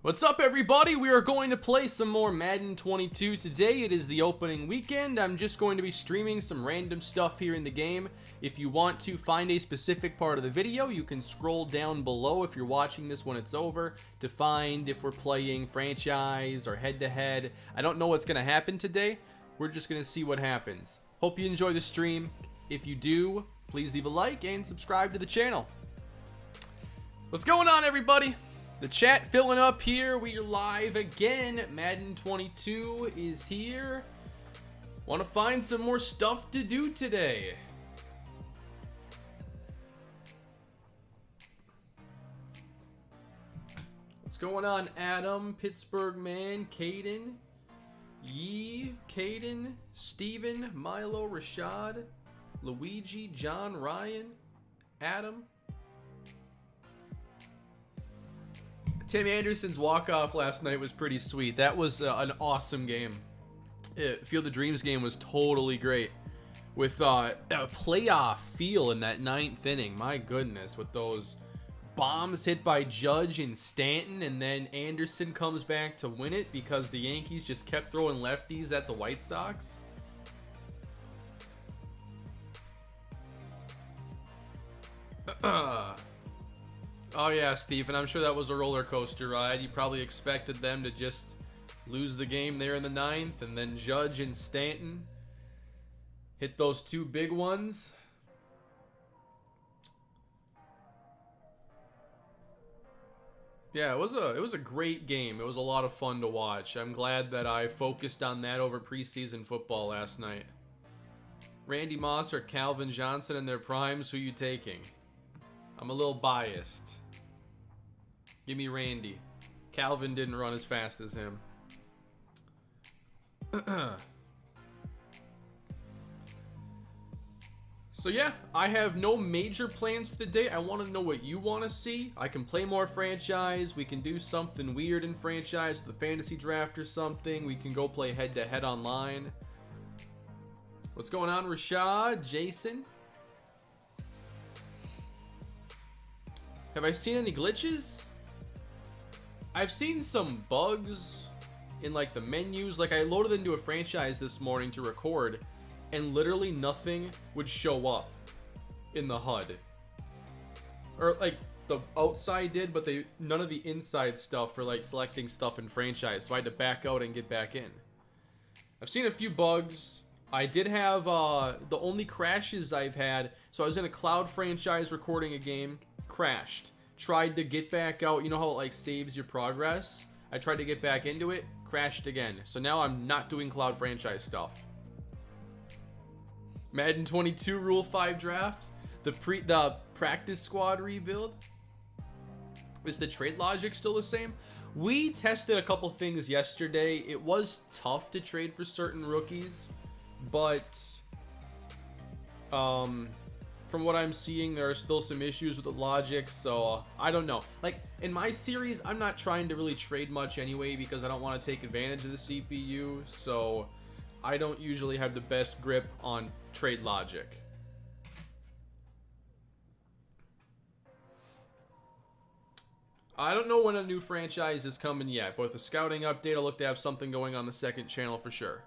What's up, everybody? We are going to play some more Madden 22 today. It is the opening weekend. I'm just going to be streaming some random stuff here in the game. If you want to find a specific part of the video, you can scroll down below if you're watching this when it's over to find if we're playing franchise or head-to-head. I don't know what's going to happen today. We're just going to see what happens. Hope you enjoy the stream. If you do, please leave a like and subscribe to the channel. What's going on, everybody? The chat filling up here. We are live again. Madden 22 is here. Want to find some more stuff to do today. What's going on, Adam, Pittsburgh man, Caden, Yee, Caden, Steven, Milo, Rashad, Luigi, John, Ryan, Adam. Tim Anderson's walk-off last night was pretty sweet. That was an awesome game. Field of Dreams game was totally great. With a playoff feel in that 9th inning. My goodness, with those bombs hit by Judge and Stanton, and then Anderson comes back to win it because the Yankees just kept throwing lefties at the White Sox. Oh yeah, Stephen, I'm sure that was a roller coaster ride. You probably expected them to just lose the game there in the 9th, and then Judge and Stanton hit those two big ones. Yeah, it was a great game. It was a lot of fun to watch. I'm glad that I focused on that over preseason football last night. Randy Moss or Calvin Johnson in their primes, who you taking? I'm a little biased. Give me Randy. Calvin didn't run as fast as him. So yeah, I have no major plans today. I want to know what you want to see. I can play more franchise. We can do something weird in franchise, the fantasy draft or something. We can go play head-to-head online. What's going on, Rashad? Jason? Have I seen any glitches? I've seen some bugs in like the menus. Like I loaded into a franchise this morning to record and literally nothing would show up in the HUD. Or like the outside did, but none of the inside stuff for like selecting stuff in franchise. So I had to back out and get back in. I've seen a few bugs. I did have the only crashes I've had. So I was in a cloud franchise recording a game. Crashed. Tried to get back out. You know how it like saves your progress? I tried to get back into it. Crashed again. So now I'm not doing cloud franchise stuff. Madden 22 Rule 5 draft. The practice squad rebuild. Is the trade logic still the same? We tested a couple things yesterday. It was tough to trade for certain rookies, but from what I'm seeing, there are still some issues with the logic, so I don't know. Like, in my series, I'm not trying to really trade much anyway because I don't want to take advantage of the CPU, so I don't usually have the best grip on trade logic. I don't know when a new franchise is coming yet, but with the scouting update, I'll look to have something going on the second channel for sure.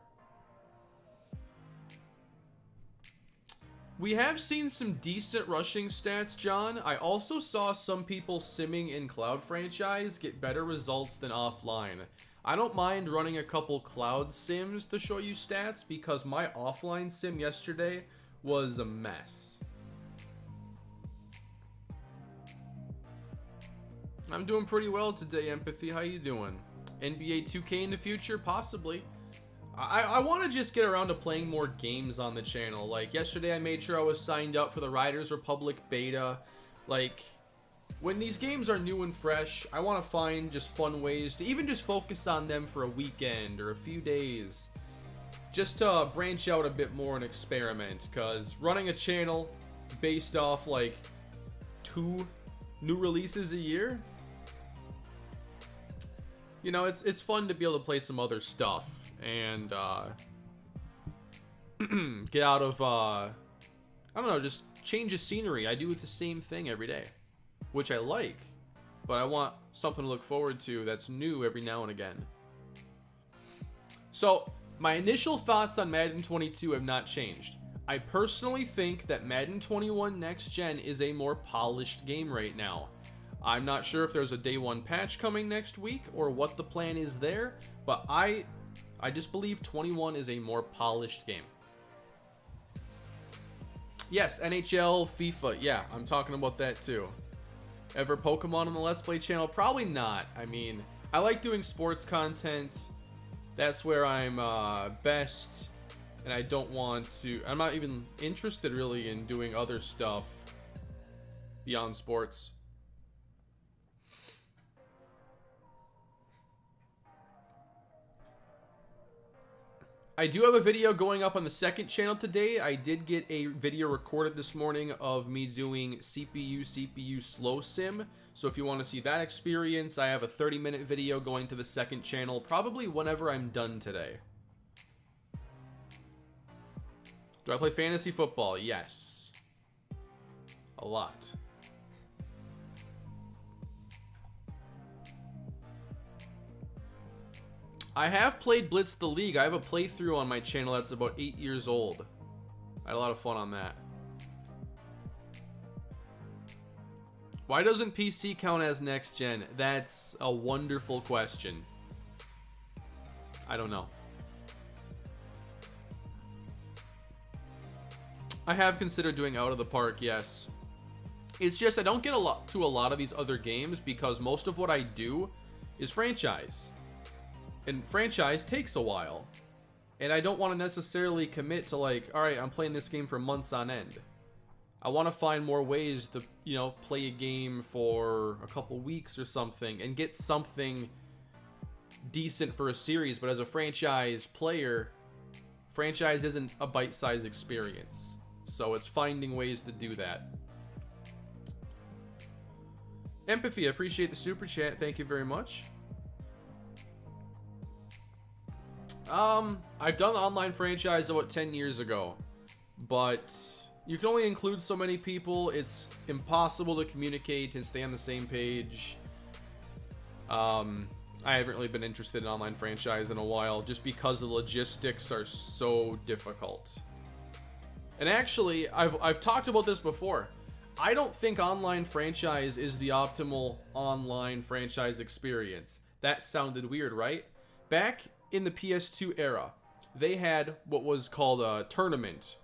We have seen some decent rushing stats, John. I also saw some people simming in cloud franchise get better results than offline. I don't mind running a couple cloud sims to show you stats because my offline sim yesterday was a mess. I'm doing pretty well today, Empathy. How you doing? NBA 2K in the future? Possibly. I want to just get around to playing more games on the channel. Like yesterday I made sure I was signed up for the Riders Republic beta. Like when these games are new and fresh, I want to find just fun ways to even just focus on them for a weekend or a few days. Just to branch out a bit more and experiment, because running a channel based off like 2 new releases a year, you know, it's fun to be able to play some other stuff and get out of I don't know, just change the scenery. I do the same thing every day, which I like. but I want something to look forward to that's new every now and again. So, my initial thoughts on Madden 22 have not changed. I personally think that Madden 21 Next Gen is a more polished game right now. I'm not sure if there's a day one patch coming next week or what the plan is there, but I just believe 21 is a more polished game. Yes, NHL, FIFA, yeah, I'm talking about that too. Ever Pokemon on the Let's Play channel? Probably not. I mean, I like doing sports content. That's where I'm best, and I don't want to, I'm not even interested really in doing other stuff beyond sports. I do have a video going up on the second channel today. I did get a video recorded this morning of me doing CPU slow sim. So if you want to see that experience, I have a 30-minute video going to the second channel, probably whenever I'm done today. Do I play fantasy football? Yes. A lot. I have played Blitz the League. I have a playthrough on my channel that's about 8 years old. I had a lot of fun on that. Why doesn't PC count as next gen? That's a wonderful question. I don't know. I have considered doing Out of the Park, yes. It's just I don't get a lot of these other games because most of what I do is franchise. And franchise takes a while. And I don't want to necessarily commit to like, all right, I'm playing this game for months on end. I want to find more ways to, you know, play a game for a couple weeks or something and get something decent for a series. But as a franchise player, franchise isn't a bite-sized experience. So it's finding ways to do that. Empathy, I appreciate the super chat. Thank you very much. I've done online franchise about 10 years ago, but you can only include so many people. It's impossible to communicate and stay on the same page. I haven't really been interested in online franchise in a while just because the logistics are so difficult. And actually, I've talked about this before. I don't think online franchise is the optimal online franchise experience. That sounded weird, right? Back in the PS2 era, they had what was called a tournament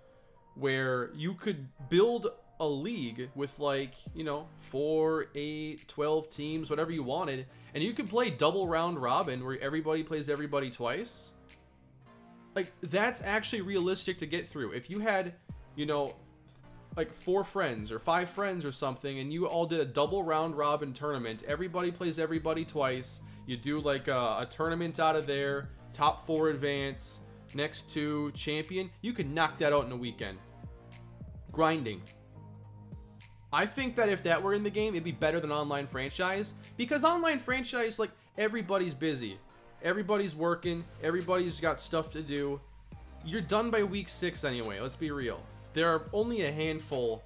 where you could build a league with like, you know, 4, 8, 12 teams, whatever you wanted, and you could play double round robin where everybody plays everybody twice. Like, that's actually realistic to get through. If you had, you know, like 4 friends or 5 friends or something, and you all did a double round robin tournament, everybody plays everybody twice. You do like a tournament out of there, top 4 advance, next 2 champion. You can knock that out in a weekend. Grinding. I think that if that were in the game, it'd be better than online franchise, because online franchise, like, everybody's busy. Everybody's working. Everybody's got stuff to do. You're done by week 6 anyway. Let's be real. There are only a handful.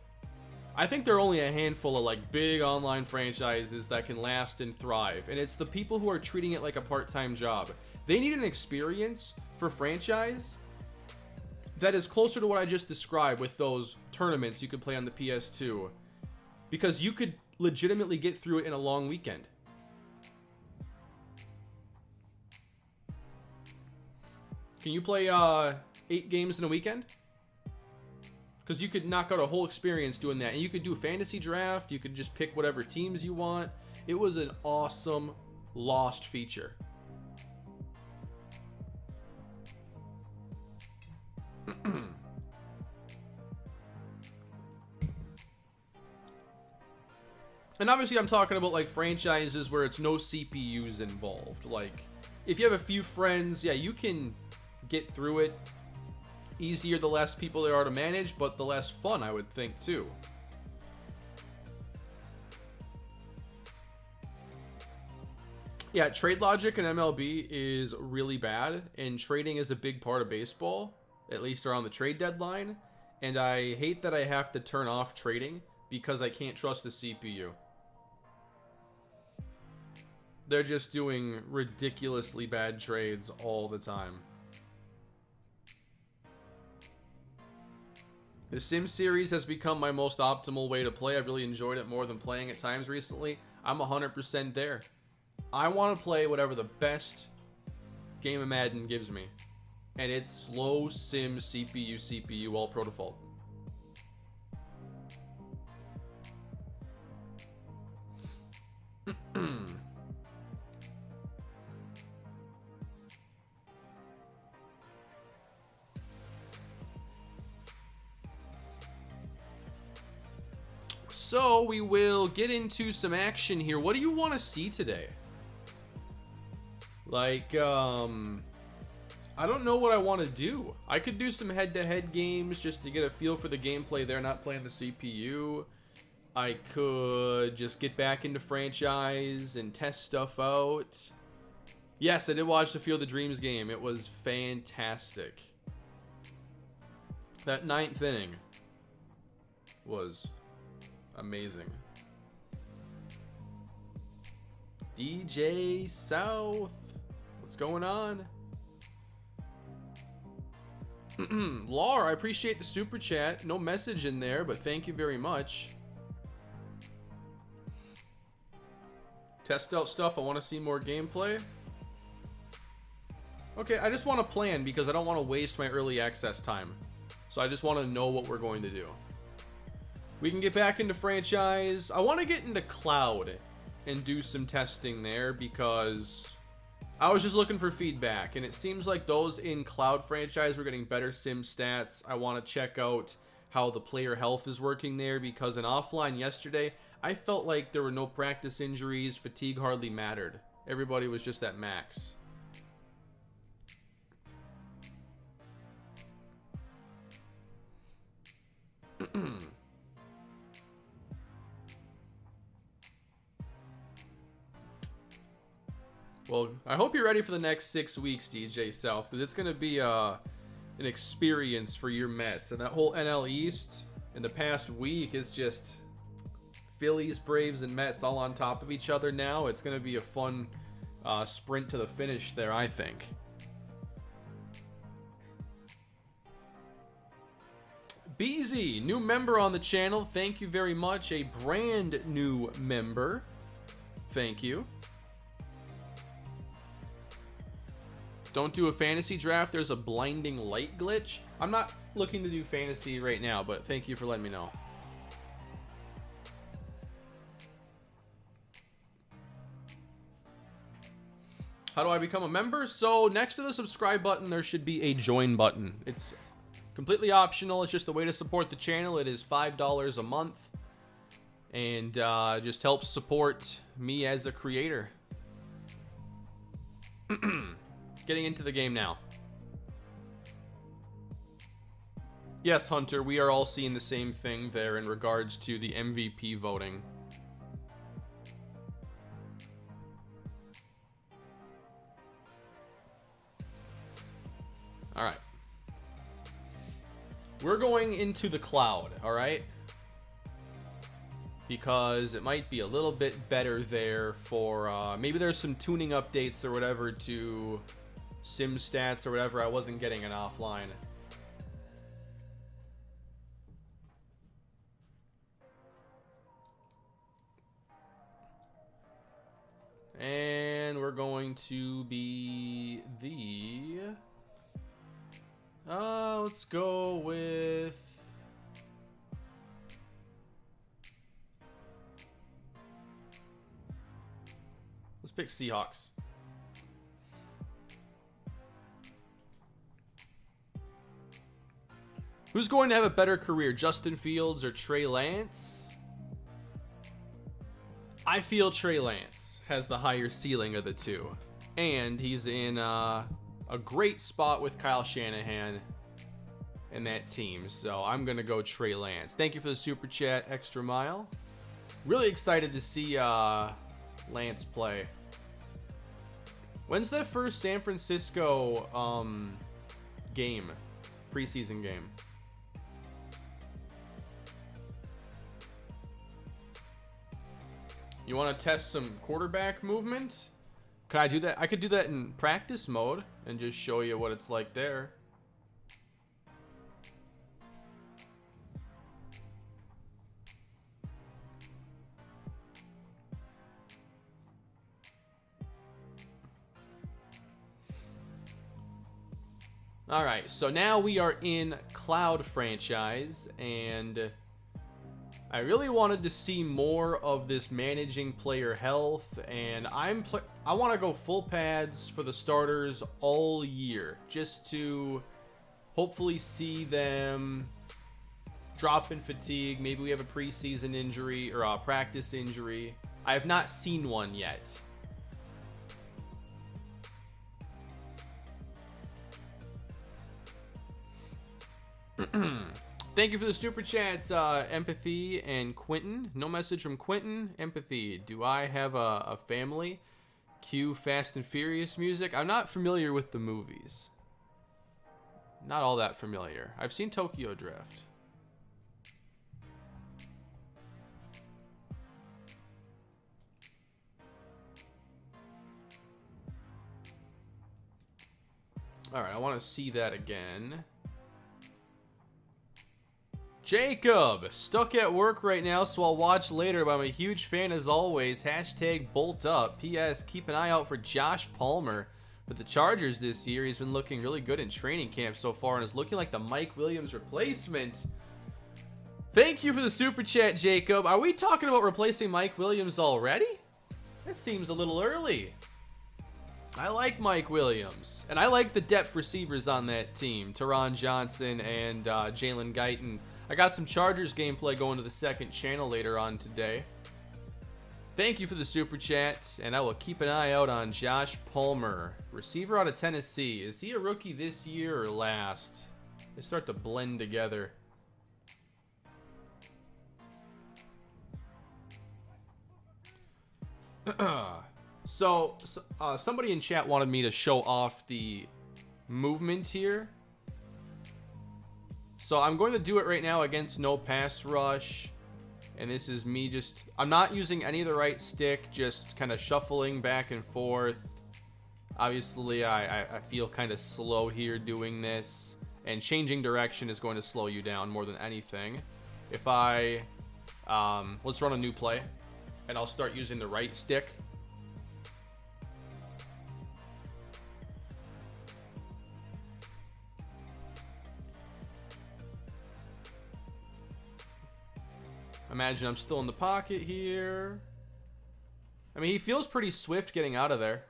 I think there are only a handful of like big online franchises that can last and thrive. And it's the people who are treating it like a part-time job. They need an experience for franchise that is closer to what I just described with those tournaments you could play on the PS2. Because you could legitimately get through it in a long weekend. Can you play 8 games in a weekend? Because you could knock out a whole experience doing that. And you could do a fantasy draft. You could just pick whatever teams you want. It was an awesome lost feature. And obviously I'm talking about like franchises where it's no CPUs involved. Like, if you have a few friends, yeah, you can get through it easier the less people there are to manage, but the less fun, I would think, too. Yeah, trade logic in MLB is really bad, and trading is a big part of baseball, at least around the trade deadline, and I hate that I have to turn off trading because I can't trust the CPU. They're just doing ridiculously bad trades all the time. The Sim series has become my most optimal way to play. I've really enjoyed it more than playing at times recently. I'm 100% there. I want to play whatever the best game of Madden gives me. And it's slow sim CPU all pro default. So we will get into some action here. What do you want to see today? Like, I don't know what I want to do. I could do some head-to-head games just to get a feel for the gameplay there, not playing the CPU. I could just get back into franchise and test stuff out. Yes, I did watch the Field of Dreams game. It was fantastic. That 9th inning was amazing. DJ South, what's going on? Lar, I appreciate the super chat. No message in there, but thank you very much. Test out stuff. I want to see more gameplay. Okay, I just want to plan because I don't want to waste my early access time. So I just want to know what we're going to do. We can get back into franchise. I want to get into cloud and do some testing there because I was just looking for feedback, and it seems like those in cloud franchise were getting better sim stats. I want to check out how the player health is working there because in offline yesterday, I felt like there were no practice injuries. Fatigue hardly mattered. Everybody was just at max. Well, I hope you're ready for the next 6 weeks, DJ South, because it's going to be an experience for your Mets. And that whole NL East in the past week is just Phillies, Braves, and Mets all on top of each other now. It's going to be a fun sprint to the finish there, I think. BZ, new member on the channel. Thank you very much. A brand new member. Thank you. Don't do a fantasy draft. There's a blinding light glitch. I'm not looking to do fantasy right now, but thank you for letting me know. How do I become a member? So next to the subscribe button, there should be a join button. It's completely optional. It's just a way to support the channel. It is $5 a month and just helps support me as a creator. Getting into the game now. Yes, Hunter, we are all seeing the same thing there in regards to the MVP voting. All right. We're going into the cloud, all right? Because it might be a little bit better there for maybe there's some tuning updates or whatever to sim stats or whatever I wasn't getting in offline. And we're going to be the let's go with let's pick Seahawks. Who's going to have a better career, Justin Fields or Trey Lance? I feel Trey Lance has the higher ceiling of the two. And he's in a great spot with Kyle Shanahan and that team. So I'm going to go Trey Lance. Thank you for the super chat, Extra Mile. Really excited to see Lance play. When's that first San Francisco game? Preseason game. You want to test some quarterback movement? Can I do that? I could do that in practice mode and just show you what it's like there. All right, so now we are in Cloud Franchise, and I really wanted to see more of this managing player health, and I want to go full pads for the starters all year, just to hopefully see them drop in fatigue. Maybe we have a preseason injury or a practice injury. I have not seen one yet. Thank you for the super chats, Empathy and Quentin. No message from Quentin. Empathy, do I have a family? Cue Fast and Furious music. I'm not familiar with the movies. Not all that familiar. I've seen Tokyo Drift. Alright, I want to see that again. Jacob, stuck at work right now, so I'll watch later, but I'm a huge fan as always. Hashtag bolt up. P.S. Keep an eye out for Josh Palmer for the Chargers this year. He's been looking really good in training camp so far and is looking like the Mike Williams replacement. Thank you for the super chat, Jacob. Are we talking about replacing Mike Williams already? That seems a little early. I like Mike Williams, and I like the depth receivers on that team. Teron Johnson and Jalen Guyton. I got some Chargers gameplay going to the second channel later on today. Thank you for the super chat, and I will keep an eye out on Josh Palmer, receiver out of Tennessee. Is he a rookie this year or last? They start to blend together. So somebody in chat wanted me to show off the movement here. So I'm going to do it right now against no pass rush. And this is me just, I'm not using any of the right stick, just kind of shuffling back and forth. Obviously, I feel kind of slow here doing this. And changing direction is going to slow you down more than anything. If I, let's run a new play. And I'll start using the right stick. Imagine I'm still in the pocket here. I mean, he feels pretty swift getting out of there.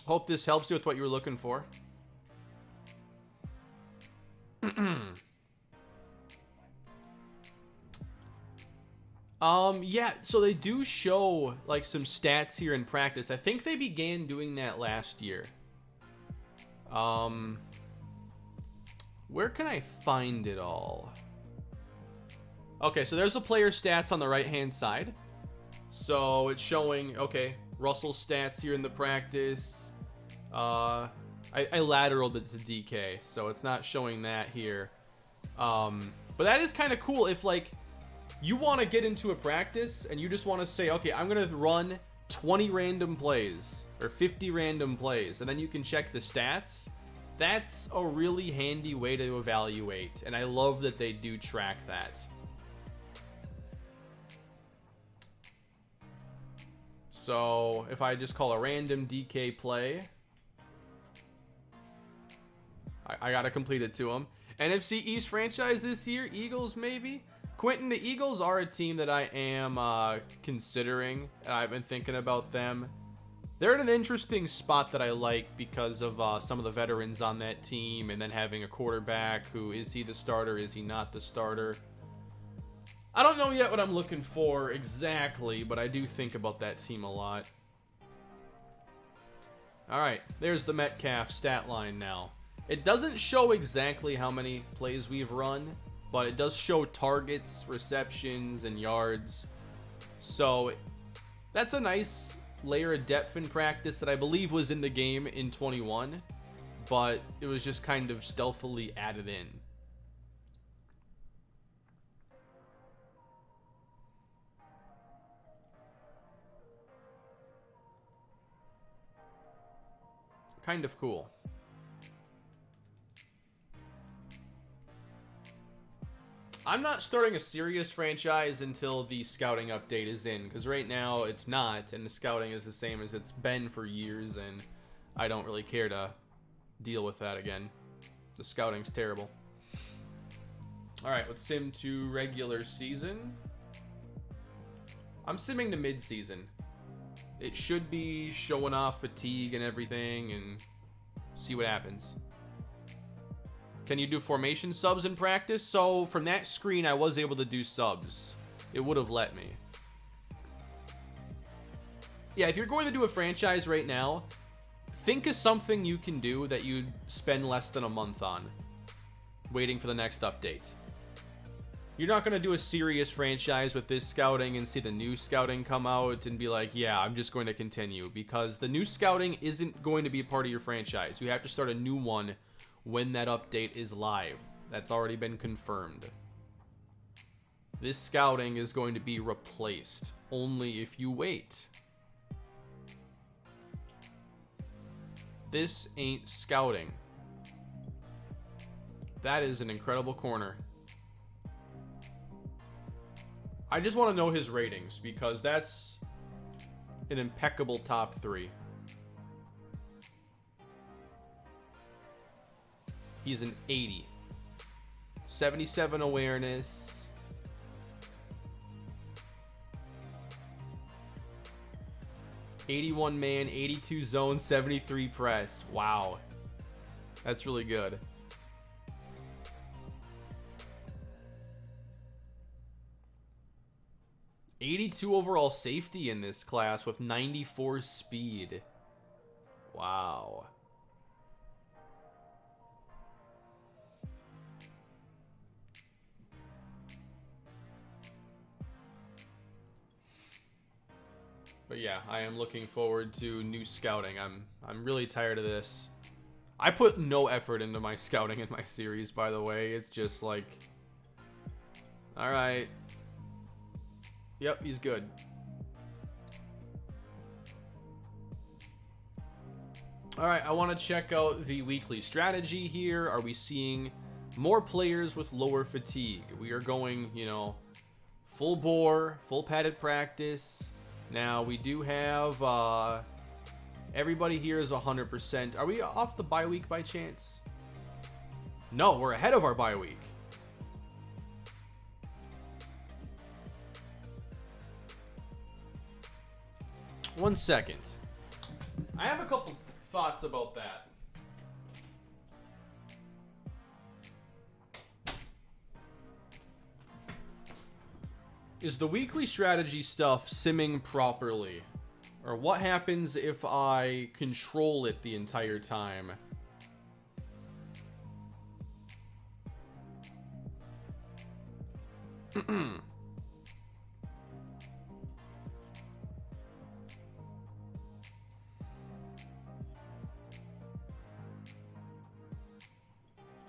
Hope this helps you with what you were looking for. Yeah, so they do show like some stats here in practice. I think they began doing that last year. Where can I find it all? Okay, so there's the player stats on the right hand side. So it's showing, okay, Russell's stats here in the practice. I lateraled it to DK, so it's not showing that here. But that is kind of cool if like you want to get into a practice and you just want to say, okay, I'm going to run 20 random plays or 50 random plays, and then you can check the stats. That's a really handy way to evaluate, and I love that they do track that. So if I just call a random DK play, I got to complete it to him. NFC East franchise this year, Eagles maybe? Quentin, the Eagles are a team that I am considering, and I've been thinking about them. They're in an interesting spot that I like because of some of the veterans on that team, and then having a quarterback who, is he the starter, is he not the starter? I don't know yet what I'm looking for exactly, but I do think about that team a lot. Alright, there's the Metcalf stat line now. It doesn't show exactly how many plays we've run, but it does show targets, receptions, and yards. So that's a nice layer of depth in practice that I believe was in the game in 21, but it was just kind of stealthily added in. Kind of cool. I'm not starting a serious franchise until the scouting update is in, because right now it's not, and the scouting is the same as it's been for years, and I don't really care to deal with that again. The scouting's terrible. Alright, let's sim to regular season. I'm simming to mid-season. It should be showing off fatigue and everything, and see what happens. Can you do formation subs in practice? So from that screen, I was able to do subs. It would have let me. Yeah, if you're going to do a franchise right now, think of something you can do that you'd spend less than a month on, waiting for the next update. You're not going to do a serious franchise with this scouting and see the new scouting come out and be like, yeah, I'm just going to continue, because the new scouting isn't going to be a part of your franchise. You have to start a new one when that update is live. That's already been confirmed. This scouting is going to be replaced only if you wait. This ain't scouting. That is an incredible corner. I just want to know his ratings, because that's an impeccable top 3. He's an 80. 77 awareness. '81 man, 82 zone, 73 press. Wow. That's really good. '82 overall safety in this class with 94 speed. Wow. But yeah, I am looking forward to new scouting. I'm really tired of this. I put no effort into my scouting in my series, by the way. It's just like, all right. Yep, he's good. All right, I want to check out the weekly strategy here. Are we seeing more players with lower fatigue? We are going, you know, full bore, full padded practice. Now, we do have, everybody here is 100%. Are we off the bye week by chance? No, we're ahead of our bye week. One second. I have a couple thoughts about that. Is the weekly strategy stuff simming properly? Or what happens if I control it the entire time?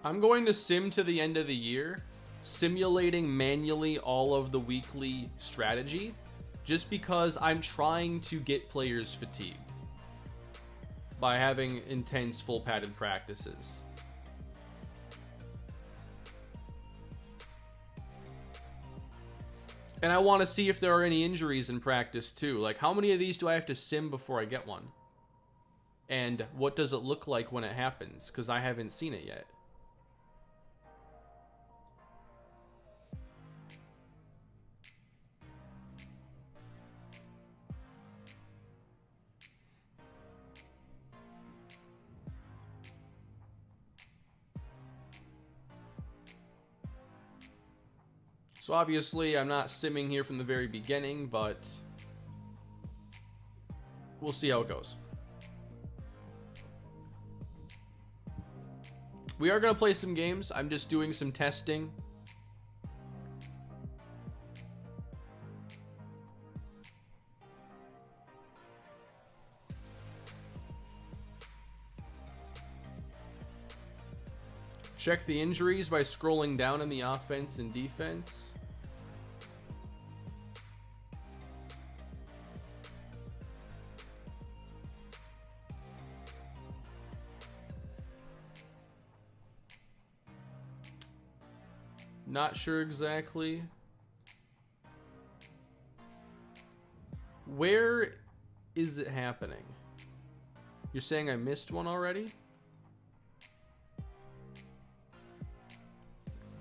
I'm going to sim to the end of the year, simulating manually all of the weekly strategy, just because I'm trying to get players fatigued by having intense full padded practices. And I want to see if there are any injuries in practice too. Like, how many of these do I have to sim before I get one? And what does it look like when it happens? Because I haven't seen it yet. So obviously I'm not simming here from the very beginning, but we'll see how it goes. We are going to play some games. I'm just doing some testing. Check the injuries by scrolling down in the offense and defense. Not sure exactly. Where is it happening? You're saying I missed one already?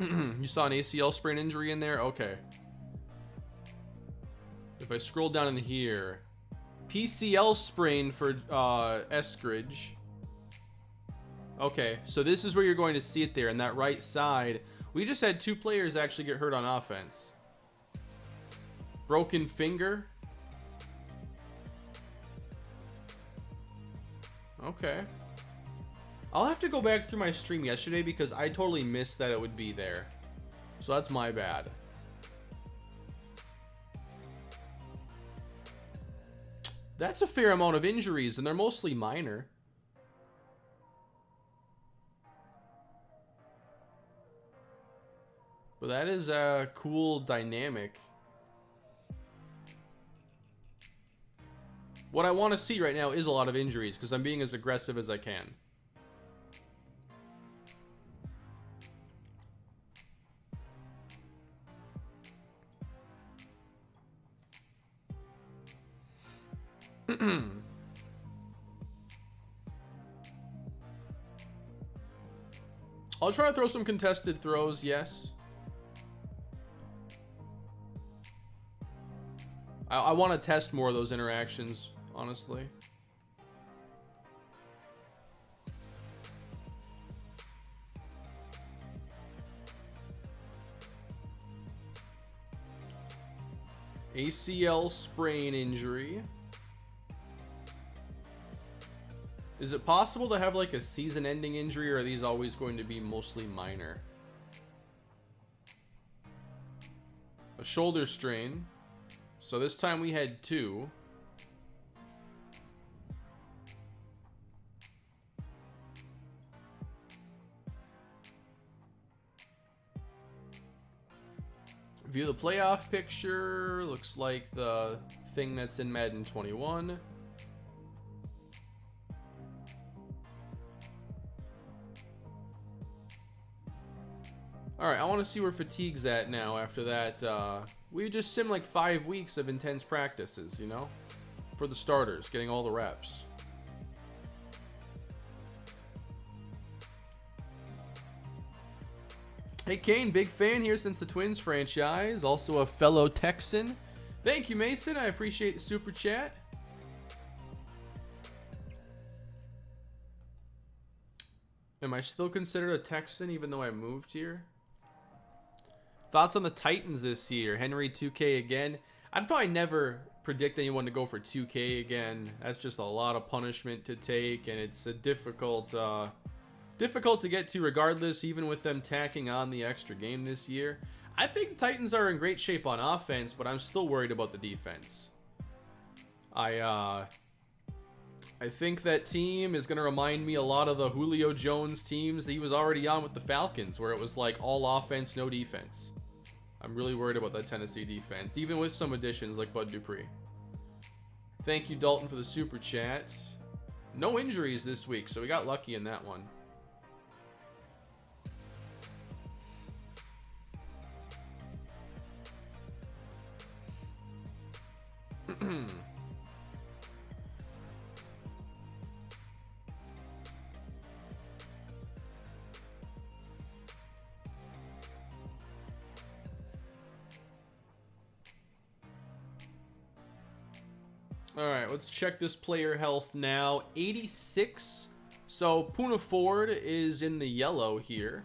You saw an ACL sprain injury in there? Okay. If I scroll down in here, PCL sprain for Eskridge. Okay, so this is where you're going to see it there, in that right side. We just had 2 players actually get hurt on offense. Broken finger. Okay. I'll have to go back through my stream yesterday because I totally missed that it would be there. So that's my bad. That's a fair amount of injuries, and they're mostly minor. But that is a cool dynamic. What I want to see right now is a lot of injuries because I'm being as aggressive as I can. I'll try to throw some contested throws, yes. I want to test more of those interactions, honestly. ACL sprain injury. Is it possible to have like a season-ending injury, or are these always going to be mostly minor? A shoulder strain. So this time we had 2. View the playoff picture. Looks like the thing that's in Madden 21. Alright, I want to see where fatigue's at now after that. We just sim like 5 weeks of intense practices, you know? For the starters, getting all the reps. Hey Kane, big fan here since the Twins franchise. Also a fellow Texan. Thank you, Mason. I appreciate the super chat. Am I still considered a Texan even though I moved here? Thoughts on the Titans this year? Henry 2K again. I'd probably never predict anyone to go for 2K again. That's just a lot of punishment to take, and it's a difficult to get to regardless, even with them tacking on the extra game this year. I think the Titans are in great shape on offense, but I'm still worried about the defense. I think that team is going to remind me a lot of the Julio Jones teams that he was already on with the Falcons, where it was like all offense, no defense. I'm really worried about that Tennessee defense, even with some additions like Bud Dupree. Thank you, Dalton, for the super chat. No injuries this week, so we got lucky in that one. Alright, let's check this player health now. 86. So Puna Ford is in the yellow here.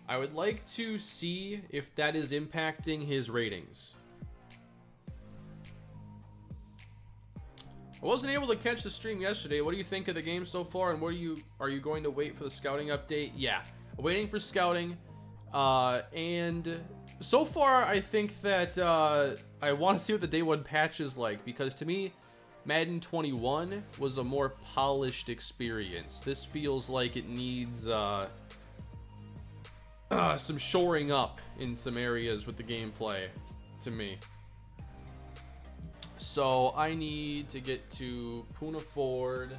I would like to see if that is impacting his ratings. I wasn't able to catch the stream yesterday. What do you think of the game so far, and are you going to wait for the scouting update? Yeah, waiting for scouting. And so far, I think that I want to see what the day 1 patch is like, because to me, Madden 21 was a more polished experience. This feels like it needs some shoring up in some areas with the gameplay, to me. So I need to get to Puna Ford.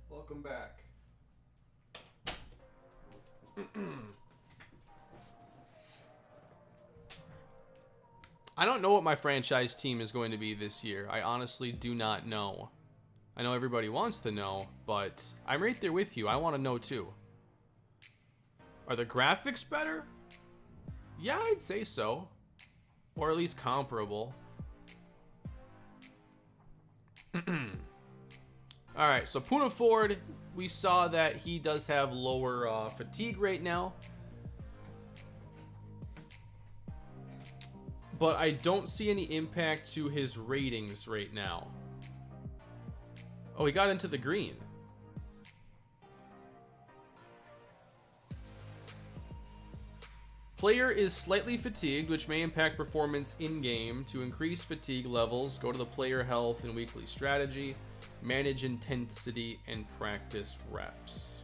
Welcome back. I don't know what my franchise team is going to be this year. I honestly do not know. I know everybody wants to know, but I'm right there with you. I want to know too. Are the graphics better? Yeah, I'd say so. Or at least comparable. Alright, so Puna Ford, we saw that he does have lower fatigue right now. But I don't see any impact to his ratings right now. Oh, he got into the green. Player is slightly fatigued, which may impact performance in-game. To increase fatigue levels, go to the player health and weekly strategy, manage intensity, and practice reps.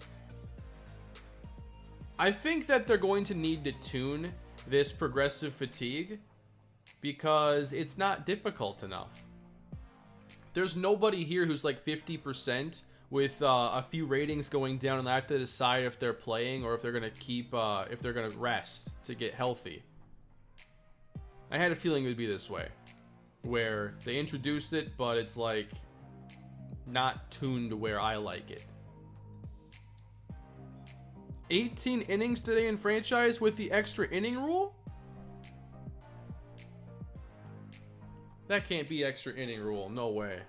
I think that they're going to need to tune this progressive fatigue because it's not difficult enough. There's nobody here who's like 50% with a few ratings going down, and I have to decide if they're playing or if they're gonna keep, if they're gonna rest to get healthy. I had a feeling it would be this way, where they introduce it, but it's like not tuned to where I like it. 18 innings today in franchise with the extra inning rule? That can't be extra inning rule, no way.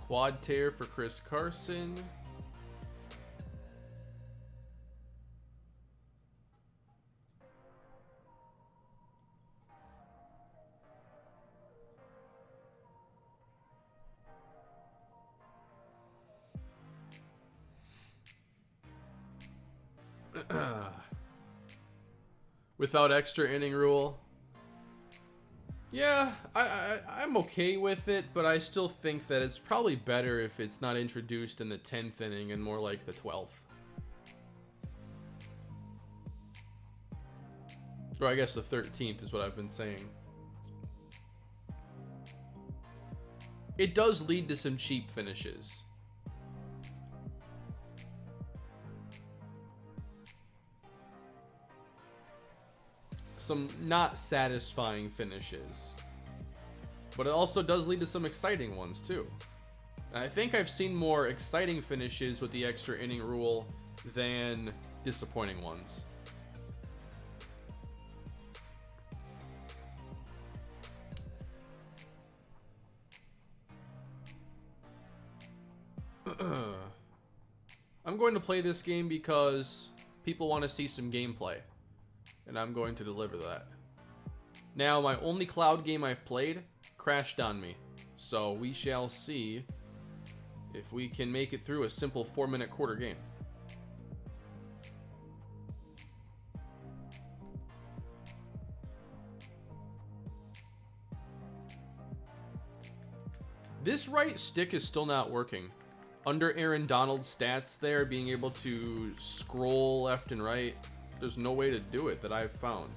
Quad tear for Chris Carson. Without extra inning rule. Yeah, I'm okay with it, but I still think that it's probably better if it's not introduced in the 10th inning and more like the 12th. Or I guess the 13th is what I've been saying. It does lead to some cheap finishes. Some not satisfying finishes. But it also does lead to some exciting ones too. And I think I've seen more exciting finishes with the extra inning rule than disappointing ones. I'm going to play this game because people want to see some gameplay. And I'm going to deliver that. Now, my only cloud game I've played crashed on me. So we shall see if we can make it through a simple 4-minute quarter game. This right stick is still not working. Under Aaron Donald's stats there, being able to scroll left and right, there's no way to do it that I've found.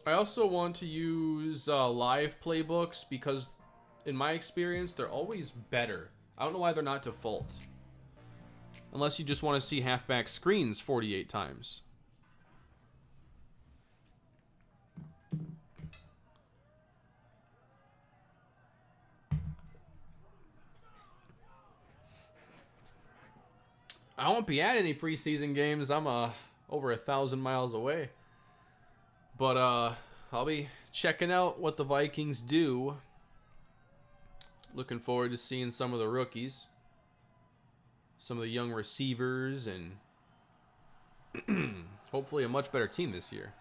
I also want to use live playbooks because in my experience, they're always better. I don't know why they're not default. Unless you just want to see halfback screens 48 times. I won't be at any preseason games. I'm over 1,000 miles away. But I'll be checking out what the Vikings do. Looking forward to seeing some of the rookies. Some of the young receivers and hopefully a much better team this year.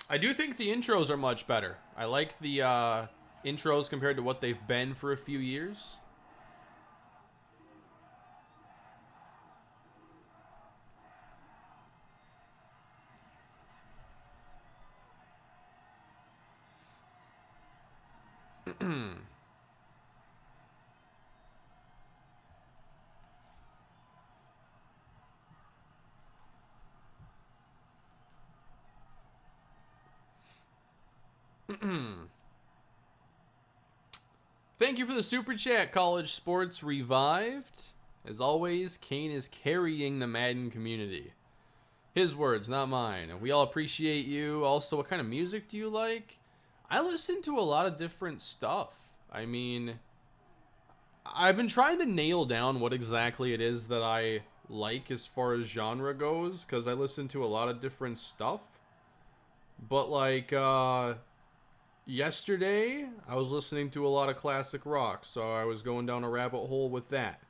I do think the intros are much better. I like the intros compared to what they've been for a few years. Thank you for the super chat, College Sports Revived. As always, Kane is carrying the Madden community. His words, not mine. We all appreciate you. Also, what kind of music do you like? I listen to a lot of different stuff. I mean, I've been trying to nail down what exactly it is that I like as far as genre goes, because I listen to a lot of different stuff. But like, yesterday, I was listening to a lot of classic rock, so I was going down a rabbit hole with that.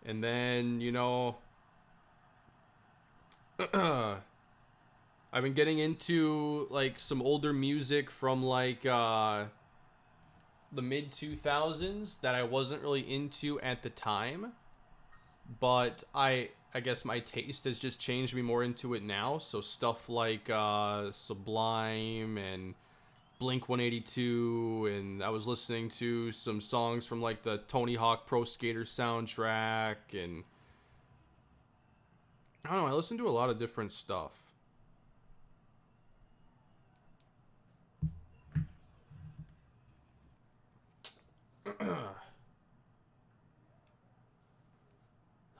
And then, you know, I've been getting into, like, some older music from, like, the mid-2000s that I wasn't really into at the time. But I guess my taste has just changed me more into it now. So stuff like Sublime and Blink 182, and I was listening to some songs from like the Tony Hawk Pro Skater soundtrack, and I don't know, I listen to a lot of different stuff.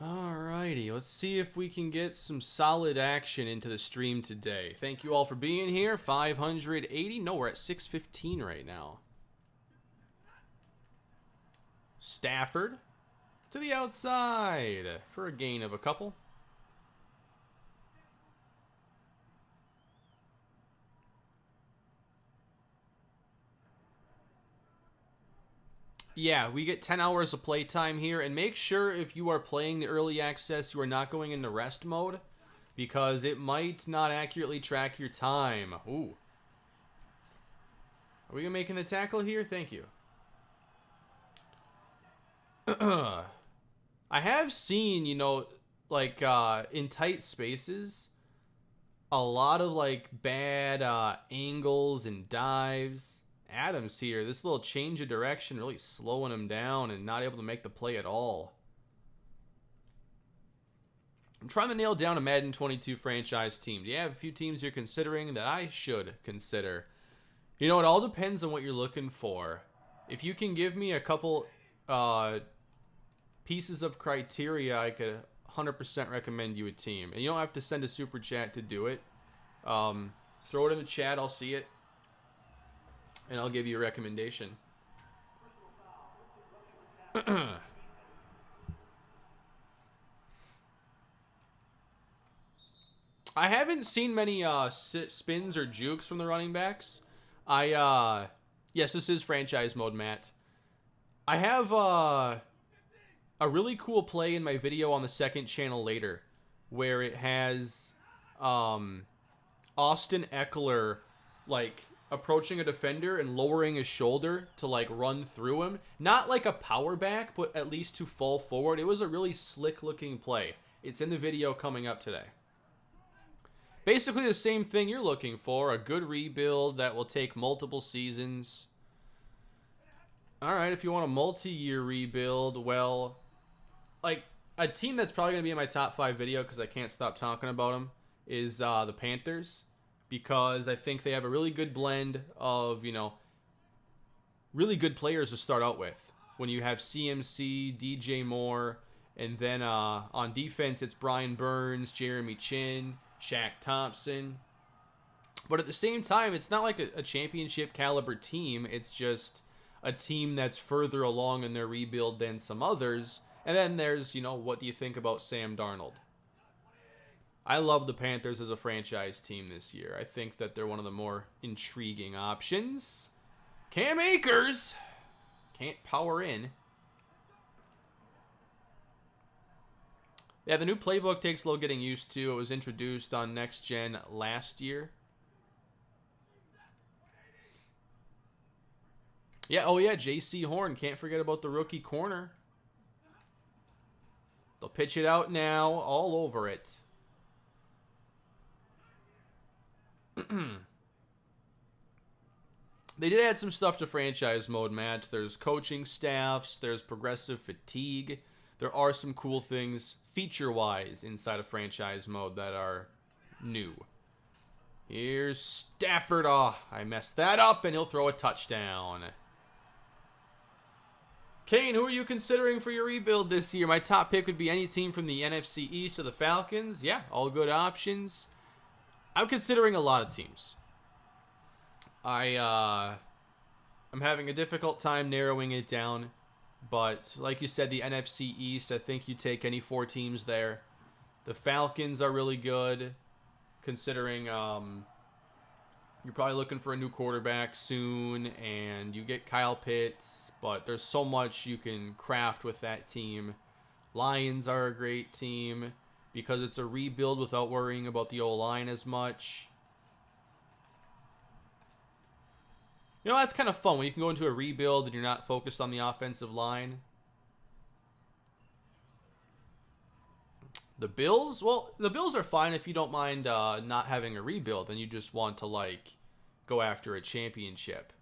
Alrighty, let's see if we can get some solid action into the stream today. Thank you all for being here. 580. No, we're at 615 right now. Stafford to the outside for a gain of a couple. Yeah, we get 10 hours of playtime here, and make sure if you are playing the early access, you are not going into rest mode, because it might not accurately track your time. Ooh. Are we making the tackle here? Thank you. I have seen, you know, like, in tight spaces, a lot of, like, bad angles and dives. Adams here, this little change of direction really slowing him down and not able to make the play at all. I'm trying to nail down a Madden 22 franchise team. Do you have a few teams you're considering that I should consider? You know, it all depends on what you're looking for. If you can give me a couple pieces of criteria, I could 100% recommend you a team. And you don't have to send a super chat to do it. Throw it in the chat, I'll see it. And I'll give you a recommendation. I haven't seen many spins or jukes from the running backs. Yes, this is franchise mode, Matt. I have a really cool play in my video on the second channel later, where it has Austin Eckler, like, approaching a defender and lowering his shoulder to, like, run through him. Not like a power back, but at least to fall forward. It was a really slick looking play. It's in the video coming up today. Basically the same thing you're looking for, a good rebuild that will take multiple seasons. Alright, if you want a multi-year rebuild, well, like, a team that's probably going to be in my top 5 video, because I can't stop talking about them, is the Panthers. Because I think they have a really good blend of, you know, really good players to start out with. When you have CMC, DJ Moore, and then on defense, it's Brian Burns, Jeremy Chin, Shaq Thompson. But at the same time, it's not like a championship caliber team. It's just a team that's further along in their rebuild than some others. And then there's, you know, what do you think about Sam Darnold? I love the Panthers as a franchise team this year. I think that they're one of the more intriguing options. Cam Akers can't power in. Yeah, the new playbook takes a little getting used to. It was introduced on Next Gen last year. Yeah, oh yeah, J.C. Horn. Can't forget about the rookie corner. They'll pitch it out now, all over it. They did add some stuff to franchise mode, Matt. There's coaching staffs, there's progressive fatigue. There are some cool things feature-wise inside of franchise mode that are new. Here's Stafford. Oh, I messed that up, and he'll throw a touchdown. Kane, who are you considering for your rebuild this year? My top pick would be any team from the NFC East or the Falcons. Yeah, all good options. I'm considering a lot of teams. I'm having a difficult time narrowing it down, but like you said, the NFC East, I think you take any 4 teams there. The Falcons are really good, considering you're probably looking for a new quarterback soon, and you get Kyle Pitts, but there's so much you can craft with that team. Lions are a great team because it's a rebuild without worrying about the O-line as much. You know, that's kind of fun when you can go into a rebuild and you're not focused on the offensive line. The Bills? Well, the Bills are fine if you don't mind not having a rebuild and you just want to, like, go after a championship.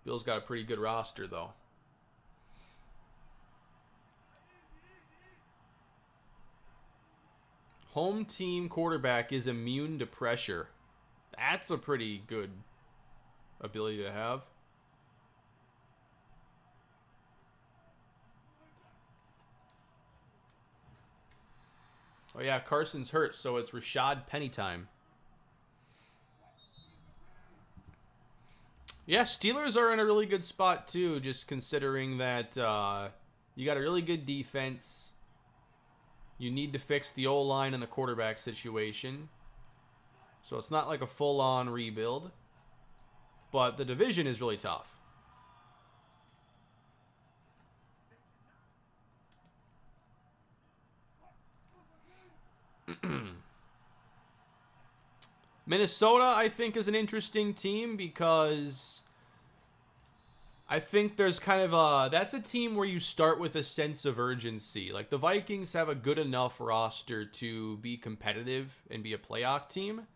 Bills got a pretty good roster, though. Home team quarterback is immune to pressure. That's a pretty good ability to have. Oh yeah, Carson's hurt, so it's Rashad Penny time. Yeah, Steelers are in a really good spot too, just considering that you got a really good defense. You need to fix the O-line and the quarterback situation. So it's not like a full-on rebuild. But the division is really tough. Minnesota, I think, is an interesting team because I think there's kind of that's a team where you start with a sense of urgency. Like the Vikings have a good enough roster to be competitive and be a playoff team.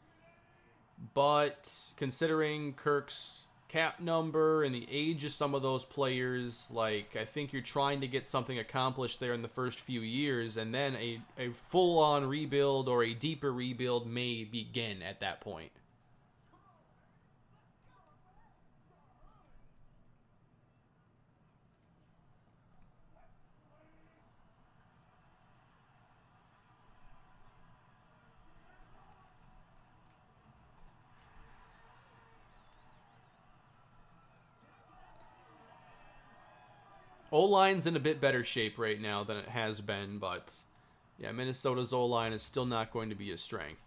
But considering Kirk's cap number and the age of some of those players, like I think you're trying to get something accomplished there in the first few years, and then a full-on rebuild or a deeper rebuild may begin at that point. O-line's in a bit better shape right now than it has been, but yeah, Minnesota's O-line is still not going to be a strength.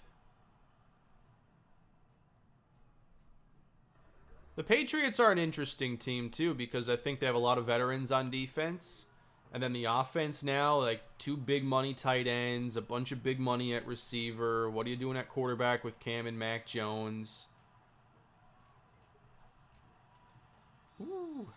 The Patriots are an interesting team too because I think they have a lot of veterans on defense. And then the offense now, like 2 big money tight ends, a bunch of big money at receiver. What are you doing at quarterback with Cam and Mac Jones? Ooh.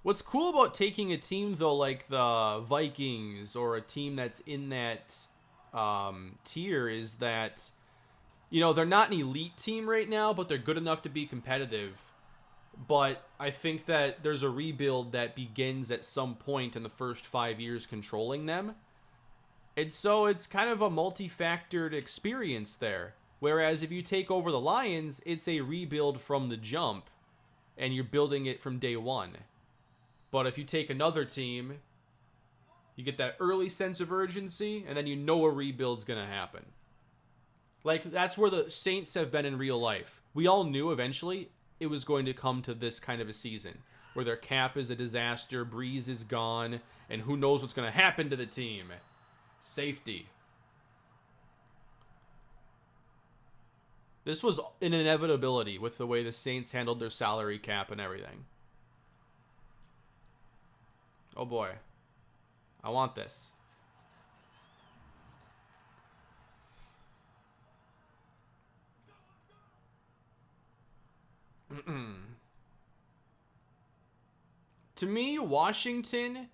What's cool about taking a team, though, like the Vikings or a team that's in that tier is that, you know, they're not an elite team right now, but they're good enough to be competitive. But I think that there's a rebuild that begins at some point in the first 5 years controlling them. And so it's kind of a multi-factored experience there. Whereas if you take over the Lions, it's a rebuild from the jump, and you're building it from day one. But if you take another team, you get that early sense of urgency, and then you know a rebuild's going to happen. Like, that's where the Saints have been in real life. We all knew eventually it was going to come to this kind of a season, where their cap is a disaster, Breeze is gone, and who knows what's going to happen to the team. Safety. This was an inevitability with the way the Saints handled their salary cap and everything. Oh boy. I want this. To me, Washington,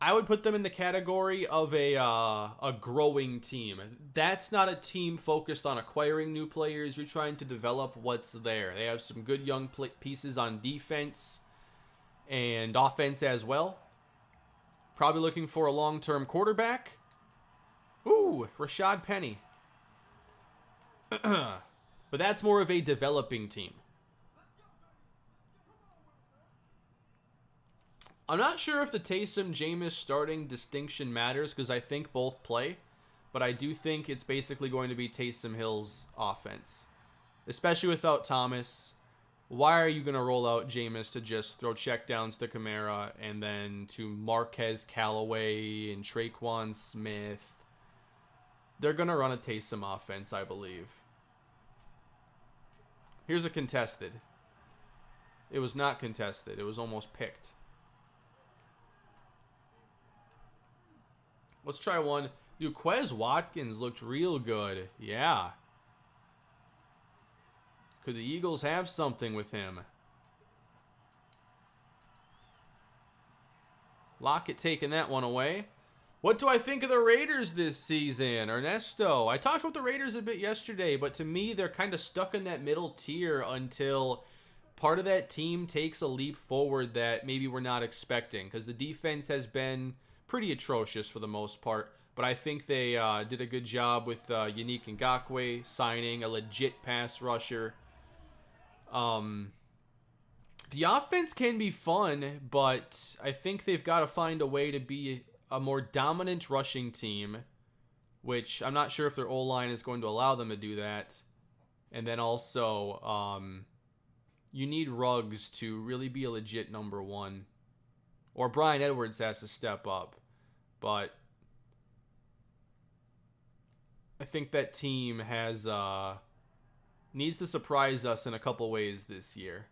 I would put them in the category of a growing team. That's not a team focused on acquiring new players. You're trying to develop what's there. They have some good young pieces on defense and offense as well. Probably looking for a long-term quarterback. Ooh, Rashad Penny. But that's more of a developing team. I'm not sure if the Taysom-Jameis starting distinction matters because I think both play. But I do think it's basically going to be Taysom Hill's offense. Especially without Thomas. Why are you going to roll out Jameis to just throw checkdowns to Kamara and then to Marquez Callaway and Traquan Smith? They're going to run a Taysom offense, I believe. Here's a contested. It was not contested. It was almost picked. Let's try one. Dude, Quez Watkins looked real good. Yeah. Could the Eagles have something with him? Lockett taking that one away. What do I think of the Raiders this season, Ernesto? I talked about the Raiders a bit yesterday, but to me, they're kind of stuck in that middle tier until part of that team takes a leap forward that maybe we're not expecting, because the defense has been pretty atrocious for the most part. But I think they did a good job with Yannick Ngakoue signing a legit pass rusher. The offense can be fun, but I think they've got to find a way to be a more dominant rushing team, which I'm not sure if their O-line is going to allow them to do that. And then also, you need Ruggs to really be a legit number one. Or Brian Edwards has to step up. But I think that team has needs to surprise us in a couple ways this year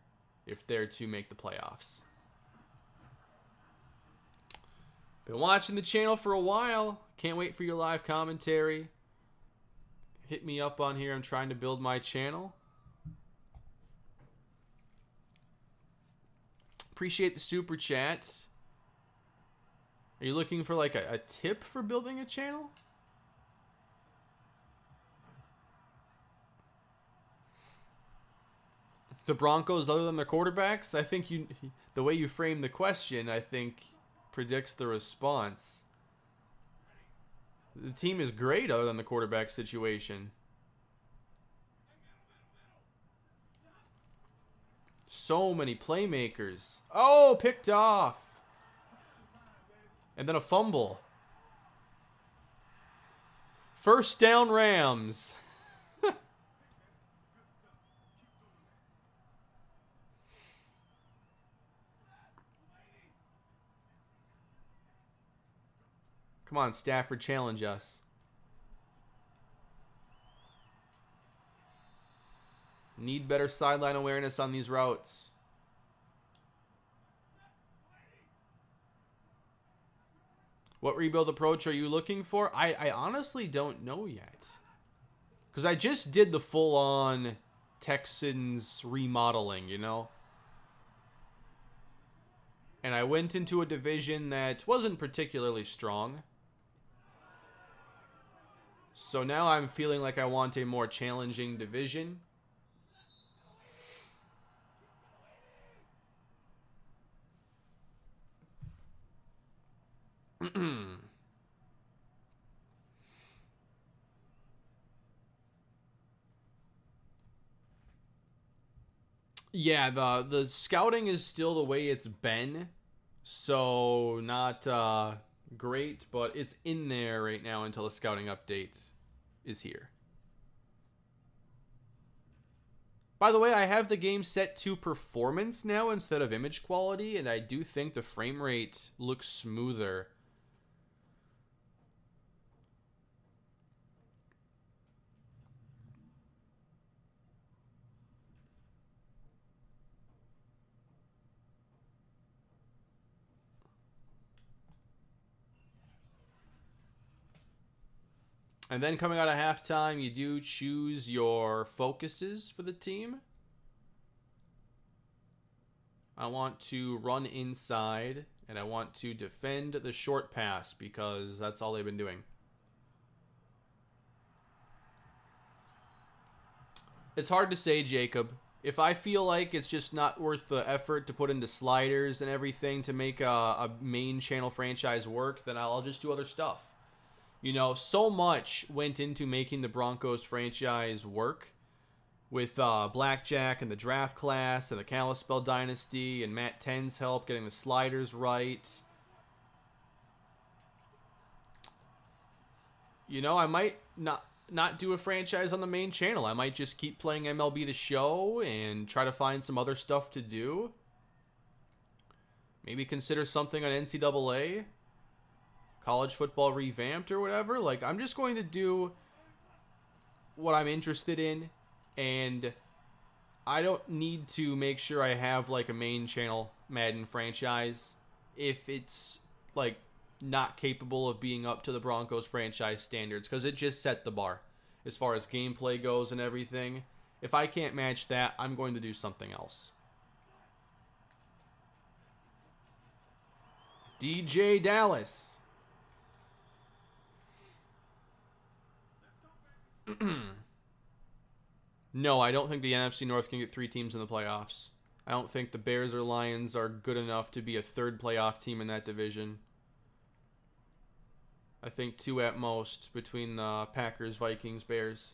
if they're to make the playoffs. Been watching the channel for a while. Can't wait for your live commentary. Hit me up on here. I'm trying to build my channel. Appreciate the super chats. Are you looking for like a tip for building a channel? The Broncos, other than their quarterbacks, I think the way you frame the question, I think predicts the response. The team is great other than the quarterback situation. So many playmakers. Oh, picked off. And then a fumble. First down, Rams. Come on, Stafford, challenge us. Need better sideline awareness on these routes. What rebuild approach are you looking for? I honestly don't know yet. Because I just did the full-on Texans remodeling, you know? And I went into a division that wasn't particularly strong. So now I'm feeling like I want a more challenging division. Yeah, the scouting is still the way it's been. So not great, but it's in there right now until the scouting update is here. By the way, I have the game set to performance now instead of image quality, and I do think the frame rate looks smoother. And then coming out of halftime, you do choose your focuses for the team. I want to run inside, and I want to defend the short pass because that's all they've been doing. It's hard to say, Jacob. If I feel like it's just not worth the effort to put into sliders and everything to make a main channel franchise work, then I'll just do other stuff. You know, so much went into making the Broncos franchise work with Blackjack and the draft class and the Kalispell Dynasty and Matt 10's help getting the sliders right. You know, I might not do a franchise on the main channel. I might just keep playing MLB The Show and try to find some other stuff to do. Maybe consider something on NCAA. College football revamped or whatever. Like, I'm just going to do what I'm interested in. And I don't need to make sure I have, like, a main channel Madden franchise if it's, like, not capable of being up to the Broncos franchise standards, because it just set the bar as far as gameplay goes and everything. If I can't match that, I'm going to do something else. DJ Dallas. No, I don't think the NFC North can get 3 teams in the playoffs. I don't think the Bears or Lions are good enough to be a 3rd playoff team in that division. I think 2 at most between the Packers, Vikings, Bears.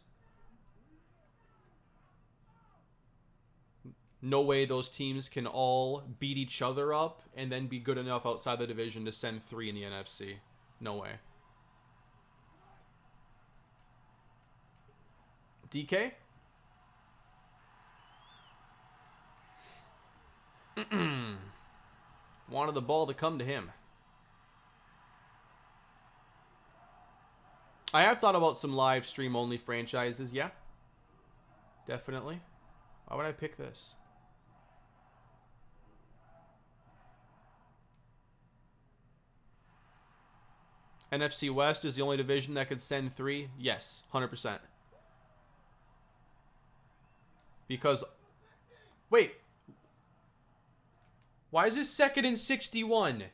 No way those teams can all beat each other up and then be good enough outside the division to send 3 in the NFC. No way. DK? Wanted the ball to come to him. I have thought about some live stream only franchises, yeah. Definitely. Why would I pick this? NFC West is the only division that could send 3? Yes, 100%. Because, wait. Why is this 2nd and 61?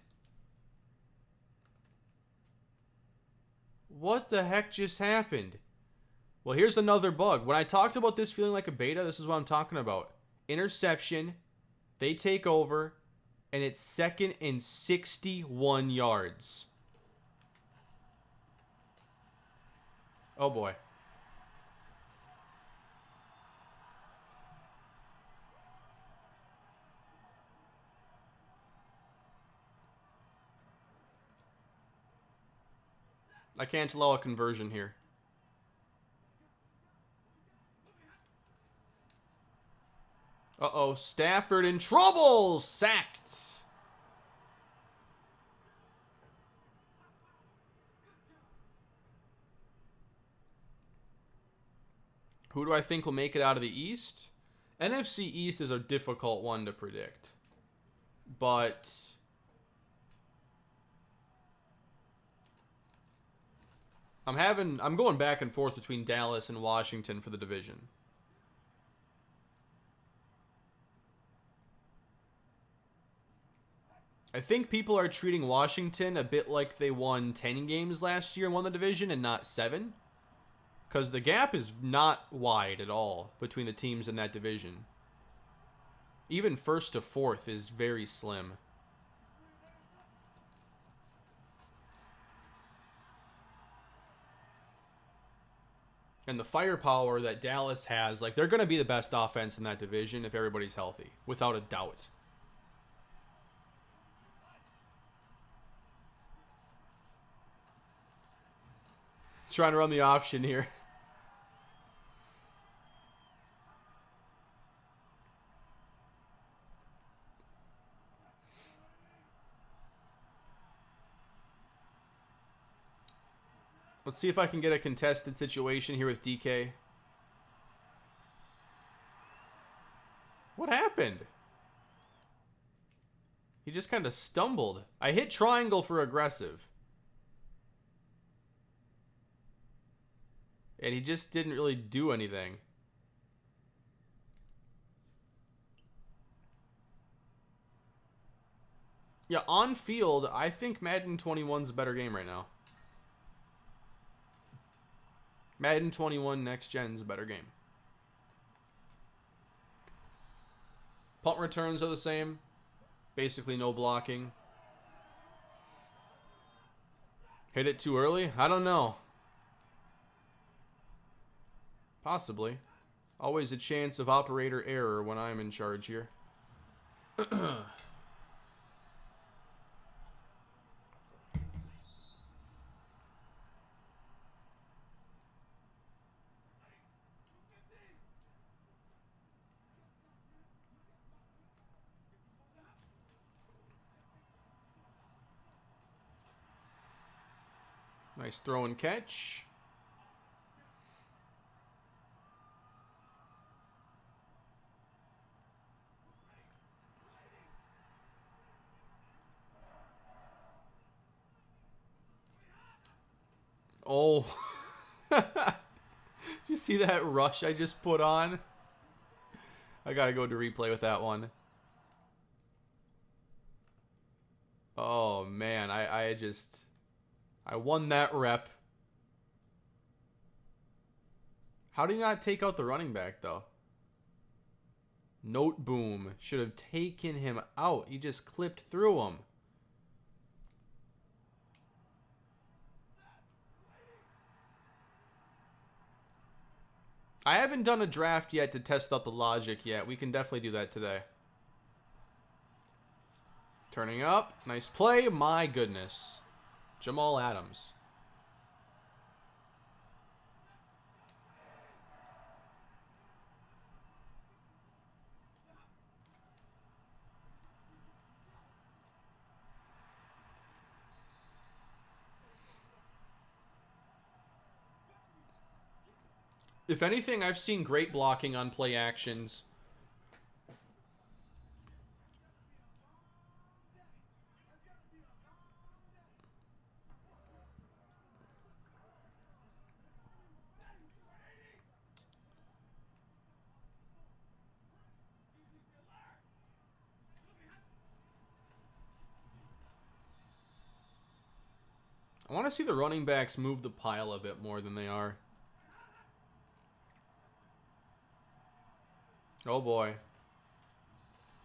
What the heck just happened? Well, here's another bug. When I talked about this feeling like a beta, this is what I'm talking about. Interception, they take over, and it's 2nd and 61 yards. Oh boy. I can't allow a conversion here. Uh-oh, Stafford in trouble! Sacked! Who do I think will make it out of the East? NFC East is a difficult one to predict. But I'm going back and forth between Dallas and Washington for the division. I think people are treating Washington a bit like they won 10 games last year and won the division and not 7. Because the gap is not wide at all between the teams in that division. Even 1st to 4th is very slim. And the firepower that Dallas has, like, they're going to be the best offense in that division if everybody's healthy, without a doubt. Trying to run the option here. Let's see if I can get a contested situation here with DK. What happened? He just kind of stumbled. I hit triangle for aggressive. And he just didn't really do anything. Yeah, on field, I think Madden 21's a better game right now. Madden 21 Next Gen's a better game. Punt returns are the same. Basically no blocking. Hit it too early? I don't know. Possibly. Always a chance of operator error when I'm in charge here. Nice throw and catch. Oh. Did you see that rush I just put on? I gotta go to replay with that one. Oh, man. I won that rep. How do you not take out the running back, though? Note boom. Should have taken him out. You just clipped through him. I haven't done a draft yet to test out the logic yet. We can definitely do that today. Turning up. Nice play. My goodness. Jamal Adams. If anything, I've seen great blocking on play actions. I want to see the running backs move the pile a bit more than they are. Oh boy.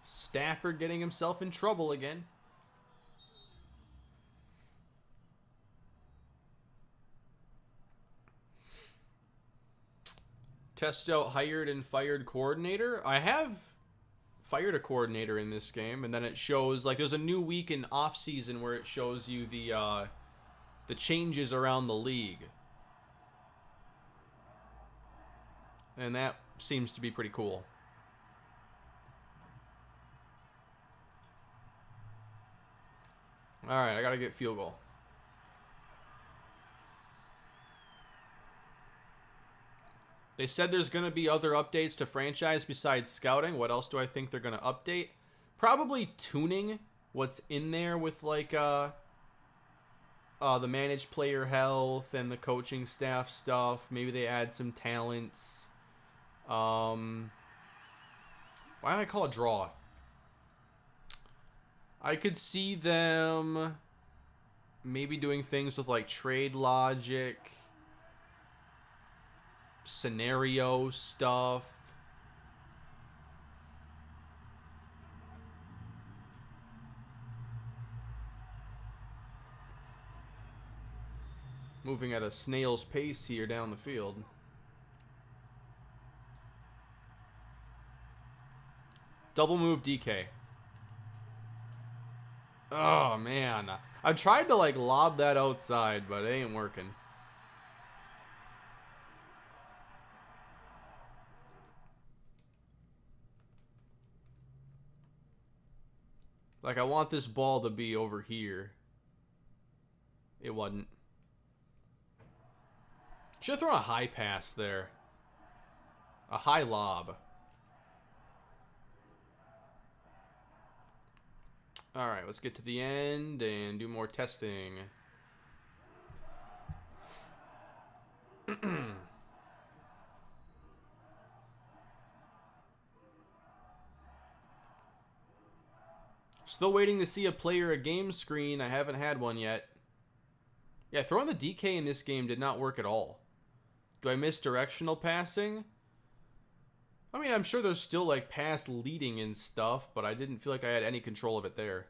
Stafford getting himself in trouble again. Test out hired and fired coordinator. I have fired a coordinator in this game, and then it shows, like, there's a new week in off season where it shows you the changes around the league. And that seems to be pretty cool. All right, I got to get field goal. They said there's going to be other updates to franchise besides scouting. What else do I think they're going to update? Probably tuning what's in there with, like, the managed player health and the coaching staff stuff. Maybe they add some talents. Why do I call it draw? I could see them maybe doing things with, like, trade logic, scenario stuff. Moving at a snail's pace here down the field. Double move DK. Oh, man. I tried to, like, lob that outside, but it ain't working. Like, I want this ball to be over here. It wasn't. Should have thrown a high pass there. A high lob. All right, let's get to the end and do more testing. Still waiting to see a player a game screen. I haven't had one yet. Yeah, throwing the DK in this game did not work at all. Do I miss directional passing? I mean, I'm sure there's still like pass leading and stuff, but I didn't feel like I had any control of it there.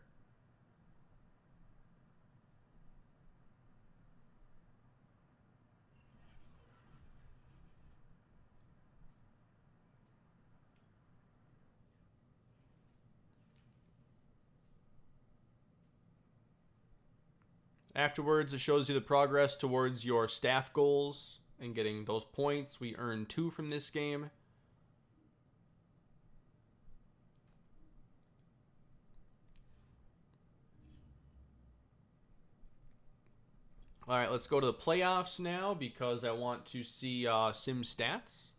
Afterwards, it shows you the progress towards your staff goals and getting those points. We earned 2 from this game. All right, let's go to the playoffs now because I want to see sim stats.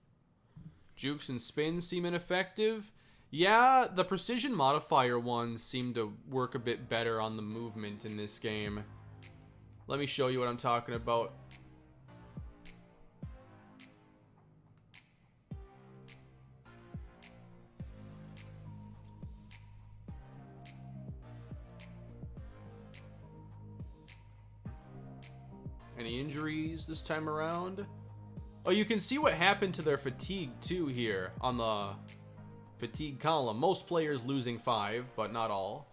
Jukes and spins seem ineffective. Yeah, the precision modifier ones seem to work a bit better on the movement in this game. Let me show you what I'm talking about. Any injuries this time around? Oh, you can see what happened to their fatigue too here on the fatigue column. Most players losing 5, but not all.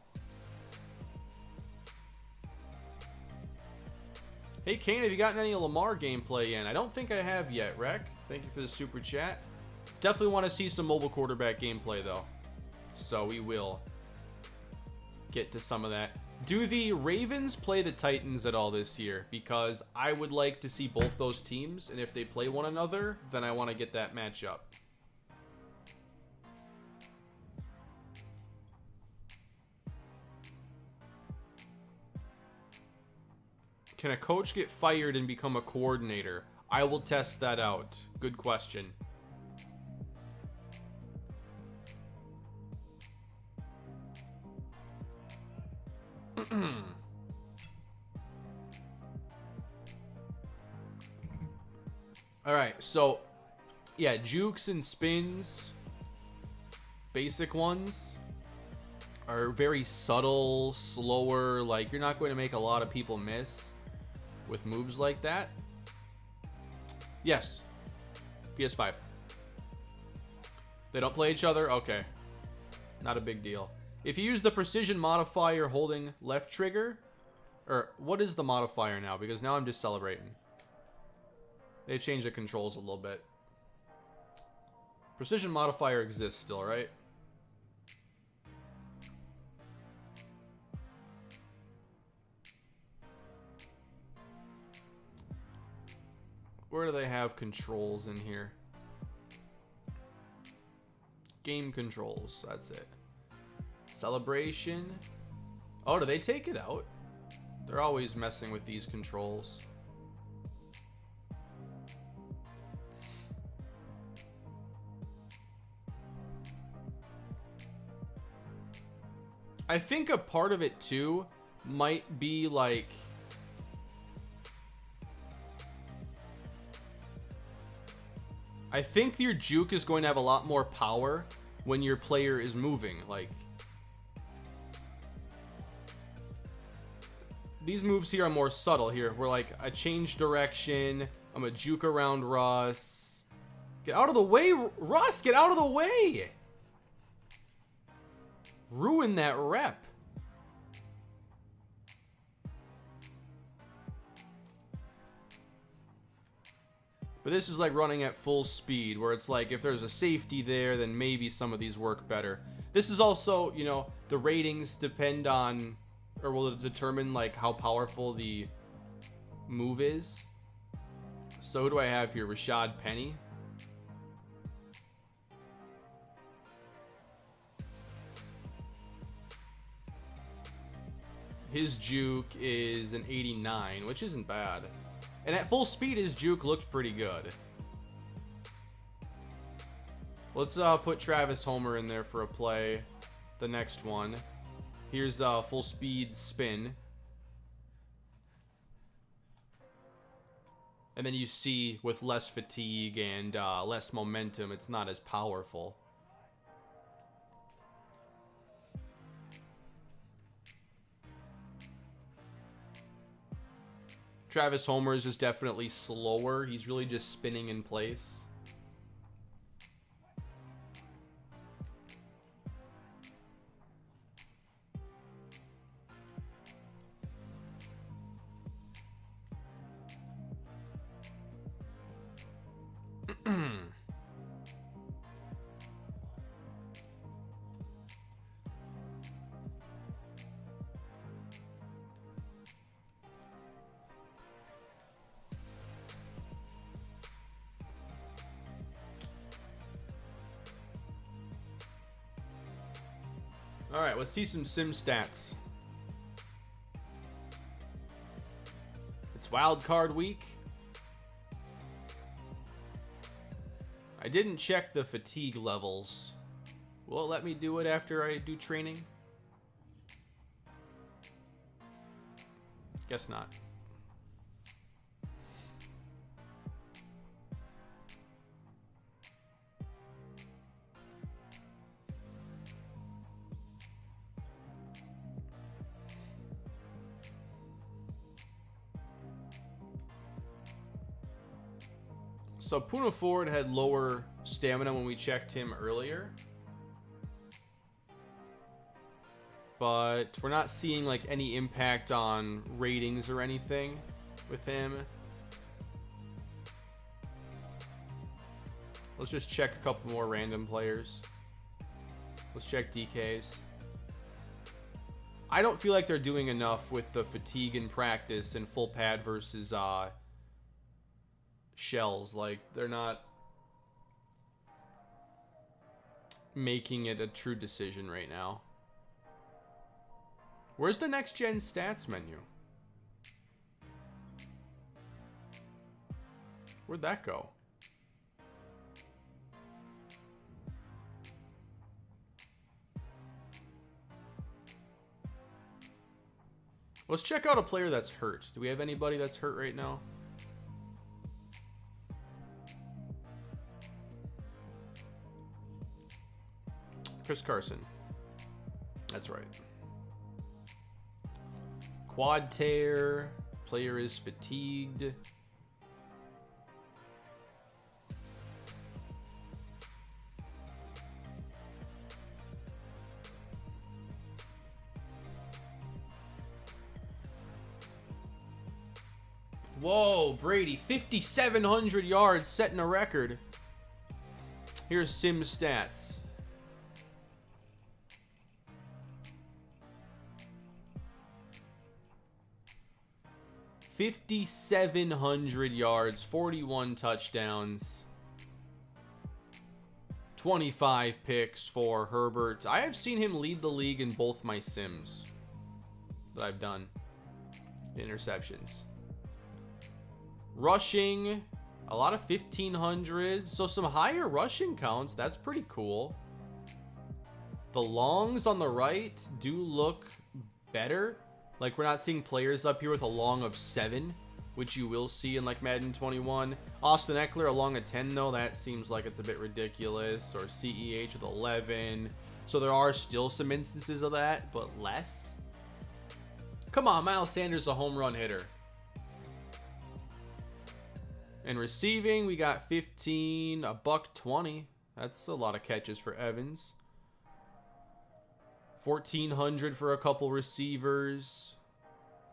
Hey Kane, have you gotten any Lamar gameplay in? I don't think I have yet, Rec. Thank you for the super chat. Definitely want to see some mobile quarterback gameplay though. So we will get to some of that. Do the Ravens play the Titans at all this year? Because I would like to see both those teams, and if they play one another, then I want to get that matchup. Can a coach get fired and become a coordinator? I will test that out. Good question. All right, so yeah, jukes and spins, basic ones, are very subtle, slower. Like, you're not going to make a lot of people miss with moves like that. Yes, PS5. They don't play each other? Okay, not a big deal. If you use the precision modifier holding left trigger, or what is the modifier now? Because now I'm just celebrating. They changed the controls a little bit. Precision modifier exists still, right? Where do they have controls in here? Game controls, that's it. Celebration. Oh, do they take it out? They're always messing with these controls. I think a part of it too might be like, I think your juke is going to have a lot more power when your player is moving. Like, these moves here are more subtle here. We're like, I change direction. I'm a juke around Russ. Get out of the way, Russ! Get out of the way! Ruin that rep. But this is like running at full speed, where it's like, if there's a safety there, then maybe some of these work better. This is also, you know, the ratings depend on, or will determine like how powerful the move is. So who do I have here? Rashad Penny. His juke is an 89, which isn't bad. And at full speed, his juke looked pretty good. Let's put Travis Homer in there for a play. The next one. Here's full speed spin. And then you see with less fatigue and less momentum, it's not as powerful. Travis Homer's is definitely slower. He's really just spinning in place. All right, let's see some sim stats. It's wild card week. I didn't check the fatigue levels. Will it let me do it after I do training? Guess not. So Puna Ford had lower stamina when we checked him earlier. But we're not seeing like any impact on ratings or anything with him. Let's just check a couple more random players. Let's check DKs. I don't feel like they're doing enough with the fatigue in practice and full pad versus shells. Like, they're not making it a true decision right now. Where's the next gen stats menu? Where'd that go? Let's check out a player that's hurt. Do we have anybody that's hurt right now? Chris Carson. That's right. Quad tear. Player is fatigued. Whoa, Brady, 5,700 yards, setting a record. Here's sim stats. $5,700 yards, 41 touchdowns, 25 picks for Herbert. I have seen him lead the league in both my sims that I've done. Interceptions. Rushing, a lot of 1,500. So some higher rushing counts. That's pretty cool. The longs on the right do look better. Like, we're not seeing players up here with a long of 7, which you will see in like Madden 21. Austin Eckler a long of 10 though. That seems like it's a bit ridiculous. Or CEH with 11. So there are still some instances of that, but less. Come on, Miles Sanders, a home run hitter. And receiving, we got 15, a $120. That's a lot of catches for Evans. 1,400 for a couple receivers.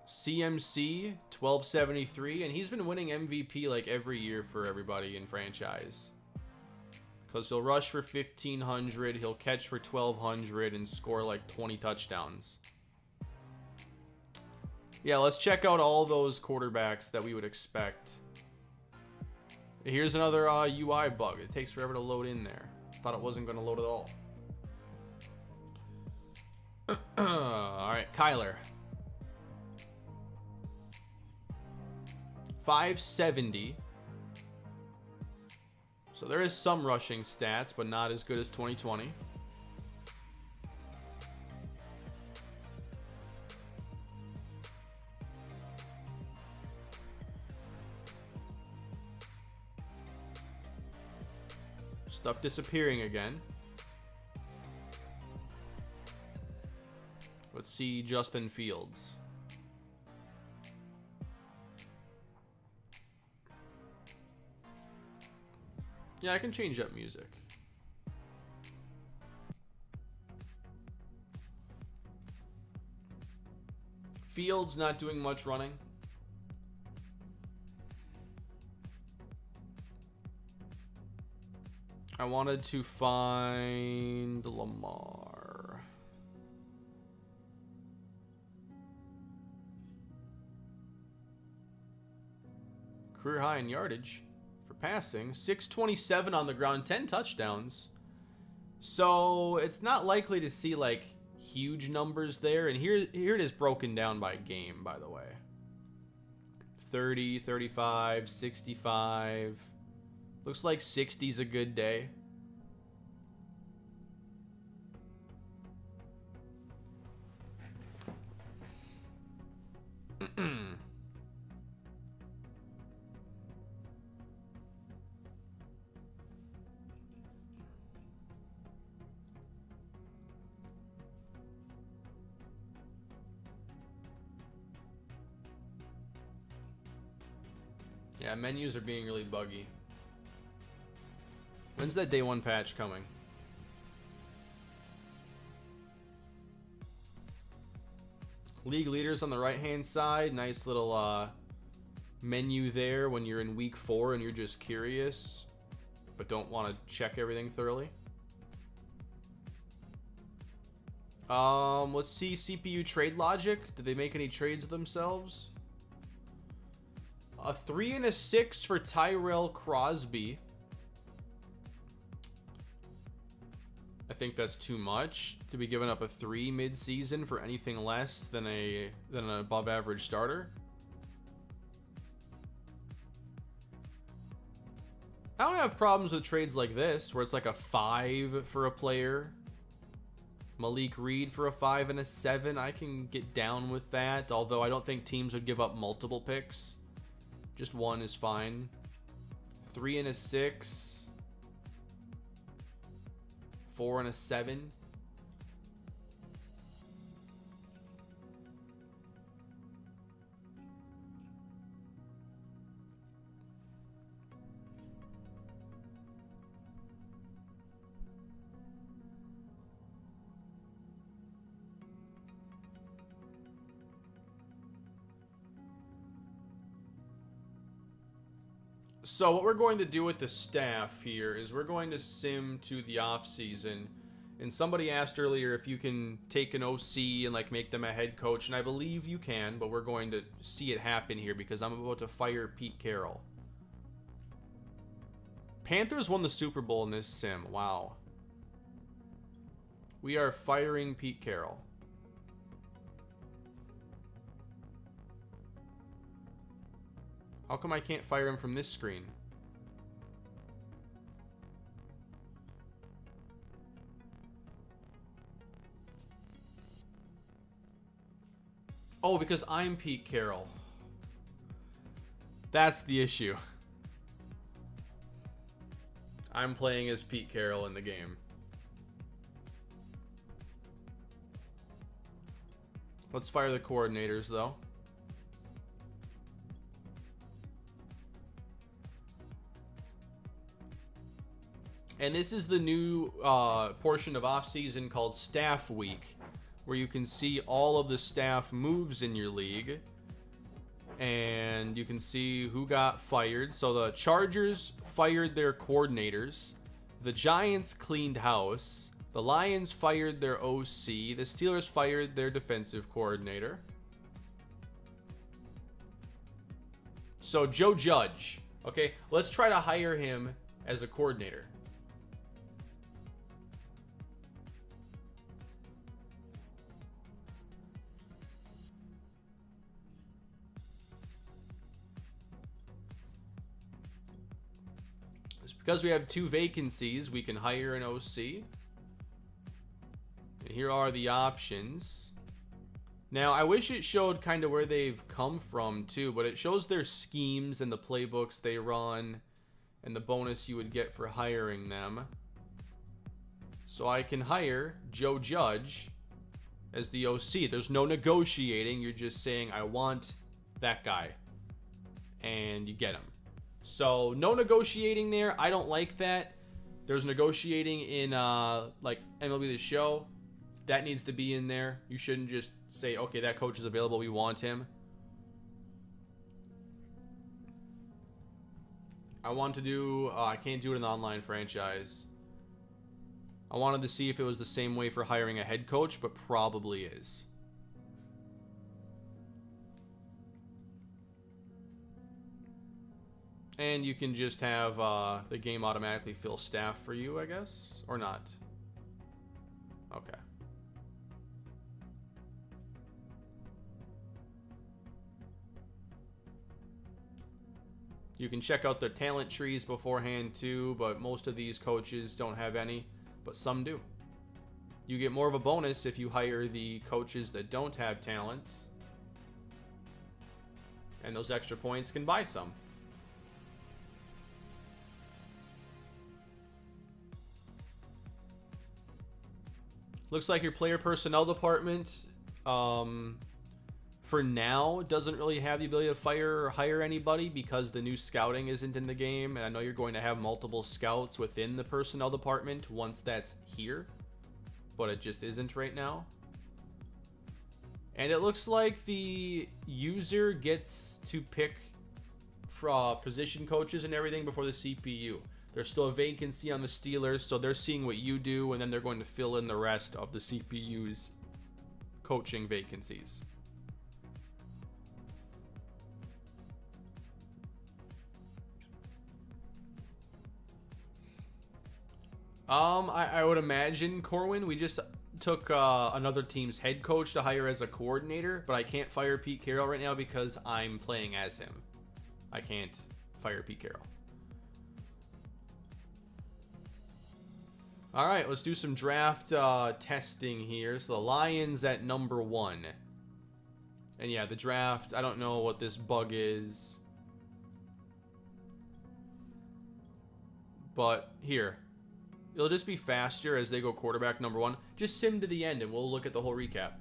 CMC, 1,273. And he's been winning MVP like every year for everybody in franchise. Because he'll rush for 1,500, he'll catch for 1,200, and score like 20 touchdowns. Yeah, let's check out all those quarterbacks that we would expect. Here's another UI bug. It takes forever to load in there. Thought it wasn't going to load at all. All right, Kyler. 570. So there is some rushing stats, but not as good as 2020. Stuff disappearing again. Let's see Justin Fields. Yeah, I can change up music. Fields not doing much running. I wanted to find Lamar. Career high in yardage for passing. 627 on the ground, 10 touchdowns. So it's not likely to see like huge numbers there. And here it is broken down by game, by the way. 30, 35, 65. Looks like 60's a good day. Yeah, menus are being really buggy. When's that day one patch coming? League leaders on the right hand side. Nice little menu there when you're in week 4 and you're just curious but don't want to check everything thoroughly. Let's see CPU trade logic. Did they make any trades themselves? A 3 and a 6 for Tyrell Crosby. I think that's too much to be giving up a 3 mid-season for anything less than an above average starter. I don't have problems with trades like this, where it's like a 5 for a player. Malik Reed for a 5 and a 7. I can get down with that, although I don't think teams would give up multiple picks. Just 1 is fine. 3 and a 6. 4 and a 7. So what we're going to do with the staff here is we're going to sim to the off season. And somebody asked earlier if you can take an OC and like make them a head coach, and I believe you can, but we're going to see it happen here because I'm about to fire Pete Carroll. Panthers won the Super Bowl in this sim. Wow. We are firing Pete Carroll. How come I can't fire him from this screen? Oh, because I'm Pete Carroll. That's the issue. I'm playing as Pete Carroll in the game. Let's fire the coordinators, though. And this is the new portion of off-season called Staff Week, where you can see all of the staff moves in your league. And you can see who got fired. So the Chargers fired their coordinators. The Giants cleaned house. The Lions fired their OC. The Steelers fired their defensive coordinator. So Joe Judge. Okay, let's try to hire him as a coordinator. Because we have 2 vacancies, we can hire an OC. And here are the options. Now, I wish it showed kind of where they've come from too, but it shows their schemes and the playbooks they run and the bonus you would get for hiring them. So I can hire Joe Judge as the OC. There's no negotiating. You're just saying, I want that guy. And you get him. So no negotiating there. I don't like that. There's negotiating in like MLB The Show. That needs to be in there. You shouldn't just say, okay, that coach is available, we want him. I want to do, I can't do it in the online franchise. I wanted to see if it was the same way for hiring a head coach, but probably is. And you can just have the game automatically fill staff for you, I guess? Or not? Okay. You can check out their talent trees beforehand too, but most of these coaches don't have any, but some do. You get more of a bonus if you hire the coaches that don't have talents. And those extra points can buy some. Looks like your player personnel department, for now, doesn't really have the ability to fire or hire anybody because the new scouting isn't in the game. And I know you're going to have multiple scouts within the personnel department once that's here, but it just isn't right now. And it looks like the user gets to pick position coaches and everything before the CPU. There's still a vacancy on the Steelers, so they're seeing what you do, and then they're going to fill in the rest of the CPU's coaching vacancies. I would imagine, Corwin, we just took another team's head coach to hire as a coordinator, but I can't fire Pete Carroll right now because I'm playing as him. I can't fire Pete Carroll. All right, let's do some draft testing here. So the Lions at number 1. And yeah, the draft, I don't know what this bug is. But here, it'll just be faster as they go quarterback number 1. Just sim to the end and we'll look at the whole recap.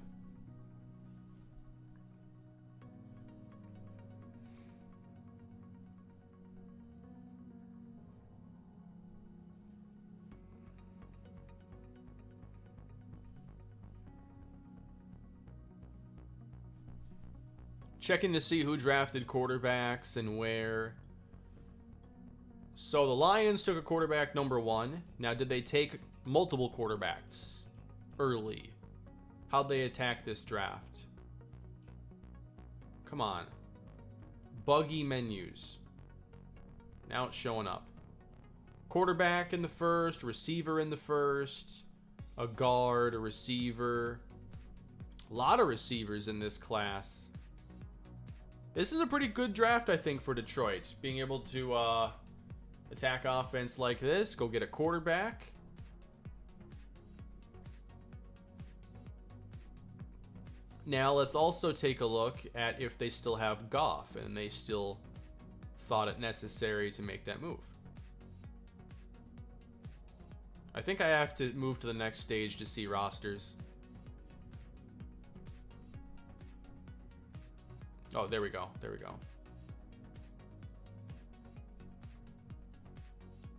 Checking to see who drafted quarterbacks and where. So the Lions took a quarterback number 1. Now, did they take multiple quarterbacks early? How'd they attack this draft? Come on. Buggy menus. Now it's showing up. Quarterback in the first, receiver in the first, a guard, a receiver. A lot of receivers in this class. This is a pretty good draft, I think, for Detroit. Being able to attack offense like this, go get a quarterback. Now let's also take a look at if they still have Goff and they still thought it necessary to make that move. I think I have to move to the next stage to see rosters. Oh, there we go. There we go.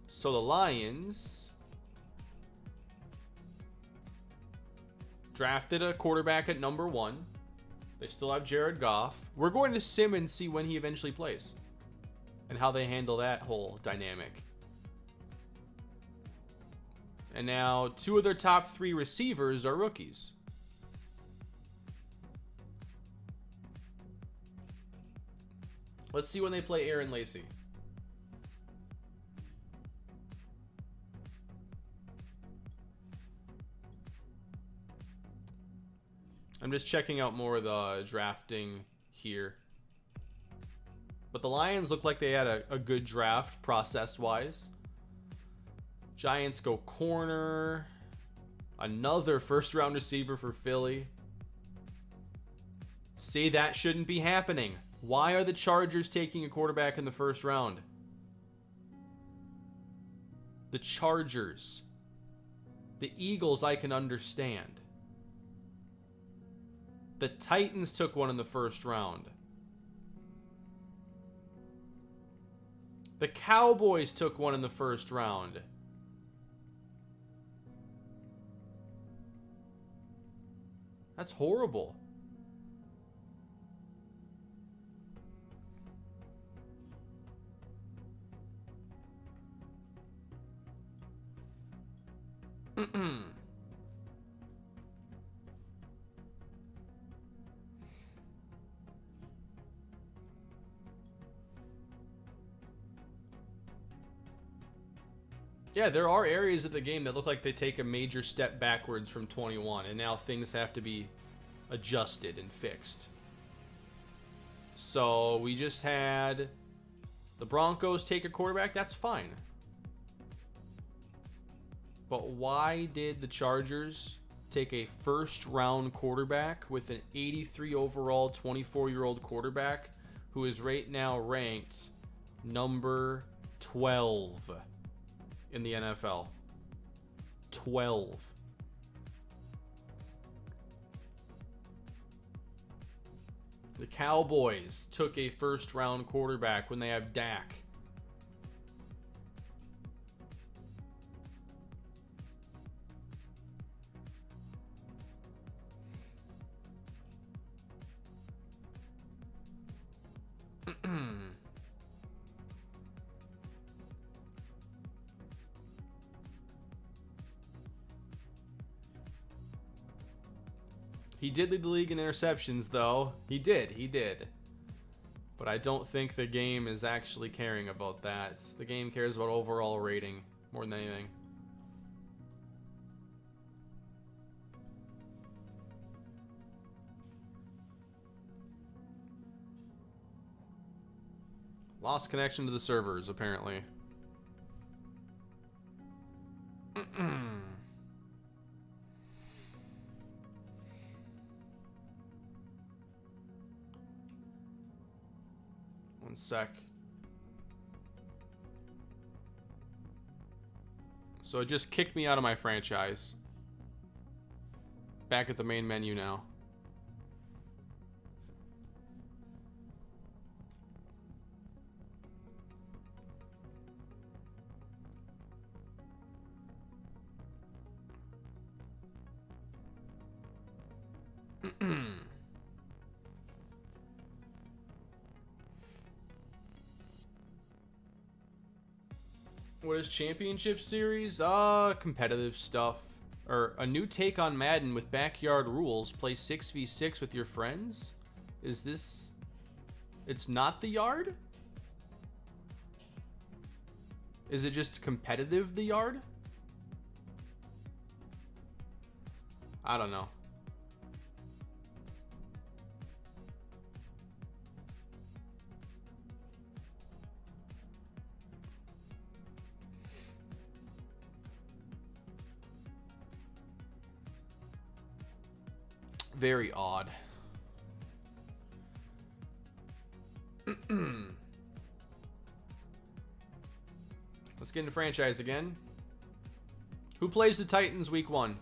So the Lions drafted a quarterback at number 1. They still have Jared Goff. We're going to sim and see when he eventually plays and how they handle that whole dynamic. And now 2 of their top 3 receivers are rookies. Let's see when they play Aaron Lacy. I'm just checking out more of the drafting here. But the Lions look like they had a good draft process-wise. Giants go corner. Another first-round receiver for Philly. See, that shouldn't be happening. Why are the Chargers taking a quarterback in the first round? The Chargers. The Eagles, I can understand. The Titans took one in the first round. The Cowboys took one in the first round. That's horrible. Yeah, there are areas of the game that look like they take a major step backwards from 21, and now things have to be adjusted and fixed. So we just had the Broncos take a quarterback. That's fine. But why did the Chargers take a first-round quarterback with an 83 overall 24-year-old quarterback who is right now ranked number 12 in the NFL? 12. The Cowboys took a first-round quarterback when they have Dak. He did lead the league in interceptions, though. He did. But I don't think the game is actually caring about that. The game cares about overall rating more than anything. Lost connection to the servers, apparently. One sec. So it just kicked me out of my franchise. Back at the main menu now. What is Championship Series? Competitive stuff. Or a new take on Madden with backyard rules. Play 6v6 with your friends? Is this... It's not the yard? Is it just competitive, the yard? I don't know. Very odd. Let's get into franchise again. Who plays the Titans week 1?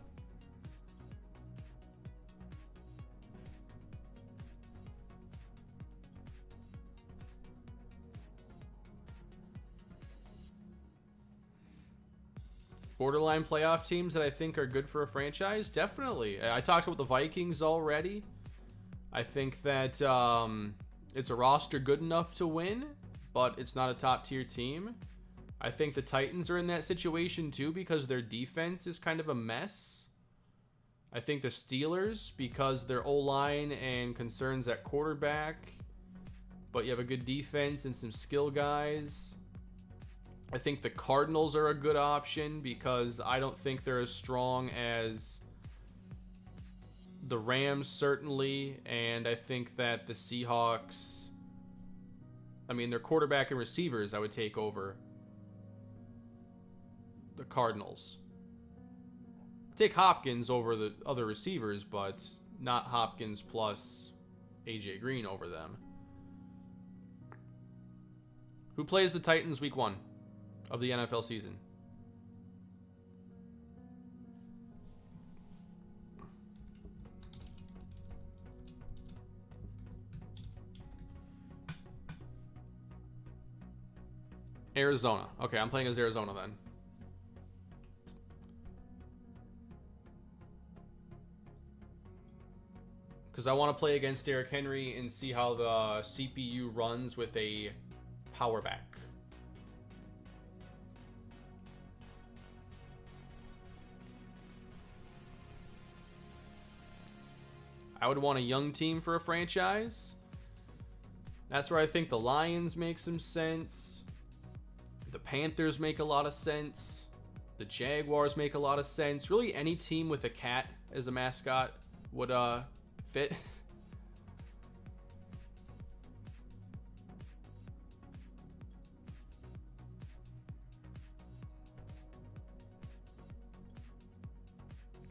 Borderline playoff teams that I think are good for a franchise? Definitely. I talked about the Vikings already. I think that it's a roster good enough to win, but it's not a top tier team. I think the Titans are in that situation too because their defense is kind of a mess. I think the Steelers, because their O-line and concerns at quarterback, but you have a good defense and some skill guys. I think the Cardinals are a good option because I don't think they're as strong as the Rams, certainly. And I think that the Seahawks, I mean, their quarterback and receivers, I would take over the Cardinals. Take Hopkins over the other receivers, but not Hopkins plus AJ Green over them. Who plays the Titans week 1 of the NFL season? Arizona. Okay, I'm playing as Arizona then. Because I want to play against Derrick Henry and see how the CPU runs with a power back. I would want a young team for a franchise. That's where I think the Lions make some sense. The Panthers make a lot of sense. The Jaguars make a lot of sense. Really, any team with a cat as a mascot would fit.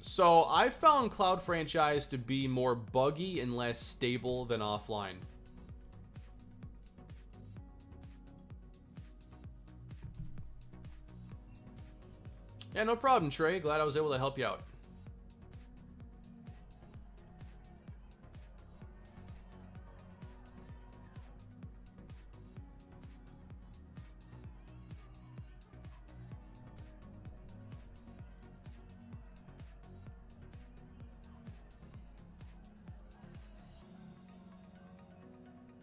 So I found Cloud Franchise to be more buggy and less stable than offline. Yeah, no problem, Trey. Glad I was able to help you out.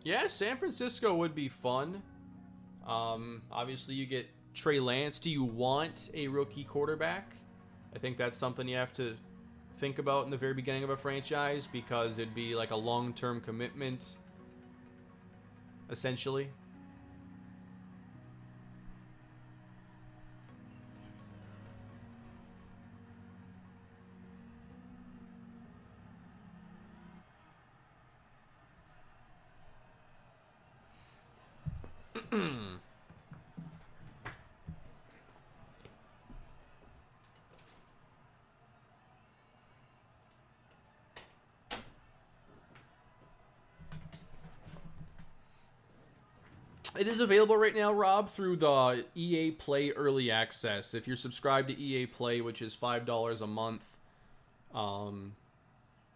Yeah, San Francisco would be fun. Obviously, you get Trey Lance. Do you want a rookie quarterback? I think that's something you have to think about in the very beginning of a franchise because it'd be like a long-term commitment, essentially. It is available right now, Rob, through the EA Play Early Access. If you're subscribed to EA Play, which is $5 a month,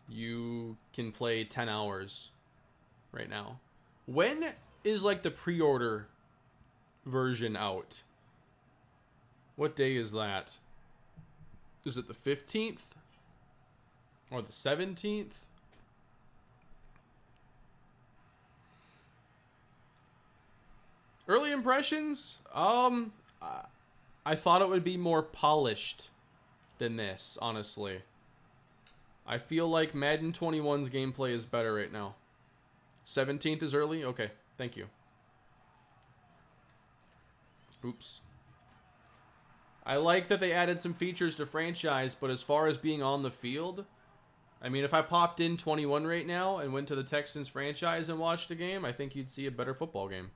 you can play 10 hours right now. When is like the pre-order version out? What day is that? Is it the 15th? Or the 17th? Early impressions? I thought it would be more polished than this, honestly. I feel like Madden 21's gameplay is better right now. 17th is early? Okay, thank you. Oops. I like that they added some features to franchise, but as far as being on the field, I mean, if I popped in 21 right now and went to the Texans franchise and watched a game, I think you'd see a better football game.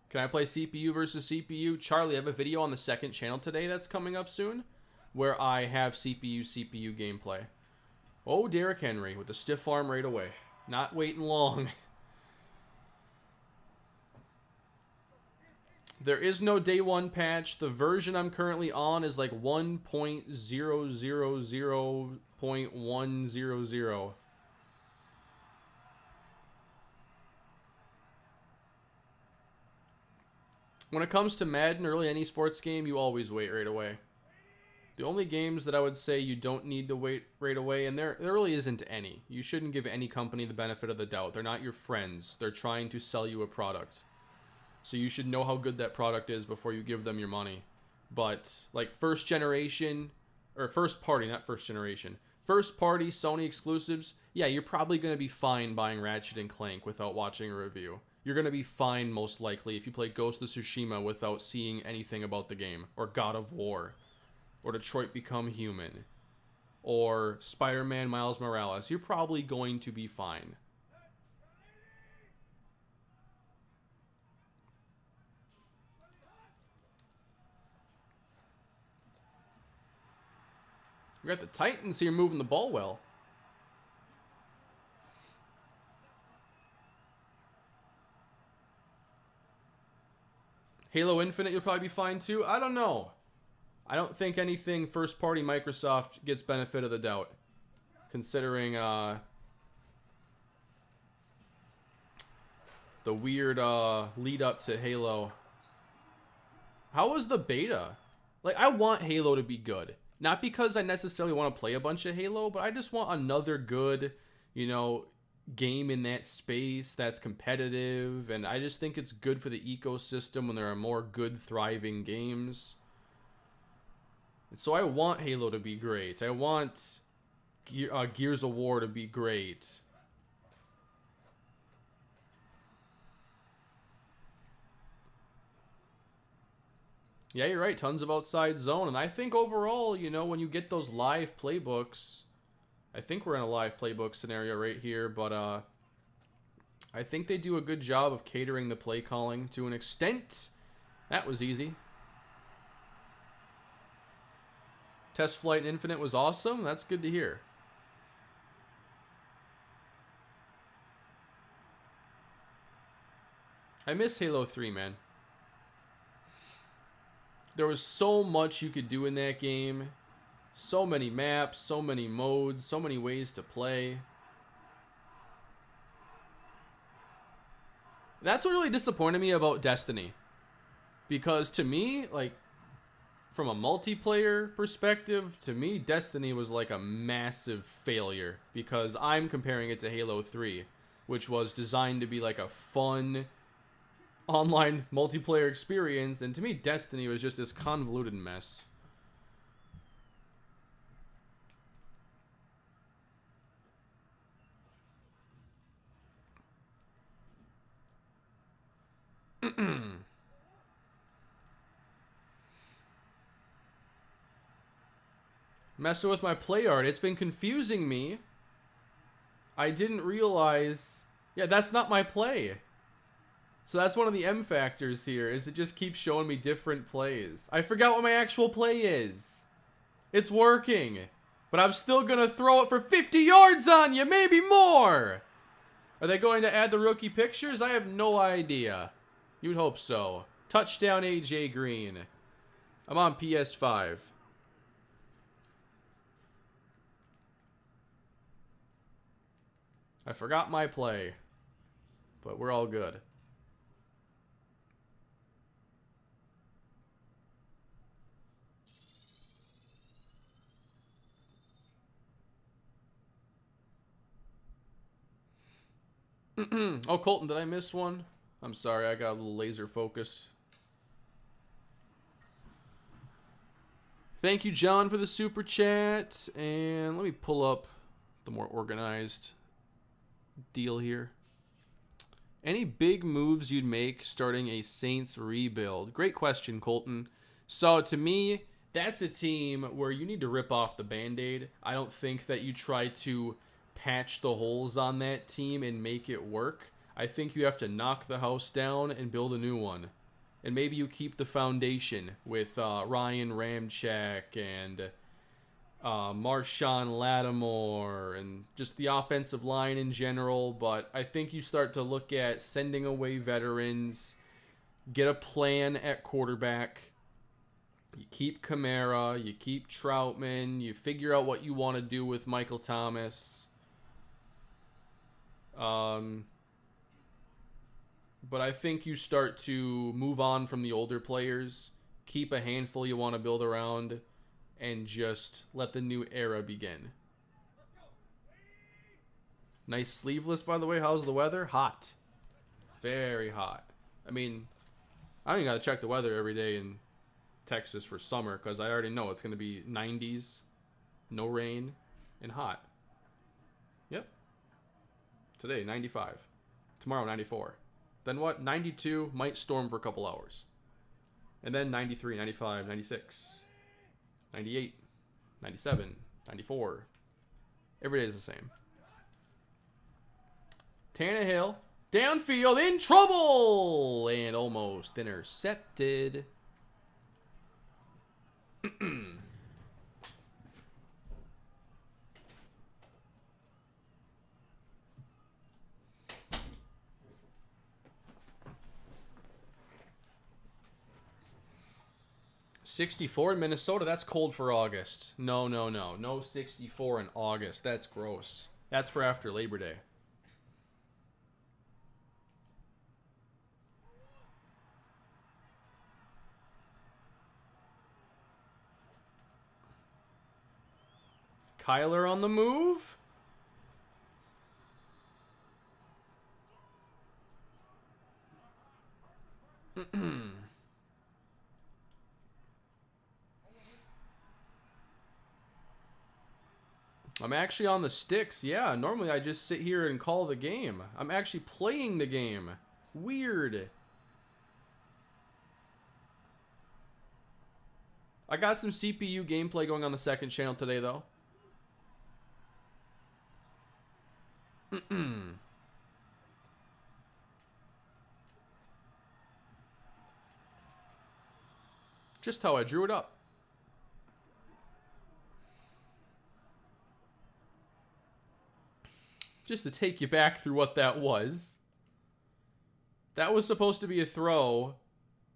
Can I play CPU versus CPU? Charlie, I have a video on the second channel today that's coming up soon where I have CPU gameplay. Oh, Derrick Henry with a stiff arm right away. Not waiting long. There is no day one patch. The version I'm currently on is like 1.000.100. When it comes to Madden or really any sports game, you always wait right away. The only games that I would say you don't need to wait right away, and there really isn't any. You shouldn't give any company the benefit of the doubt. They're not your friends. They're trying to sell you a product. So you should know how good that product is before you give them your money. But like first generation, or first party, not first generation. First party Sony exclusives, yeah, you're probably going to be fine buying Ratchet and Clank without watching a review. You're going to be fine, most likely, if you play Ghost of Tsushima without seeing anything about the game. Or God of War. Or Detroit Become Human. Or Spider-Man Miles Morales. You're probably going to be fine. You got the Titans here moving the ball well. Halo Infinite, you'll probably be fine too. I don't know. I don't think anything first-party Microsoft gets benefit of the doubt, considering the weird lead-up to Halo. How was the beta? Like, I want Halo to be good. Not because I necessarily want to play a bunch of Halo, but I just want another good, you know, game in that space that's competitive. And I just think it's good for the ecosystem when there are more good, thriving games. And so I want Halo to be great. I want Gears of War to be great. Yeah, you're right. Tons of outside zone. And I think overall, you know, when you get those live playbooks, I think we're in a live playbook scenario right here, but I think they do a good job of catering the play calling to an extent. That was easy. Test Flight Infinite was awesome. That's good to hear. I miss Halo 3, man. There was so much you could do in that game. So many maps, so many modes, so many ways to play. That's what really disappointed me about Destiny. Because to me, like, from a multiplayer perspective, to me, Destiny was like a massive failure. Because I'm comparing it to Halo 3, which was designed to be like a fun online multiplayer experience, and to me Destiny was just this convoluted mess. Messing with my play art, it's been confusing me. I didn't realize, yeah, that's not my play. So that's one of the M factors here, is it just keeps showing me different plays. I forgot what my actual play is. It's working. But I'm still going to throw it for 50 yards on you, maybe more. Are they going to add the rookie pictures? I have no idea. You'd hope so. Touchdown AJ Green. I'm on PS5. I forgot my play. But we're all good. Oh, Colton, did I miss one? I'm sorry, I got a little laser focused. Thank you, John, for the super chat. And let me pull up the more organized deal here. Any big moves you'd make starting a Saints rebuild? Great question, Colton. So to me, that's a team where you need to rip off the Band-Aid. I don't think that you try to patch the holes on that team and make it work. I think you have to knock the house down and build a new one. And maybe you keep the foundation with Ryan Ramczyk and Marshawn Lattimore and just the offensive line in general. But I think you start to look at sending away veterans, get a plan at quarterback. You keep Kamara, you keep Troutman, you figure out what you want to do with Michael Thomas. But I think you start to move on from the older players, keep a handful you want to build around, and just let the new era begin. Nice sleeveless, by the way. How's the weather? Hot. Very hot. I mean, I don't even got to check the weather every day in Texas for summer because I already know it's going to be 90s, no rain, and hot. Yep. Today, 95. Tomorrow, 94. Then what? 92, might storm for a couple hours. And then 93, 95, 96, 98, 97, 94. Every day is the same. Tannehill, downfield, in trouble! And almost intercepted. 64 in Minnesota. That's cold for August. No, no, no. No 64 in August. That's gross. That's for after Labor Day. Kyler on the move. I'm actually on the sticks. Yeah, normally I just sit here and call the game. I'm actually playing the game. Weird. I got some CPU gameplay going on the second channel today, though. Just how I drew it up. Just to take you back through what that was. That was supposed to be a throw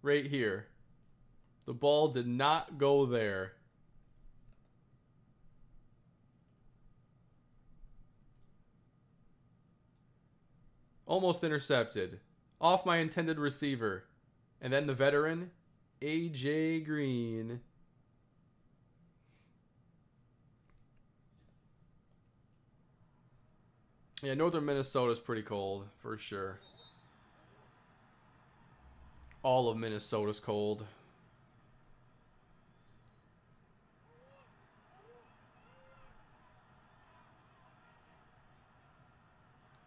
right here. The ball did not go there. Almost intercepted. Off my intended receiver. And then the veteran, AJ Green. Yeah, northern Minnesota's pretty cold, for sure. All of Minnesota's cold.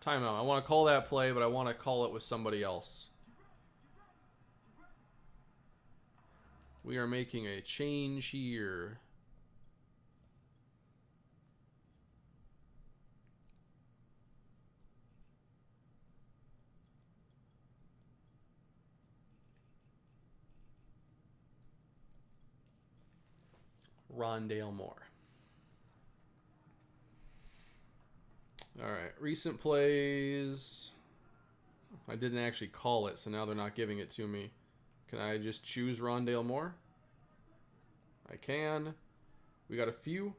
Timeout. I want to call that play, but I want to call it with somebody else. We are making a change here. Rondale Moore. Alright, recent plays. I didn't actually call it, so now they're not giving it to me. Can I just choose Rondale Moore? I can. We got a few.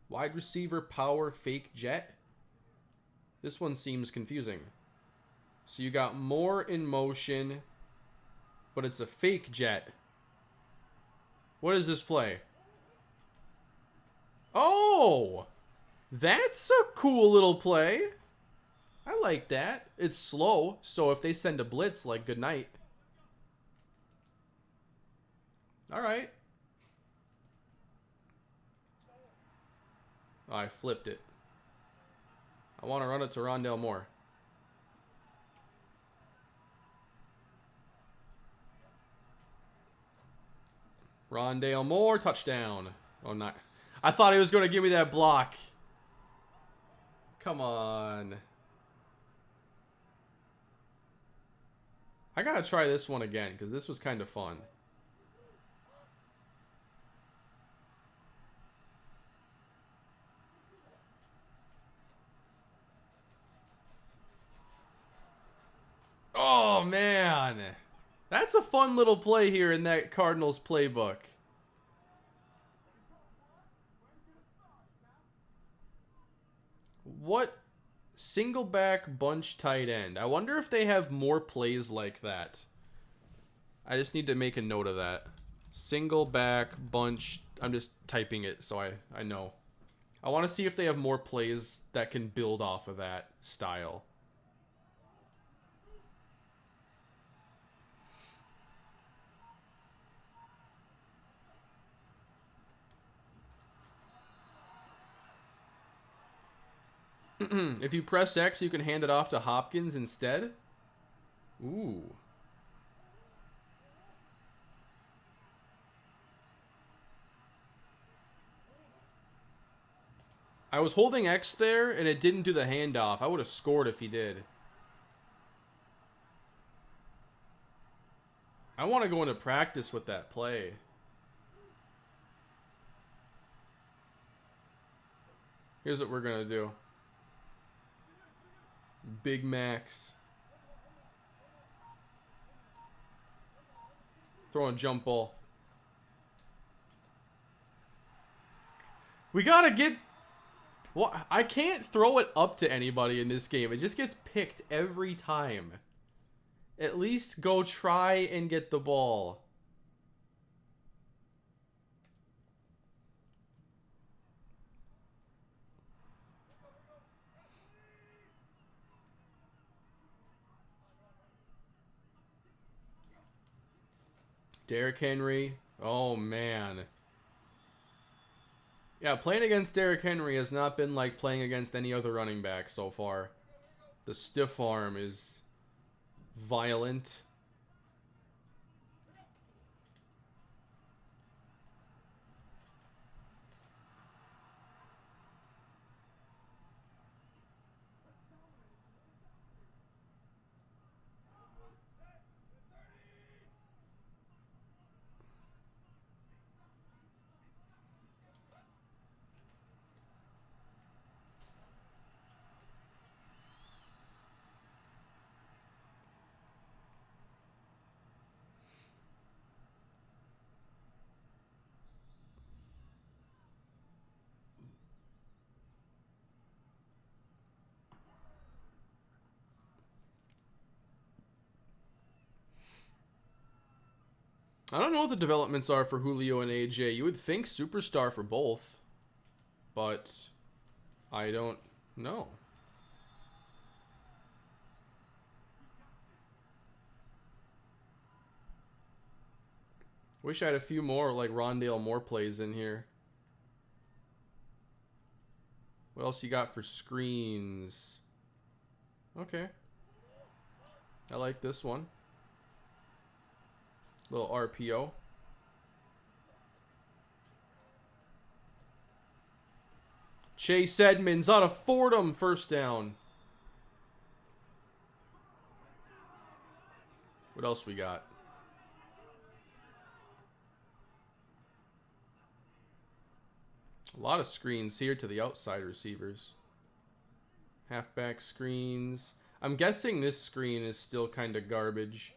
Wide receiver, power, fake jet. This one seems confusing. So you got Moore in motion, but it's a fake jet. What is this play? Oh! That's a cool little play. I like that. It's slow, so if they send a blitz, like, good night. Alright. Oh, I flipped it. I want to run it to Rondale Moore. Rondale Moore, touchdown. Oh, not. I thought he was going to give me that block. Come on. I got to try this one again, because this was kind of fun. Oh, man. That's a fun little play here in that Cardinals playbook. What? Single back bunch tight end. I wonder if they have more plays like that. I just need to make a note of that. Single back bunch. I'm just typing it so I know. I want to see if they have more plays that can build off of that style. If you press X, you can hand it off to Hopkins instead. Ooh. I was holding X there, and it didn't do the handoff. I would have scored if he did. I want to go into practice with that play. Here's what we're going to do. Big Max. Throwing jump ball. We gotta get... Well, I can't throw it up to anybody in this game. It just gets picked every time. At least go try and get the ball. Derrick Henry. Oh, man. Yeah, playing against Derrick Henry has not been like playing against any other running back so far. The stiff arm is violent. I don't know what the developments are for Julio and AJ. You would think superstar for both, but I don't know. Wish I had a few more like Rondale Moore plays in here. What else you got for screens? Okay. I like this one. Little RPO. Chase Edmonds out of Fordham, first down. What else we got? A lot of screens here to the outside receivers. Halfback screens. I'm guessing this screen is still kind of garbage.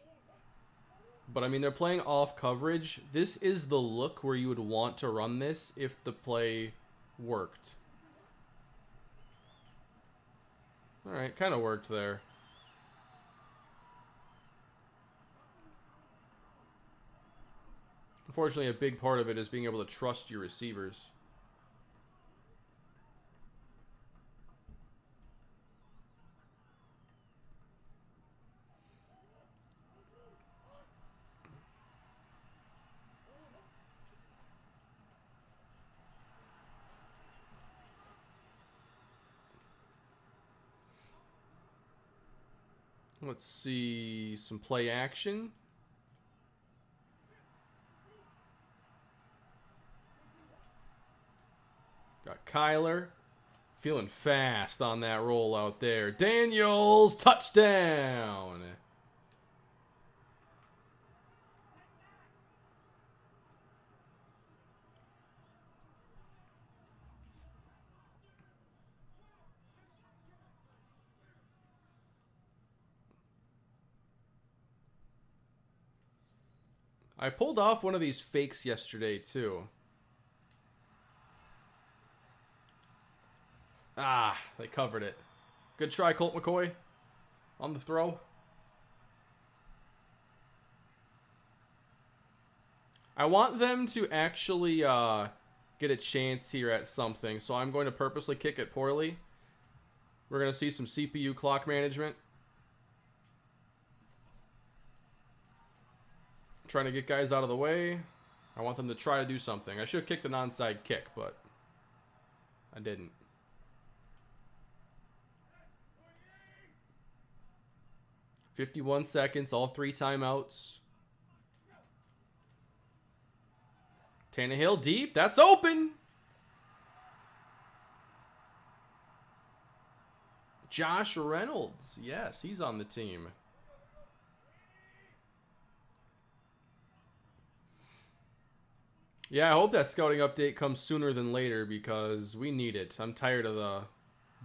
But I mean, they're playing off coverage. This is the look where you would want to run this if the play worked. Alright, kind of worked there. Unfortunately, a big part of it is being able to trust your receivers. Let's see some play action. Got Kyler feeling fast on that roll out there. Daniels, touchdown. I pulled off one of these fakes yesterday, too. Ah, they covered it. Good try, Colt McCoy. On the throw. I want them to actually get a chance here at something, so I'm going to purposely kick it poorly. We're going to see some CPU clock management. Trying to get guys out of the way. I want them to try to do something. I should have kicked an onside kick, but I didn't. "51 seconds, all 3 timeouts. Tannehill deep, that's open. Josh Reynolds, yes, he's on the team. Yeah, I hope that scouting update comes sooner than later because we need it. I'm tired of the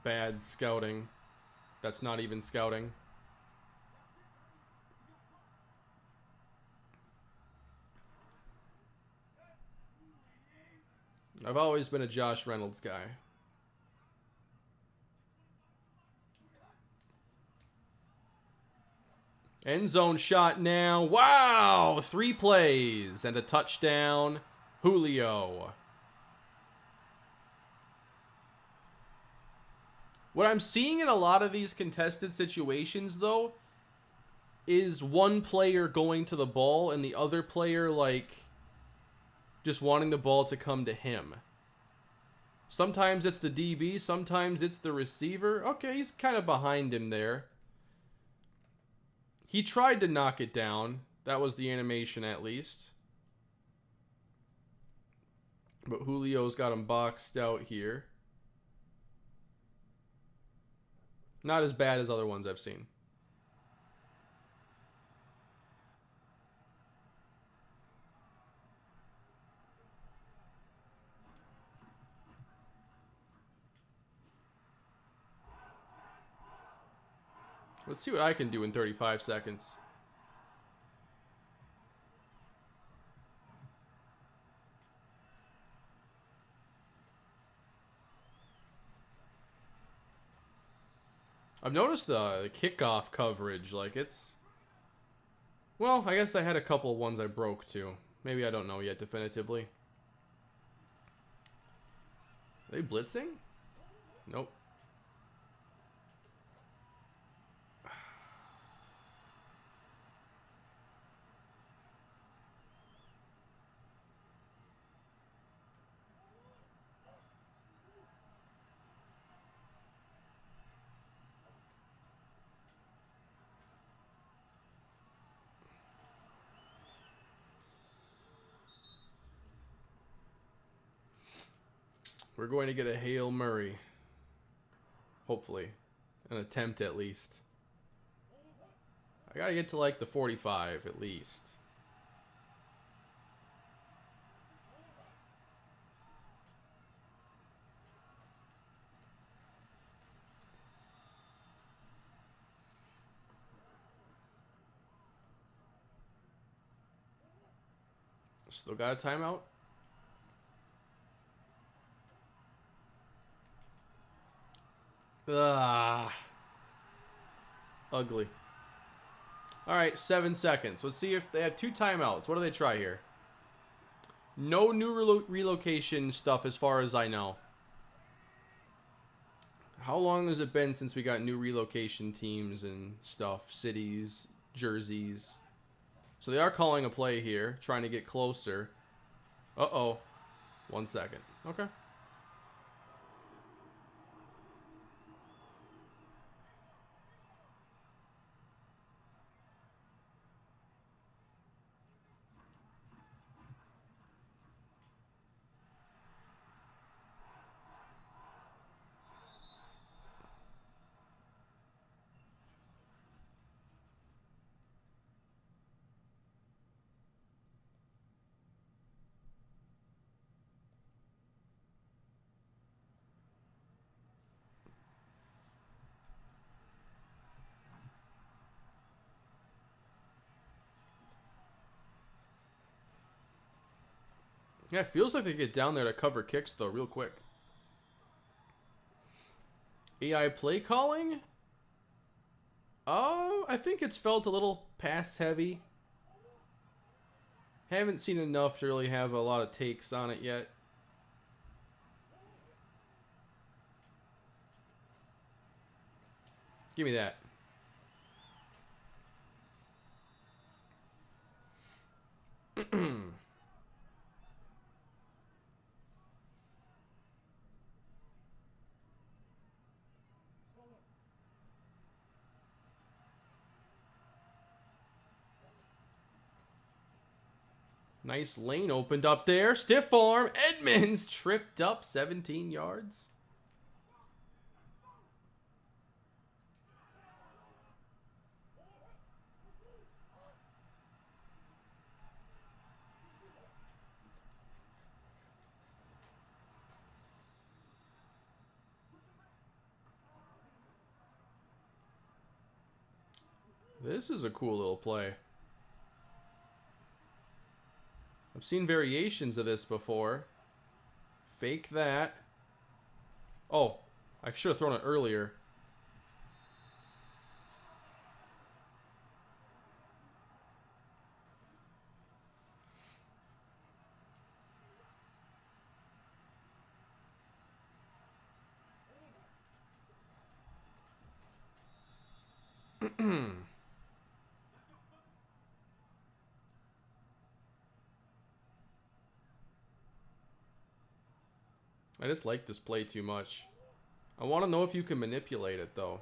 bad scouting. That's not even scouting. I've always been a Josh Reynolds guy. End zone shot now. Wow! 3 plays and a touchdown. Julio. What I'm seeing in a lot of these contested situations, though, is one player going to the ball and the other player, like, just wanting the ball to come to him. Sometimes it's the DB, sometimes it's the receiver. Okay, he's kind of behind him there. He tried to knock it down. That was the animation, at least. But Julio's got him boxed out here. Not as bad as other ones I've seen. Let's see what I can do in 35 seconds. I've noticed the kickoff coverage, like it's... Well, I guess I had a couple of ones I broke too. Maybe I don't know yet definitively. Are they blitzing? Nope. We're going to get a Hail Murray. Hopefully. An attempt at least. I gotta get to like the 45 at least. Still got a timeout? Ugly. Alright, 7 seconds. Let's see if they have 2 timeouts. What do they try here? No new relocation stuff as far as I know. How long has it been since we got new relocation teams and stuff? Cities, jerseys. So they are calling a play here, trying to get closer. Uh-oh. 1 second. Okay. Yeah, it feels like they get down there to cover kicks, though, real quick. AI play calling? Oh, I think it's felt a little pass heavy. Haven't seen enough to really have a lot of takes on it yet. Give me that. Nice lane opened up there. Stiff arm. Edmonds tripped up 17 yards. This is a cool little play. I've seen variations of this before. Fake that. Oh, I should have thrown it earlier. I just like this play too much. I want to know if you can manipulate it, though.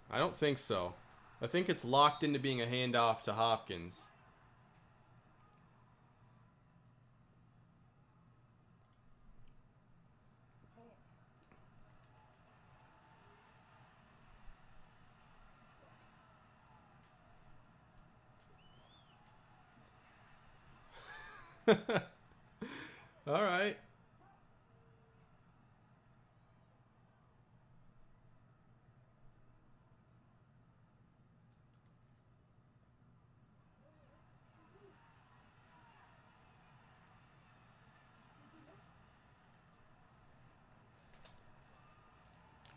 I don't think so. I think it's locked into being a handoff to Hopkins. All right.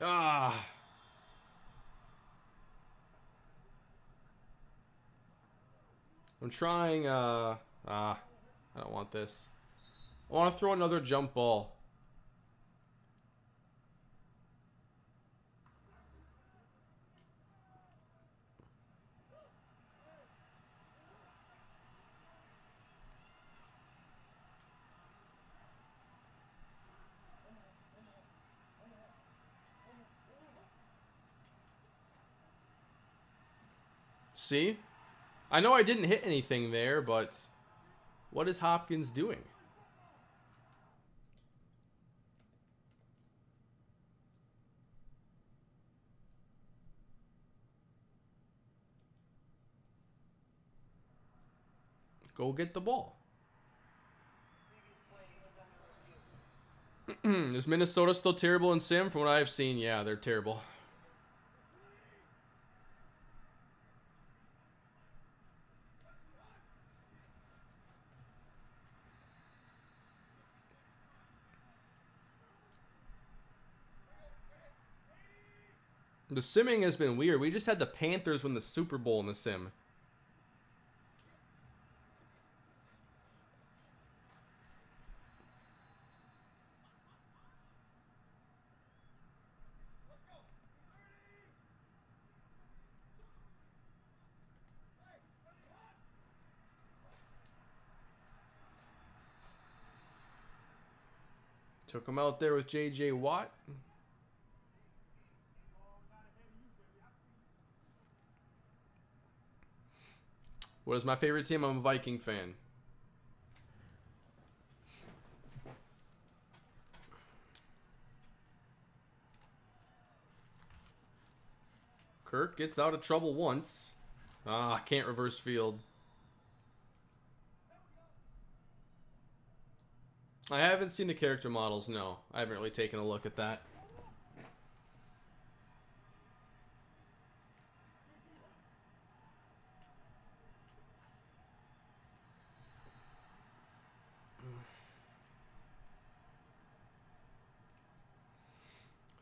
Ah. I'm trying, I don't want this. I want to throw another jump ball. See? I know I didn't hit anything there, but what is Hopkins doing? Go get the ball. Is Minnesota still terrible in sim? From what I've seen, yeah, they're terrible. The simming has been weird. We just had the Panthers win the Super Bowl in the sim. Took him out there with J.J. Watt. What is my favorite team? I'm a Viking fan. Kirk gets out of trouble once. Ah, can't reverse field. I haven't seen the character models, no. I haven't really taken a look at that.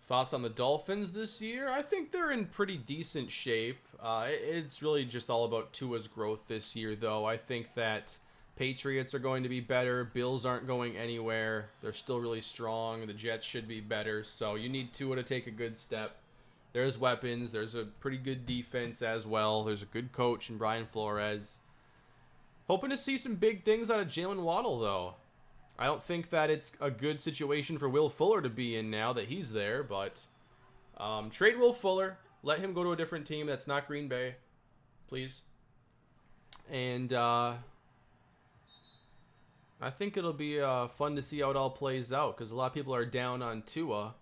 Thoughts on the Dolphins this year? I think they're in pretty decent shape. It's really just all about Tua's growth this year, though. I think that Patriots are going to be better. Bills aren't going anywhere. They're still really strong. The Jets should be better. So you need Tua to take a good step. There's weapons. There's a pretty good defense as well. There's a good coach in Brian Flores. Hoping to see some big things out of Jalen Waddle, though. I don't think that it's a good situation for Will Fuller to be in now that he's there, but trade Will Fuller. Let him go to a different team that's not Green Bay, please. And I think it'll be fun to see how it all plays out because a lot of people are down on Tua.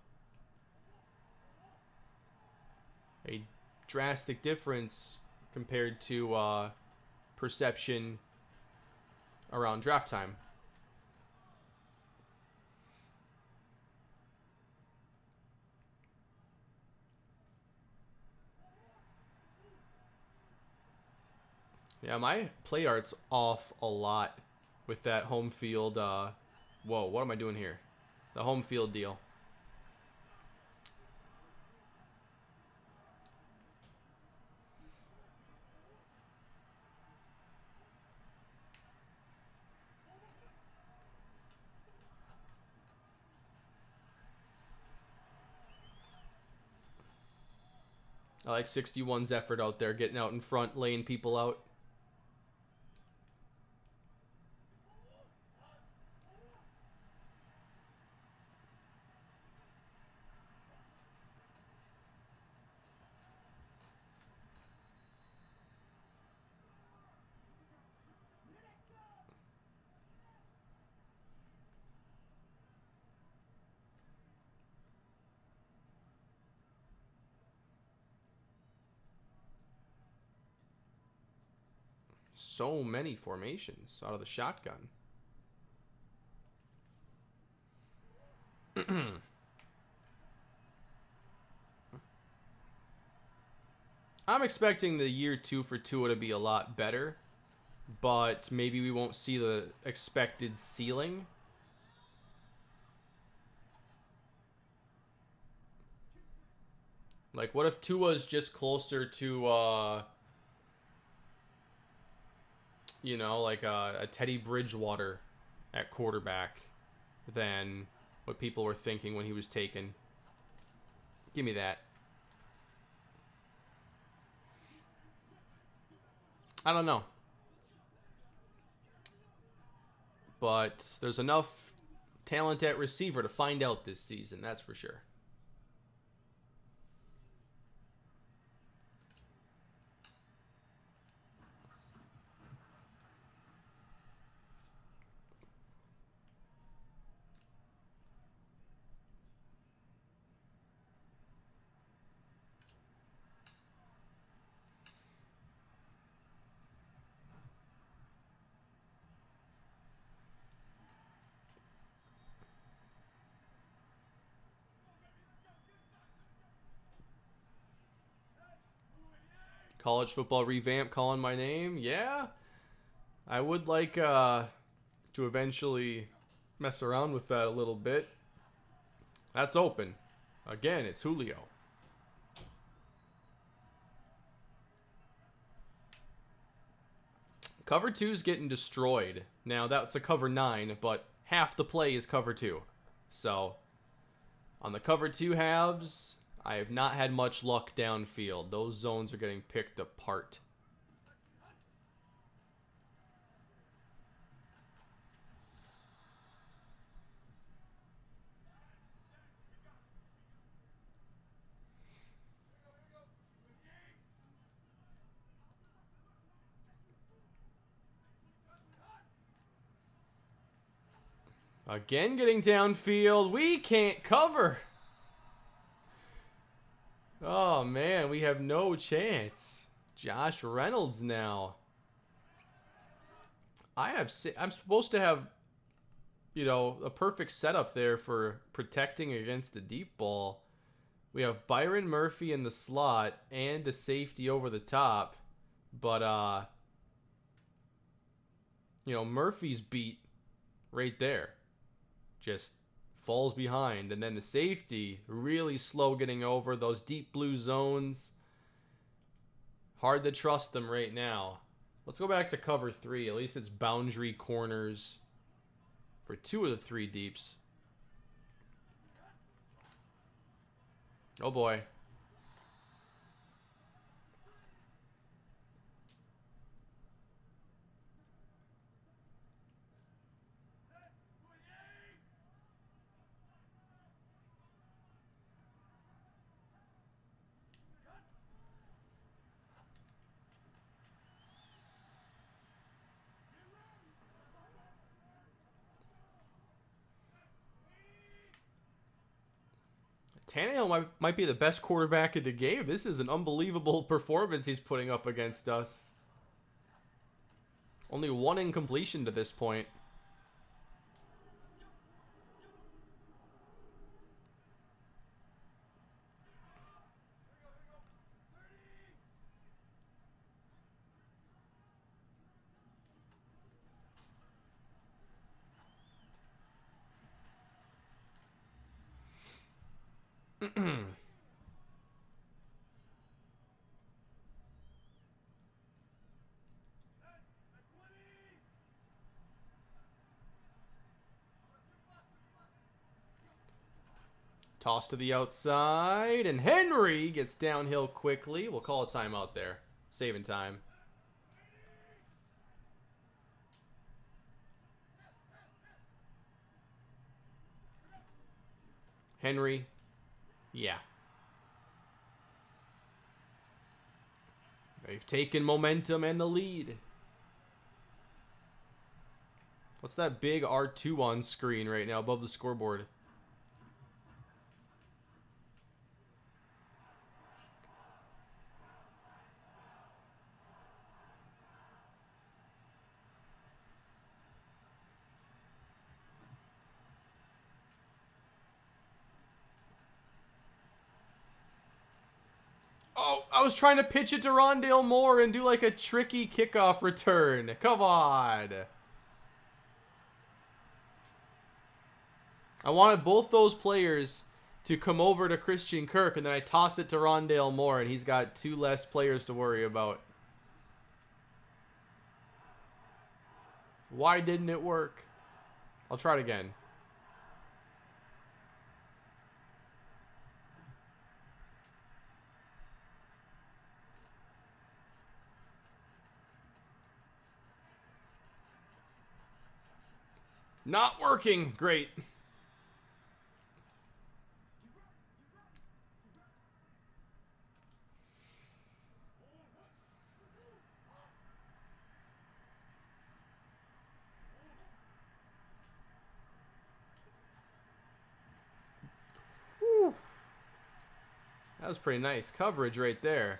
A drastic difference compared to perception around draft time. Yeah, my play art's off a lot with that home field. Whoa, what am I doing here? The home field deal. I like 61's effort out there, getting out in front, laying people out. So many formations out of the shotgun. I'm expecting the year 2 for Tua to be a lot better, but maybe we won't see the expected ceiling. Like, what if Tua's just closer to, you know, like a Teddy Bridgewater at quarterback than what people were thinking when he was taken? Give me that. I don't know. But there's enough talent at receiver to find out this season, that's for sure. College football revamp calling my name. Yeah. I would like to eventually mess around with that a little bit. That's open. Again, it's Julio. Cover 2's getting destroyed. Now, that's a cover 9, but half the play is cover 2. So, on the cover 2 halves, I have not had much luck downfield. Those zones are getting picked apart. Again, getting downfield. We can't cover. Oh, man, we have no chance. Josh Reynolds now. I'm supposed to have, you know, a perfect setup there for protecting against the deep ball. We have Byron Murphy in the slot and the safety over the top. But, you know, Murphy's beat right there. Just falls behind. And then the safety, really slow getting over those deep blue zones. Hard to trust them right now. Let's go back to cover 3. At least it's boundary corners for 2 of the 3 deeps. Oh boy. Tannehill might be the best quarterback in the game. This is an unbelievable performance he's putting up against us. Only 1 incompletion to this point. Toss to the outside, and Henry gets downhill quickly. We'll call a timeout there. Saving time. Henry. Yeah. They've taken momentum and the lead. What's that big R2 on screen right now above the scoreboard? Oh, I was trying to pitch it to Rondale Moore and do like a tricky kickoff return. Come on. I wanted both those players to come over to Christian Kirk, and then I toss it to Rondale Moore, and he's got 2 less players to worry about. Why didn't it work? I'll try it again. Not working. Great. Whew. That was pretty nice coverage right there.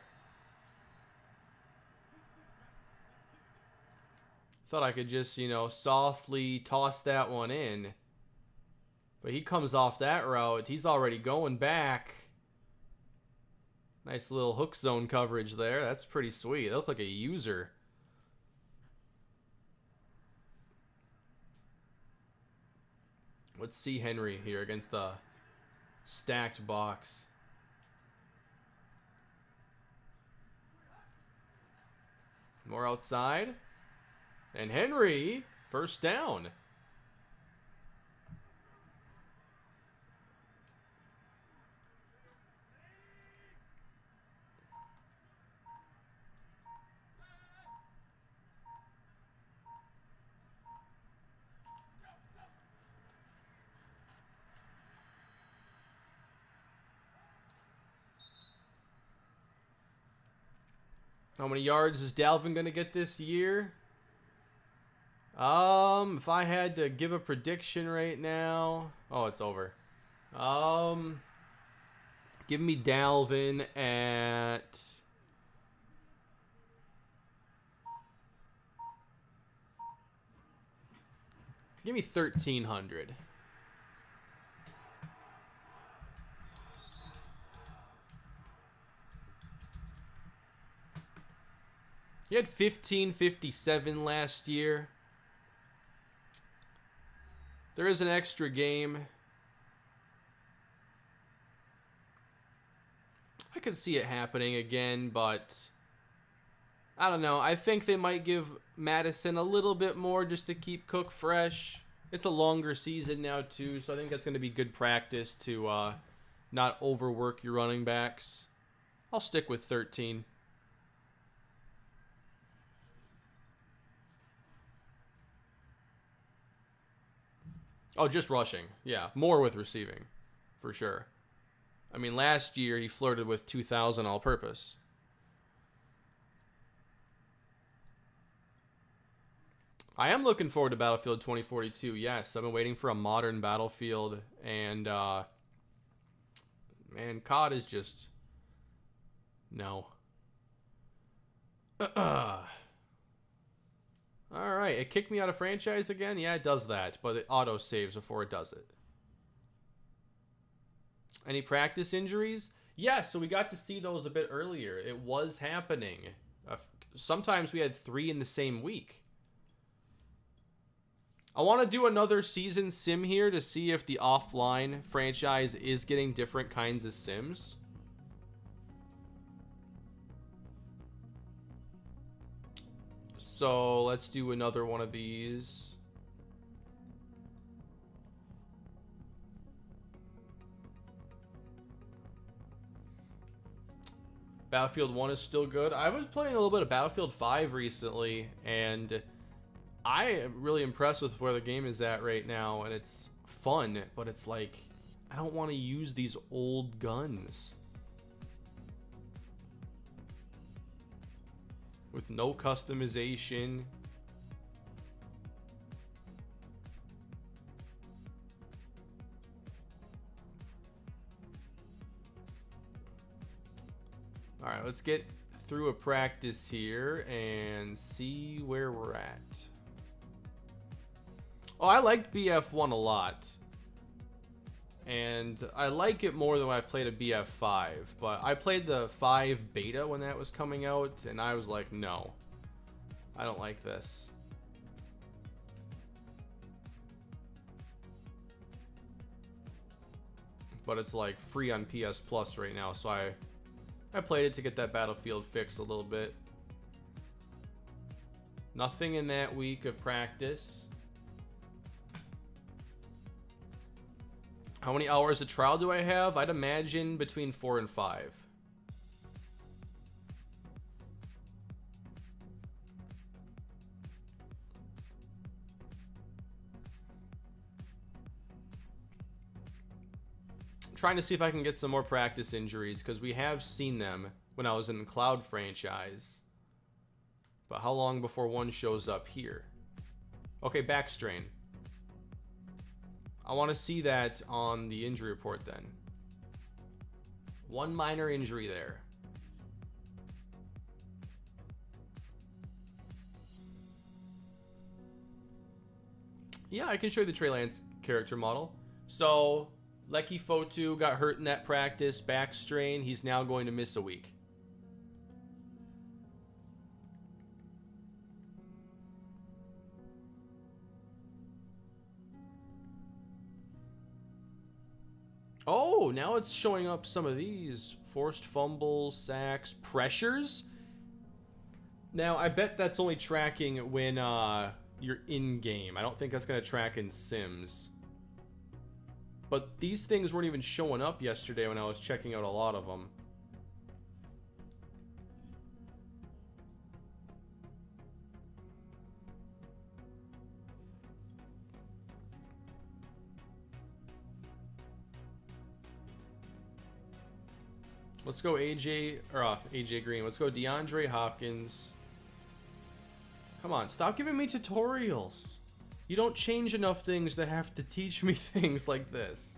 Thought I could just, you know, softly toss that one in. But he comes off that route. He's already going back. Nice little hook zone coverage there. That's pretty sweet. They look like a user. Let's see Henry here against the stacked box. More outside. And Henry, first down. How many yards is Dalvin going to get this year? If I had to give a prediction right now, oh, it's over. Give me Dalvin at give me 1,300. He had 1557 last year. There is an extra game. I could see it happening again, but I don't know. I think they might give Madison a little bit more just to keep Cook fresh. It's a longer season now, too, so I think that's going to be good practice to not overwork your running backs. I'll stick with 13. Oh, just rushing. Yeah, more with receiving, for sure. I mean, last year he flirted with 2,000 all-purpose. I am looking forward to Battlefield 2042, yes. I've been waiting for a modern Battlefield, and, man, COD is just... No. Alright, it kicked me out of franchise again? Yeah, it does that, but it auto-saves before it does it. Any practice injuries? Yeah, so we got to see those a bit earlier. It was happening. Sometimes we had 3 in the same week. I want to do another season sim here to see if the offline franchise is getting different kinds of sims. So let's do another one of these. Battlefield 1 is still good. I was playing a little bit of Battlefield 5 recently, and I am really impressed with where the game is at right now, and it's fun, but it's like, I don't want to use these old guns with no customization. All right, let's get through a practice here and see where we're at. Oh, I liked BF1 a lot. And I like it more than when I've played a BF5. But I played the 5 beta when that was coming out, and I was like, no. I don't like this. But it's like free on PS Plus right now, so I played it to get that Battlefield fixed a little bit. Nothing in that week of practice. How many hours of trial do I have? I'd imagine between 4 and 5. I'm trying to see if I can get some more practice injuries, because we have seen them when I was in the Cloud franchise. But how long before one shows up here? Okay, back strain. I want to see that on the injury report then. One minor injury there. Yeah, I can show you the Trey Lance character model. So, Lecky Fotu got hurt in that practice, back strain. He's now going to miss a week. Oh, now it's showing up some of these. Forced fumbles, sacks, pressures. Now, I bet that's only tracking when you're in-game. I don't think that's going to track in Sims. But these things weren't even showing up yesterday when I was checking out a lot of them. Let's go AJ Green. Let's go DeAndre Hopkins. Come on, stop giving me tutorials. You don't change enough things to have to teach me things like this.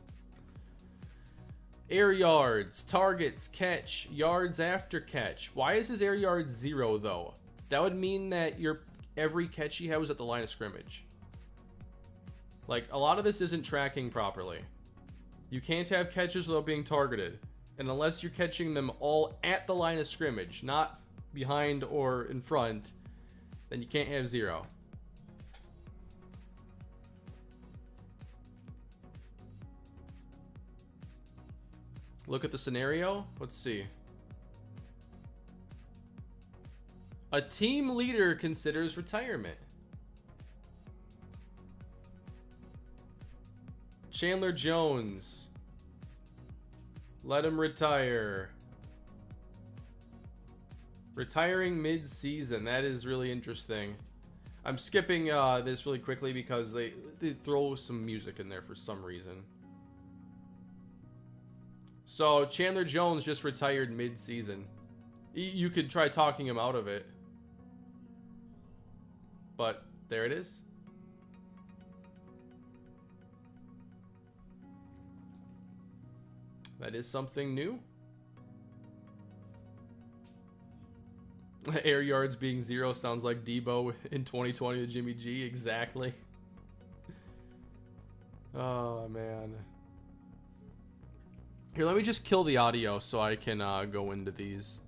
Air yards, targets, catch, yards after catch. Why is his air yards 0 though? That would mean that your every catch he had was at the line of scrimmage. Like, a lot of this isn't tracking properly. You can't have catches without being targeted. And unless you're catching them all at the line of scrimmage, not behind or in front, then you can't have 0. Look at the scenario. Let's see. A team leader considers retirement. Chandler Jones. Let him retire. Retiring mid-season. That is really interesting. I'm skipping this really quickly because they throw some music in there for some reason. So Chandler Jones just retired mid-season. You could try talking him out of it. But there it is. That is something new. Air yards being 0 sounds like Debo in 2020 with Jimmy G. Exactly. Oh, man. Here, let me just kill the audio so I can go into these.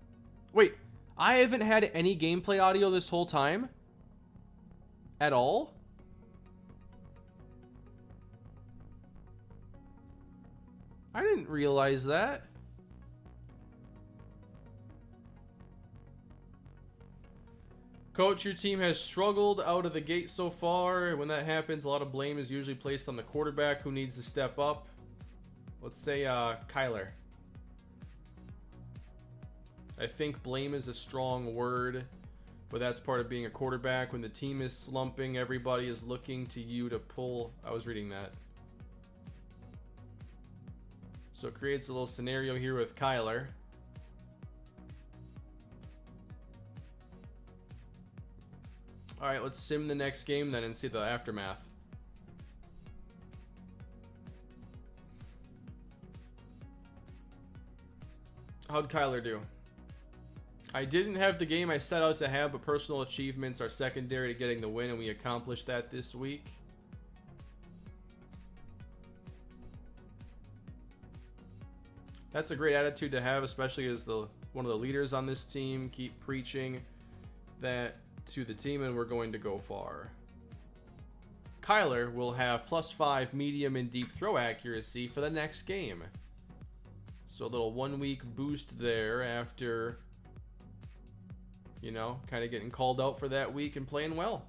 Wait, I haven't had any gameplay audio this whole time? At all? I didn't realize that. Coach, your team has struggled out of the gate so far. When that happens, a lot of blame is usually placed on the quarterback who needs to step up. Let's say Kyler. I think blame is a strong word, but that's part of being a quarterback. When the team is slumping, everybody is looking to you to pull. I was reading that. So it creates a little scenario here with Kyler. All right, let's sim the next game then and see the aftermath. How'd Kyler do? I didn't have the game I set out to have, but personal achievements are secondary to getting the win, and we accomplished that this week. That's a great attitude to have, especially as one of the leaders on this team. Keep preaching that to the team, and we're going to go far. Kyler will have +5 medium and deep throw accuracy for the next game. So a little 1 week boost there after, you know, kind of getting called out for that week and playing well.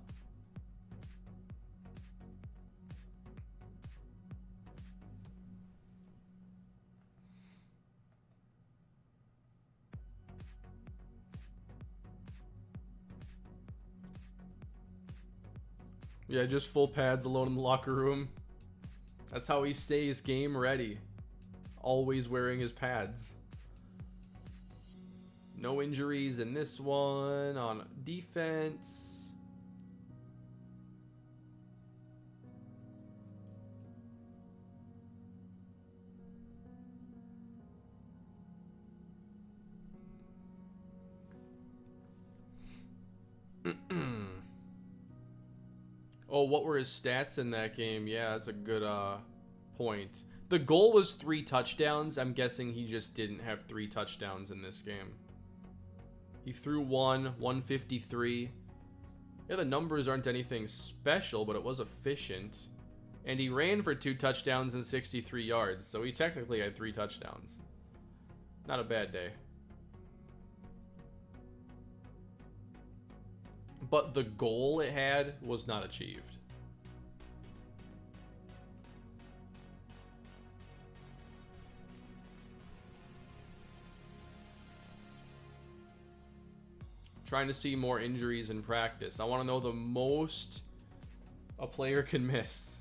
Yeah, just full pads alone in the locker room. That's how he stays game ready. Always wearing his pads. No injuries in this one. On defense. Oh, what were his stats in that game? Yeah, that's a good point. The goal was 3 touchdowns. I'm guessing he just didn't have 3 touchdowns in this game. He threw 153. Yeah, the numbers aren't anything special, but it was efficient. And he ran for 2 touchdowns and 63 yards, so he technically had 3 touchdowns. Not a bad day. But the goal it had was not achieved. Trying to see more injuries in practice. I want to know the most a player can miss.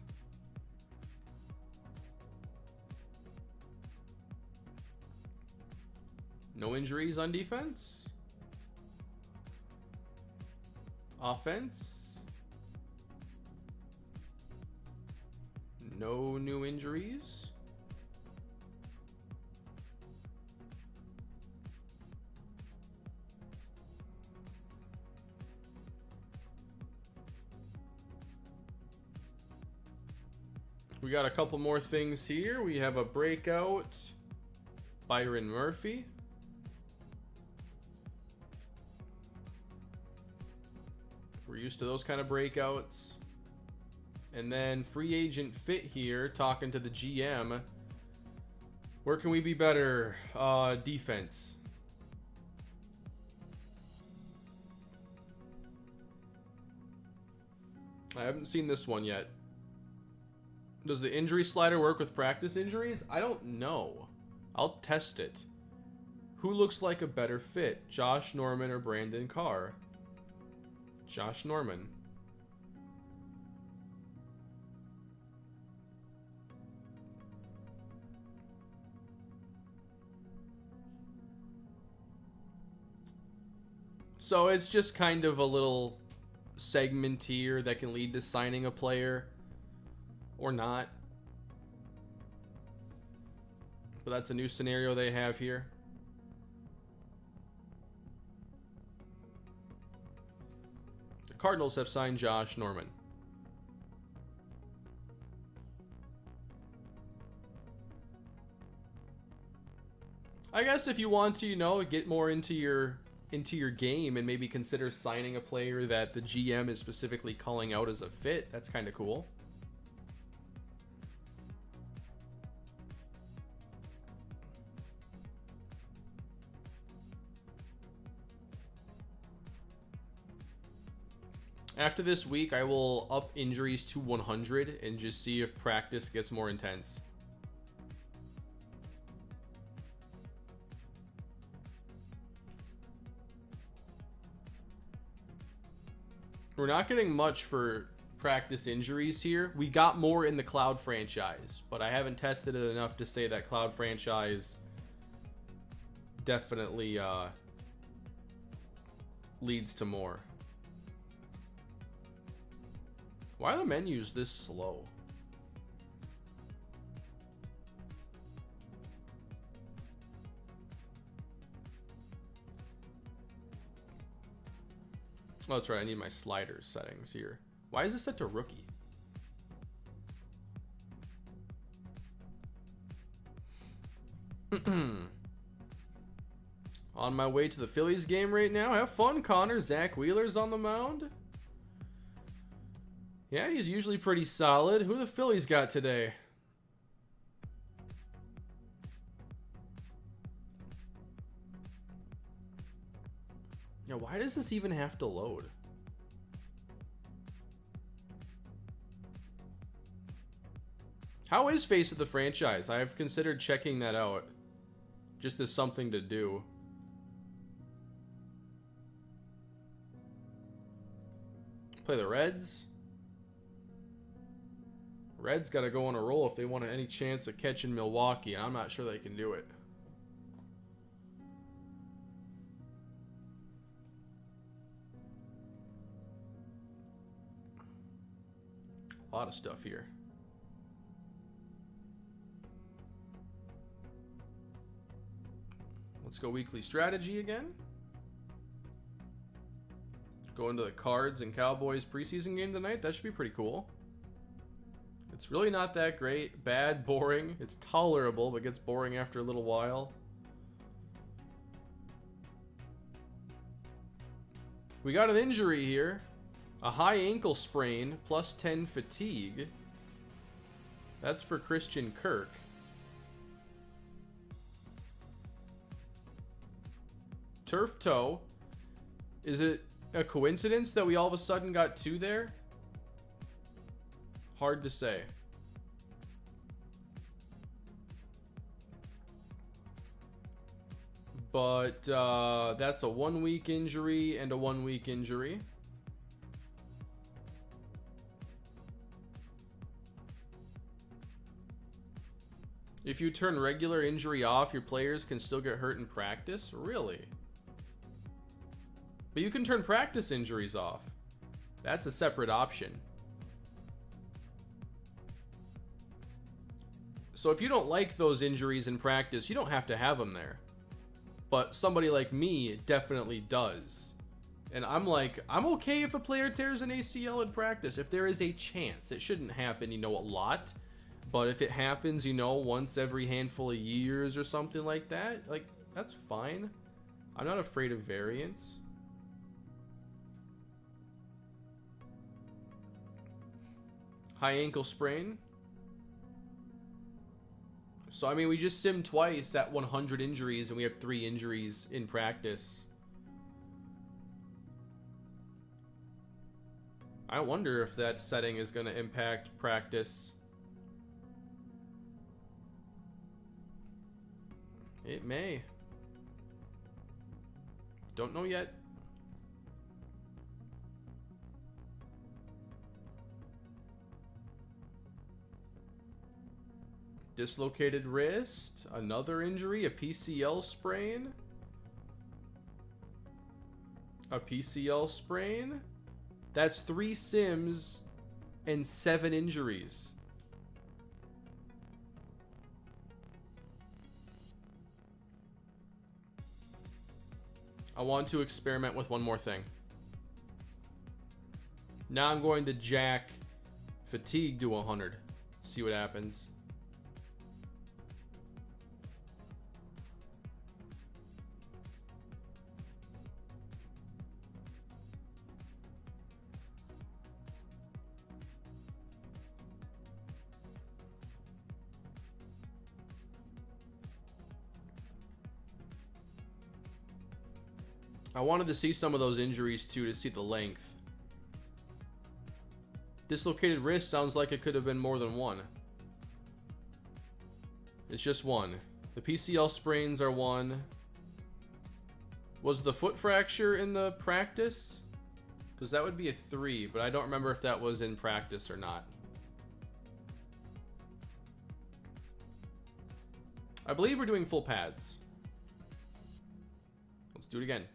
No injuries on defense? Offense? No new injuries? We got a couple more things here. We have a breakout. Byron Murphy. We're used to those kind of breakouts. And then free agent fit here, talking to the GM. Where can we be better? Defense. I haven't seen this one yet. Does the injury slider work with practice injuries? I don't know. I'll test it. Who looks like a better fit? Josh Norman or Brandon Carr? Josh Norman. So it's just kind of a little segment here that can lead to signing a player or not. But that's a new scenario they have here. Cardinals have signed Josh Norman. I guess if you want to, you know, get more into your game and maybe consider signing a player that the GM is specifically calling out as a fit, that's kind of cool. After this week, I will up injuries to 100 and just see if practice gets more intense. We're not getting much for practice injuries here. We got more in the Cloud franchise, but I haven't tested it enough to say that Cloud franchise definitely leads to more. Why are the menus this slow? Oh, that's right. I need my sliders settings here. Why is this set to rookie? On my way to the Phillies game right now. Have fun, Connor. Zach Wheeler's on the mound. Yeah, he's usually pretty solid. Who the Phillies got today? Yeah, why does this even have to load? How is Face of the Franchise? I've considered checking that out. Just as something to do. Play the Reds. Reds got to go on a roll if they want any chance of catching Milwaukee, and I'm not sure they can do it. A lot of stuff here. Let's go weekly strategy again. Go into the Cards and Cowboys preseason game tonight. That should be pretty cool. It's really not that great. Bad, boring. It's tolerable, but gets boring after a little while. We got an injury here. A high ankle sprain, plus 10 fatigue. That's for Christian Kirk. Turf toe. Is it a coincidence that we all of a sudden got 2 there? Hard to say. But that's a 1-week injury and a 1-week injury. If you turn regular injury off, your players can still get hurt in practice? Really? But you can turn practice injuries off. That's a separate option. So if you don't like those injuries in practice, you don't have to have them there. But somebody like me definitely does. And I'm like, I'm okay if a player tears an ACL in practice. If there is a chance. It shouldn't happen, a lot. But if it happens, once every handful of years or something like that, that's fine. I'm not afraid of variance. High ankle sprain. So, we just simmed twice at 100 injuries, and we have 3 injuries in practice. I wonder if that setting is going to impact practice. It may. Don't know yet. Dislocated wrist, another injury, a PCL sprain. A PCL sprain. That's 3 sims and 7 injuries. I want to experiment with one more thing. Now I'm going to jack fatigue to 100. See what happens. I wanted to see some of those injuries too, to see the length. Dislocated wrist sounds like it could have been more than one. It's just one. The PCL sprains are one. Was the foot fracture in the practice? Because that would be a 3, but I don't remember if that was in practice or not. I believe we're doing full pads. Let's do it again.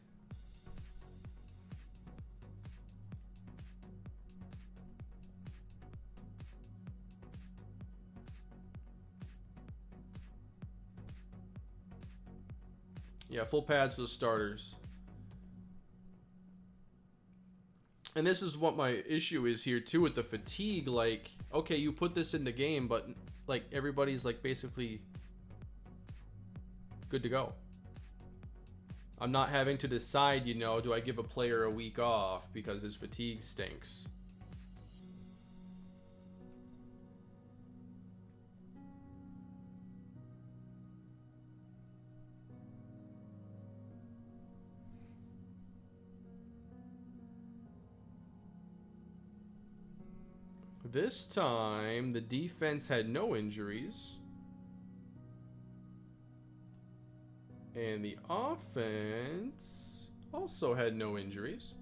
Yeah, full pads for the starters. And this is what my issue is here too with the fatigue. Like, okay, you put this in the game, but like everybody's like basically good to go. I'm not having to decide, you know, do I give a player a week off because his fatigue stinks? This time, the defense had no injuries. And the offense also had no injuries.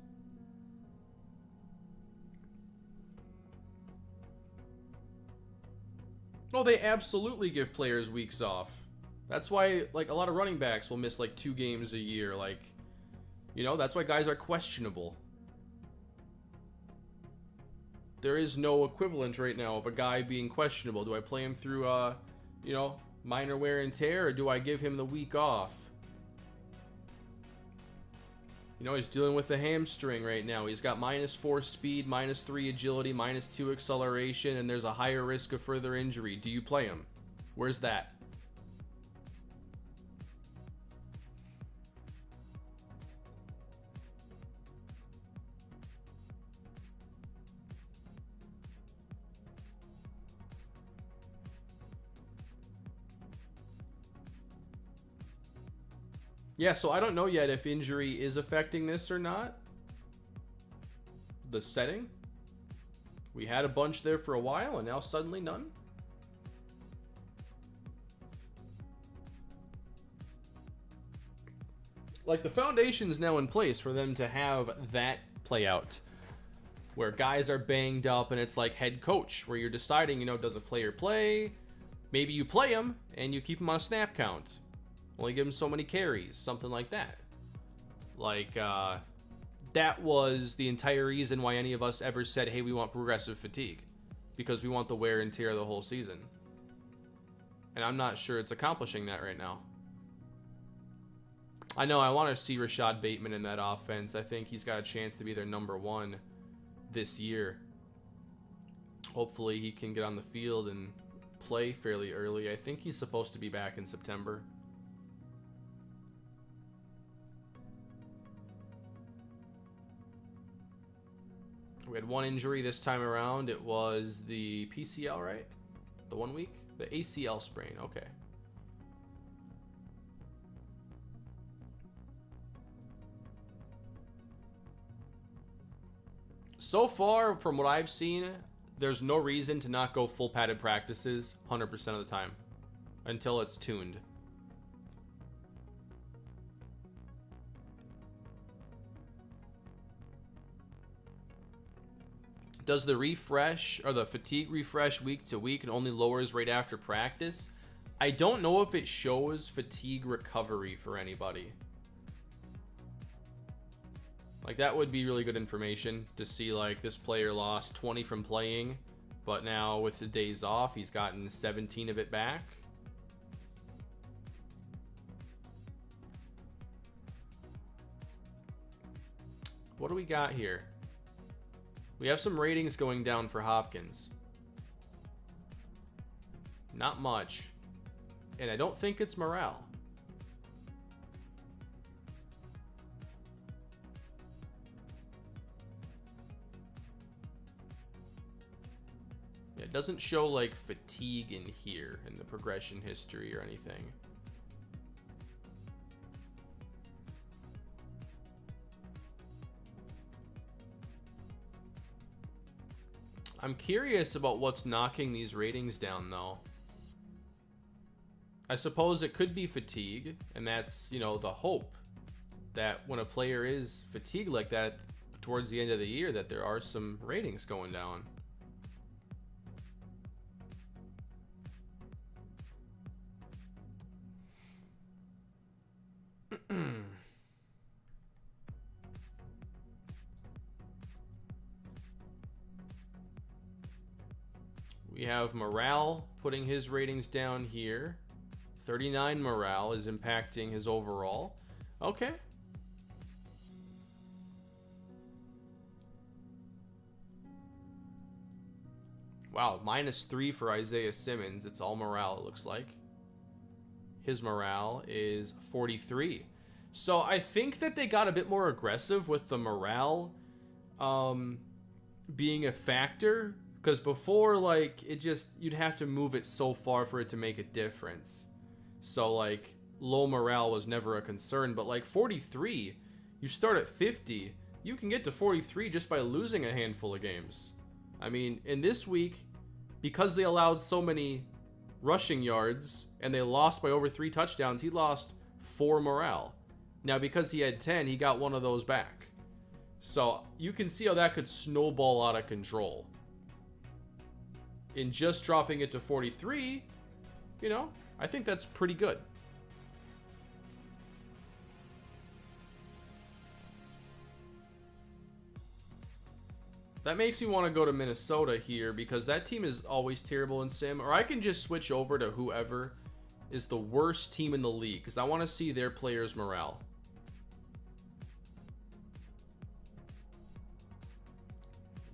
Oh, they absolutely give players weeks off. That's why, like, a lot of running backs will miss, like, 2 games a year. Like, you know, that's why guys are questionable. There is no equivalent right now of a guy being questionable. Do I play him through, you know, minor wear and tear, or do I give him the week off? You know, he's dealing with a hamstring right now. He's got -4 speed, -3 agility, -2 acceleration, and there's a higher risk of further injury. Do you play him? Where's that? Yeah, so I don't know yet if injury is affecting this or not. The setting. We had a bunch there for a while, and now suddenly none. Like, the foundation's now in place for them to have that play out. Where guys are banged up, and it's like head coach, where you're deciding, you know, does a player play? Maybe you play him, and you keep him on a snap count. Only give him so many carries, something like that. Like, that was the entire reason why any of us ever said, hey, we want progressive fatigue. Because we want the wear and tear the whole season. And I'm not sure it's accomplishing that right now. I know I want to see Rashad Bateman in that offense. I think he's got a chance to be their #1 this year. Hopefully he can get on the field and play fairly early. I think he's supposed to be back in September. We had one injury this time around. It was the PCL, right? The 1 week? The ACL sprain. Okay. So far, from what I've seen, there's no reason to not go full padded practices 100% of the time until it's tuned. Does the refresh or the fatigue refresh week to week and only lowers right after practice? I don't know if it shows fatigue recovery for anybody. Like, that would be really good information to see, like, this player lost 20 from playing, but now with the days off, he's gotten 17 of it back. What do we got here? We have some ratings going down for Hopkins. Not much. And I don't think it's morale. Yeah, it doesn't show like fatigue in here in the progression history or anything. I'm curious about what's knocking these ratings down, though. I suppose it could be fatigue, and that's, you know, the hope that when a player is fatigued like that towards the end of the year, that there are some ratings going down. We have morale putting his ratings down here. 39 morale is impacting his overall. Okay. Wow, -3 for Isaiah Simmons. It's all morale, it looks like. His morale is 43. So I think that they got a bit more aggressive with the morale being a factor. Because before, like, it just, you'd have to move it so far for it to make a difference. So, like, low morale was never a concern. But, like, 43, you start at 50, you can get to 43 just by losing a handful of games. I mean, in this week, because they allowed so many rushing yards and they lost by over 3 touchdowns, he lost 4 morale. Now, because he had 10, he got one of those back. So, you can see how that could snowball out of control. In just dropping it to 43, you know, I think that's pretty good. That makes me want to go to Minnesota here because that team is always terrible in sim. Or I can just switch over to whoever is the worst team in the league because I want to see their players' morale.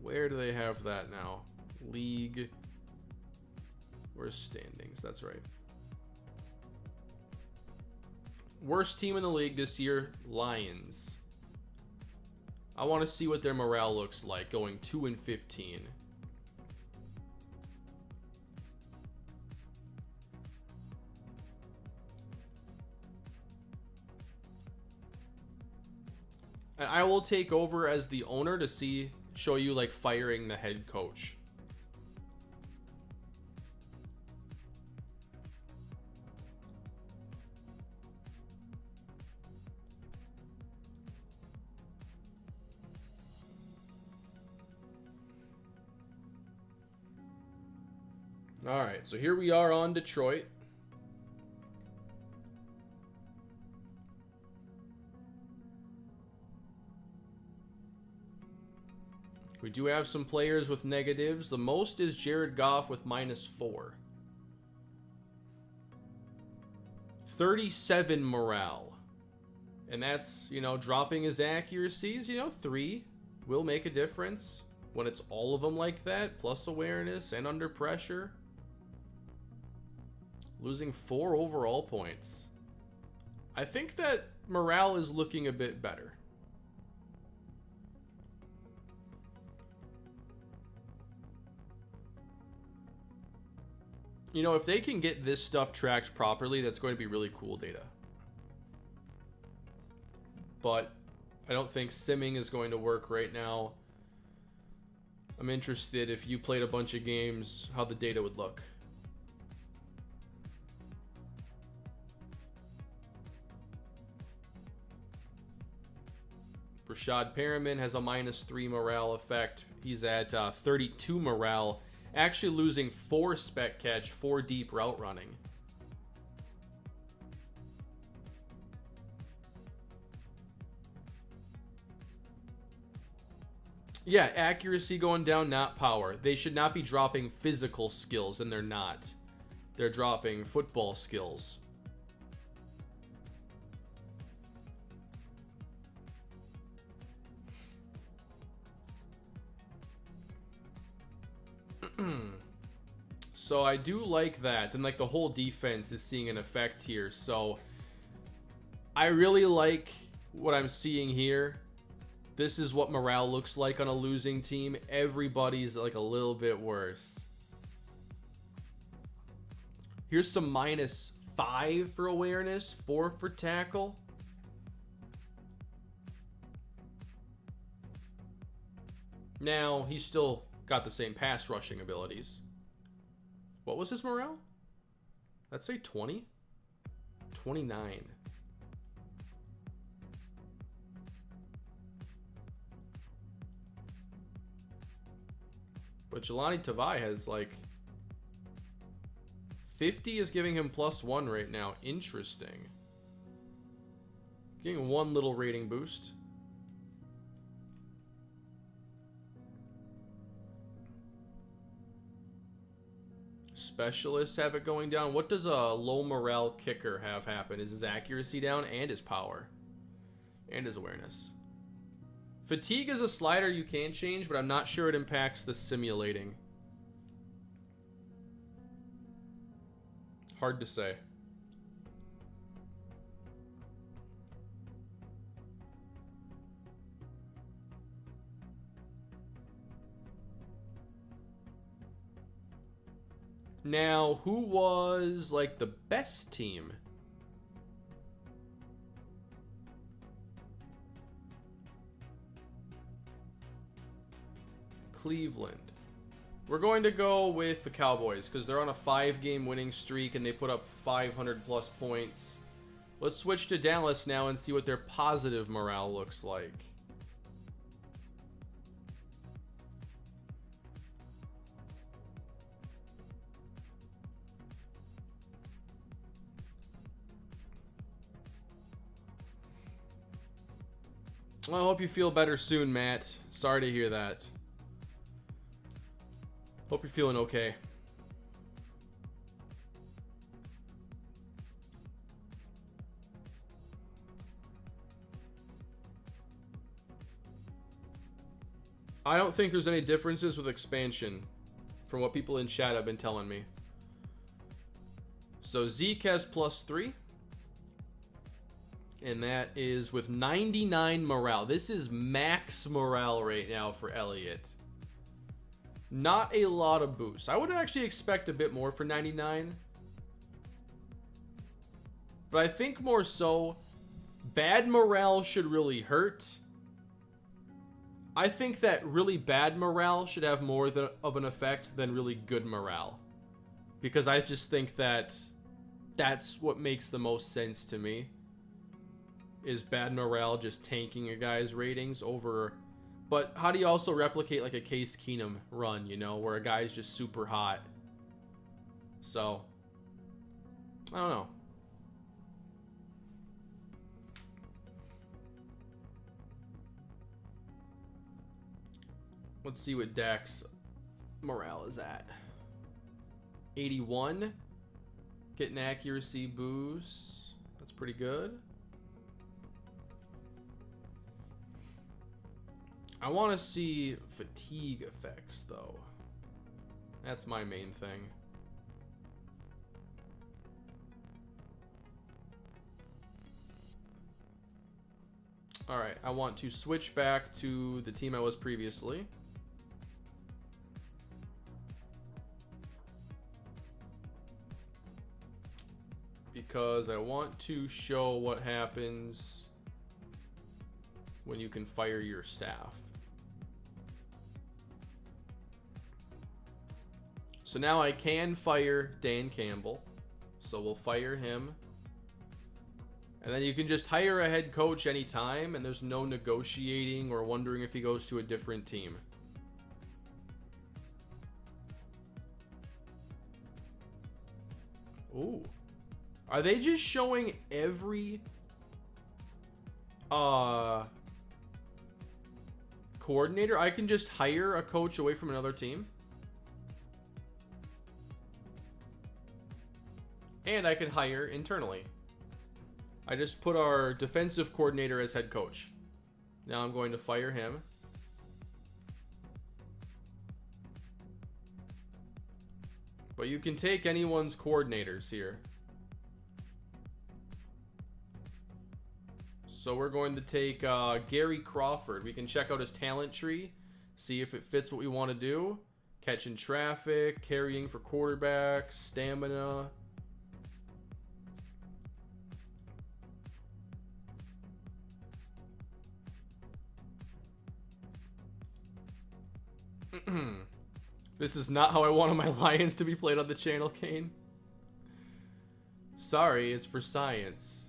Where do they have that now? League. Where's standings? That's right. Worst team in the league this year, Lions. I want to see what their morale looks like going 2-15. And I will take over as the owner to show you like firing the head coach. All right, so here we are on Detroit. We do have some players with negatives. The most is Jared Goff with -4. 37 morale. And that's, you know, dropping his accuracies, you know, 3 will make a difference when it's all of them like that, plus awareness and under pressure. Losing 4 overall points. I think that morale is looking a bit better. You know, if they can get this stuff tracked properly, that's going to be really cool data. But I don't think simming is going to work right now. I'm interested if you played a bunch of games, how the data would look. Rashad Perriman has a -3 morale effect. He's at 32 morale. Actually losing 4 spec catch, 4 deep route running. Yeah, accuracy going down, not power. They should not be dropping physical skills, and they're not. They're dropping football skills. So I do like that, and like the whole defense is seeing an effect here. So I really like what I'm seeing here. This is what morale looks like on a losing team. Everybody's like a little bit worse. Here's some -5 for awareness, 4 for tackle. Now, he's still got the same pass rushing abilities. What was his morale? Let's say 20? 29. But Jelani Tavai has like 50 is giving him +1 right now. Interesting. Getting one little rating boost. Specialists have it going down. What does a low morale kicker have happen? Is his accuracy down and his power? And his awareness. Fatigue is a slider you can change, but I'm not sure it impacts the simulating. Hard to say. Now, who was like the best team? Cleveland. We're going to go with the Cowboys because they're on a 5-game winning streak and they put up 500+ points. Let's switch to Dallas now and see what their positive morale looks like. Well, I hope you feel better soon, Matt. Sorry to hear that. Hope you're feeling okay. I don't think there's any differences with expansion from what people in chat have been telling me. So Zeke has +3. And that is with 99 morale. This is max morale right now for Elliott. Not a lot of boosts. I would actually expect a bit more for 99. But I think more so, bad morale should really hurt. I think that really bad morale should have more of an effect than really good morale. Because I just think that that's what makes the most sense to me. Is bad morale just tanking a guy's ratings over... But how do you also replicate like a Case Keenum run, you know, where a guy's just super hot? So, I don't know. Let's see what Dak's morale is at. 81. Getting accuracy boosts. That's pretty good. I want to see fatigue effects, though. That's my main thing. Alright, I want to switch back to the team I was previously. Because I want to show what happens when you can fire your staff. So now I can fire Dan Campbell. So we'll fire him. And then you can just hire a head coach anytime, and there's no negotiating or wondering if he goes to a different team. Ooh. Are they just showing every coordinator? I can just hire a coach away from another team? And I can hire internally. I just put our defensive coordinator as head coach. Now I'm going to fire him. But you can take anyone's coordinators here. So we're going to take Gary Crawford. We can check out his talent tree, see if it fits what we want to do. Catching traffic, carrying for quarterbacks, stamina. This is not how I wanted my Lions to be played on the channel, Kane. Sorry, it's for science.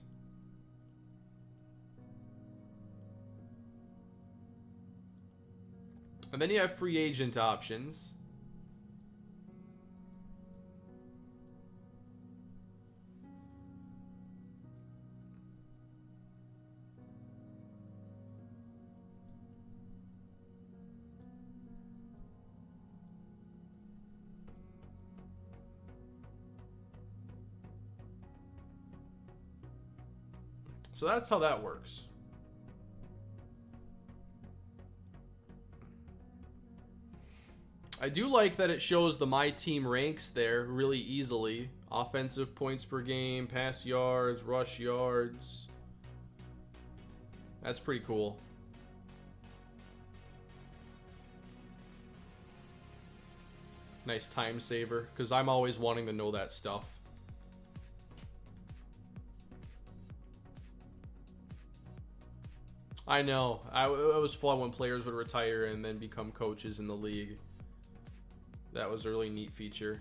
And then you have free agent options. So that's how that works. I do like that it shows the My Team ranks there really easily. Offensive points per game, pass yards, rush yards. That's pretty cool. Nice time saver, because I'm always wanting to know that stuff. I know. It was fun when players would retire and then become coaches in the league. That was a really neat feature.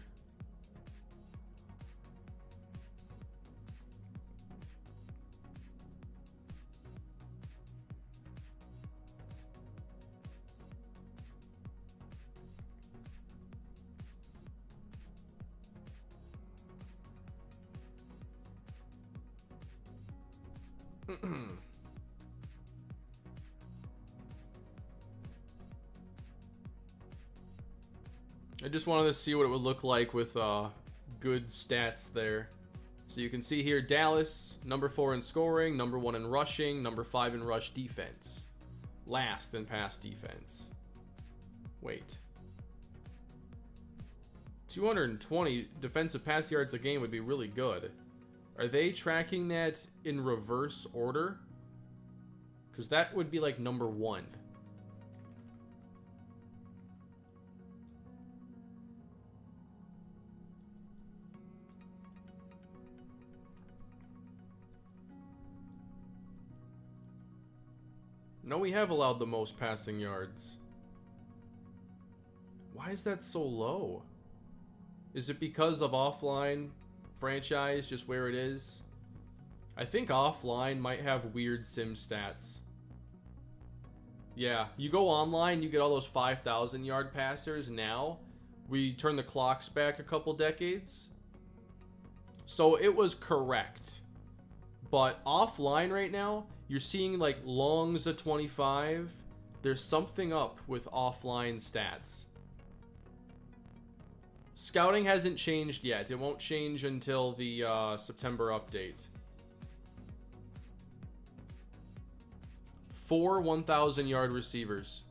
I just wanted to see what it would look like with good stats there. So you can see here, Dallas, number 4 in scoring, number 1 in rushing, number 5 in rush defense. Last in pass defense. Wait. 220 defensive pass yards a game would be really good. Are they tracking that in reverse order? Because that would be like number 1. No, we have allowed the most passing yards. Why is that so low? Is it because of offline franchise, just where it is? I think offline might have weird sim stats. Yeah, you go online, you get all those 5,000 yard passers. Now, we turn the clocks back a couple decades. So it was correct. But offline right now, you're seeing like longs of 25. There's something up with offline stats. Scouting hasn't changed yet. It won't change until the September update. 4 1,000-yard receivers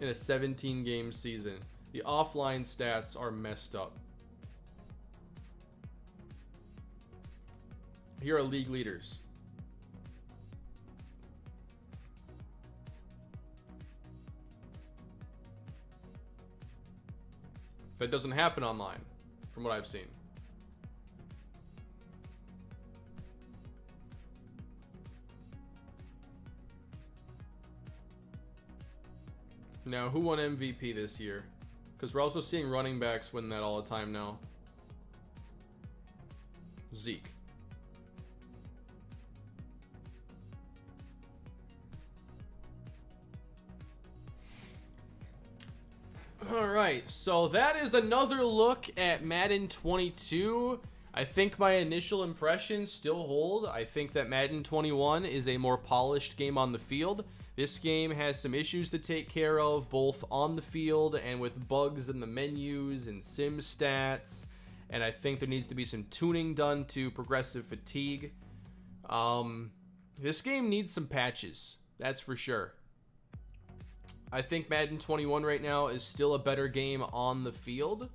in a 17-game season. The offline stats are messed up. Here are league leaders. That doesn't happen online, from what I've seen. Now, who won MVP this year? Because we're also seeing running backs win that all the time now. Zeke. Alright, so that is another look at Madden 22. I think my initial impressions still hold. I think that Madden 21 is a more polished game on the field. This game has some issues to take care of, both on the field and with bugs in the menus and sim stats. And I think there needs to be some tuning done to progressive fatigue. This game needs some patches, that's for sure. I think Madden 21 right now is still a better game on the field.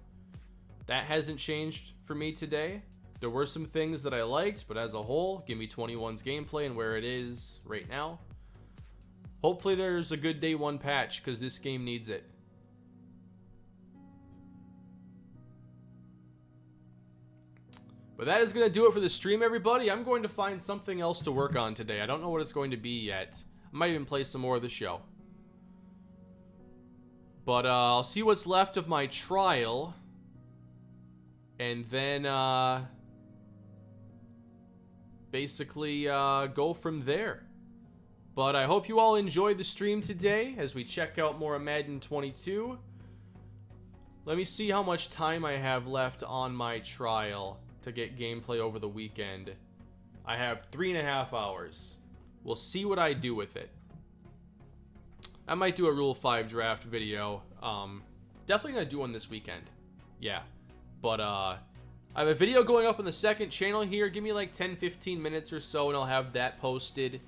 That hasn't changed for me today. There were some things that I liked, but as a whole, give me 21's gameplay and where it is right now. Hopefully there's a good day one patch, because this game needs it. But that is going to do it for the stream, everybody. I'm going to find something else to work on today. I don't know what it's going to be yet. I might even play some more of the show. But I'll see what's left of my trial. And then basically go from there. But I hope you all enjoyed the stream today as we check out more of Madden 22. Let me see how much time I have left on my trial to get gameplay over the weekend. I have 3.5 hours. We'll see what I do with it. I might do a Rule 5 draft video. Definitely gonna do one this weekend. Yeah. But I have a video going up on the second channel here. Give me like 10-15 minutes or so and I'll have that posted.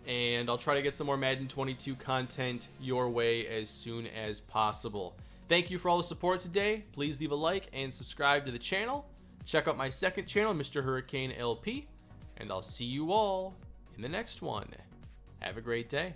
And I'll try to get some more Madden 22 content your way as soon as possible. Thank you for all the support today. Please leave a like and subscribe to the channel. Check out my second channel, MrHurriicane LP. And I'll see you all in the next one. Have a great day.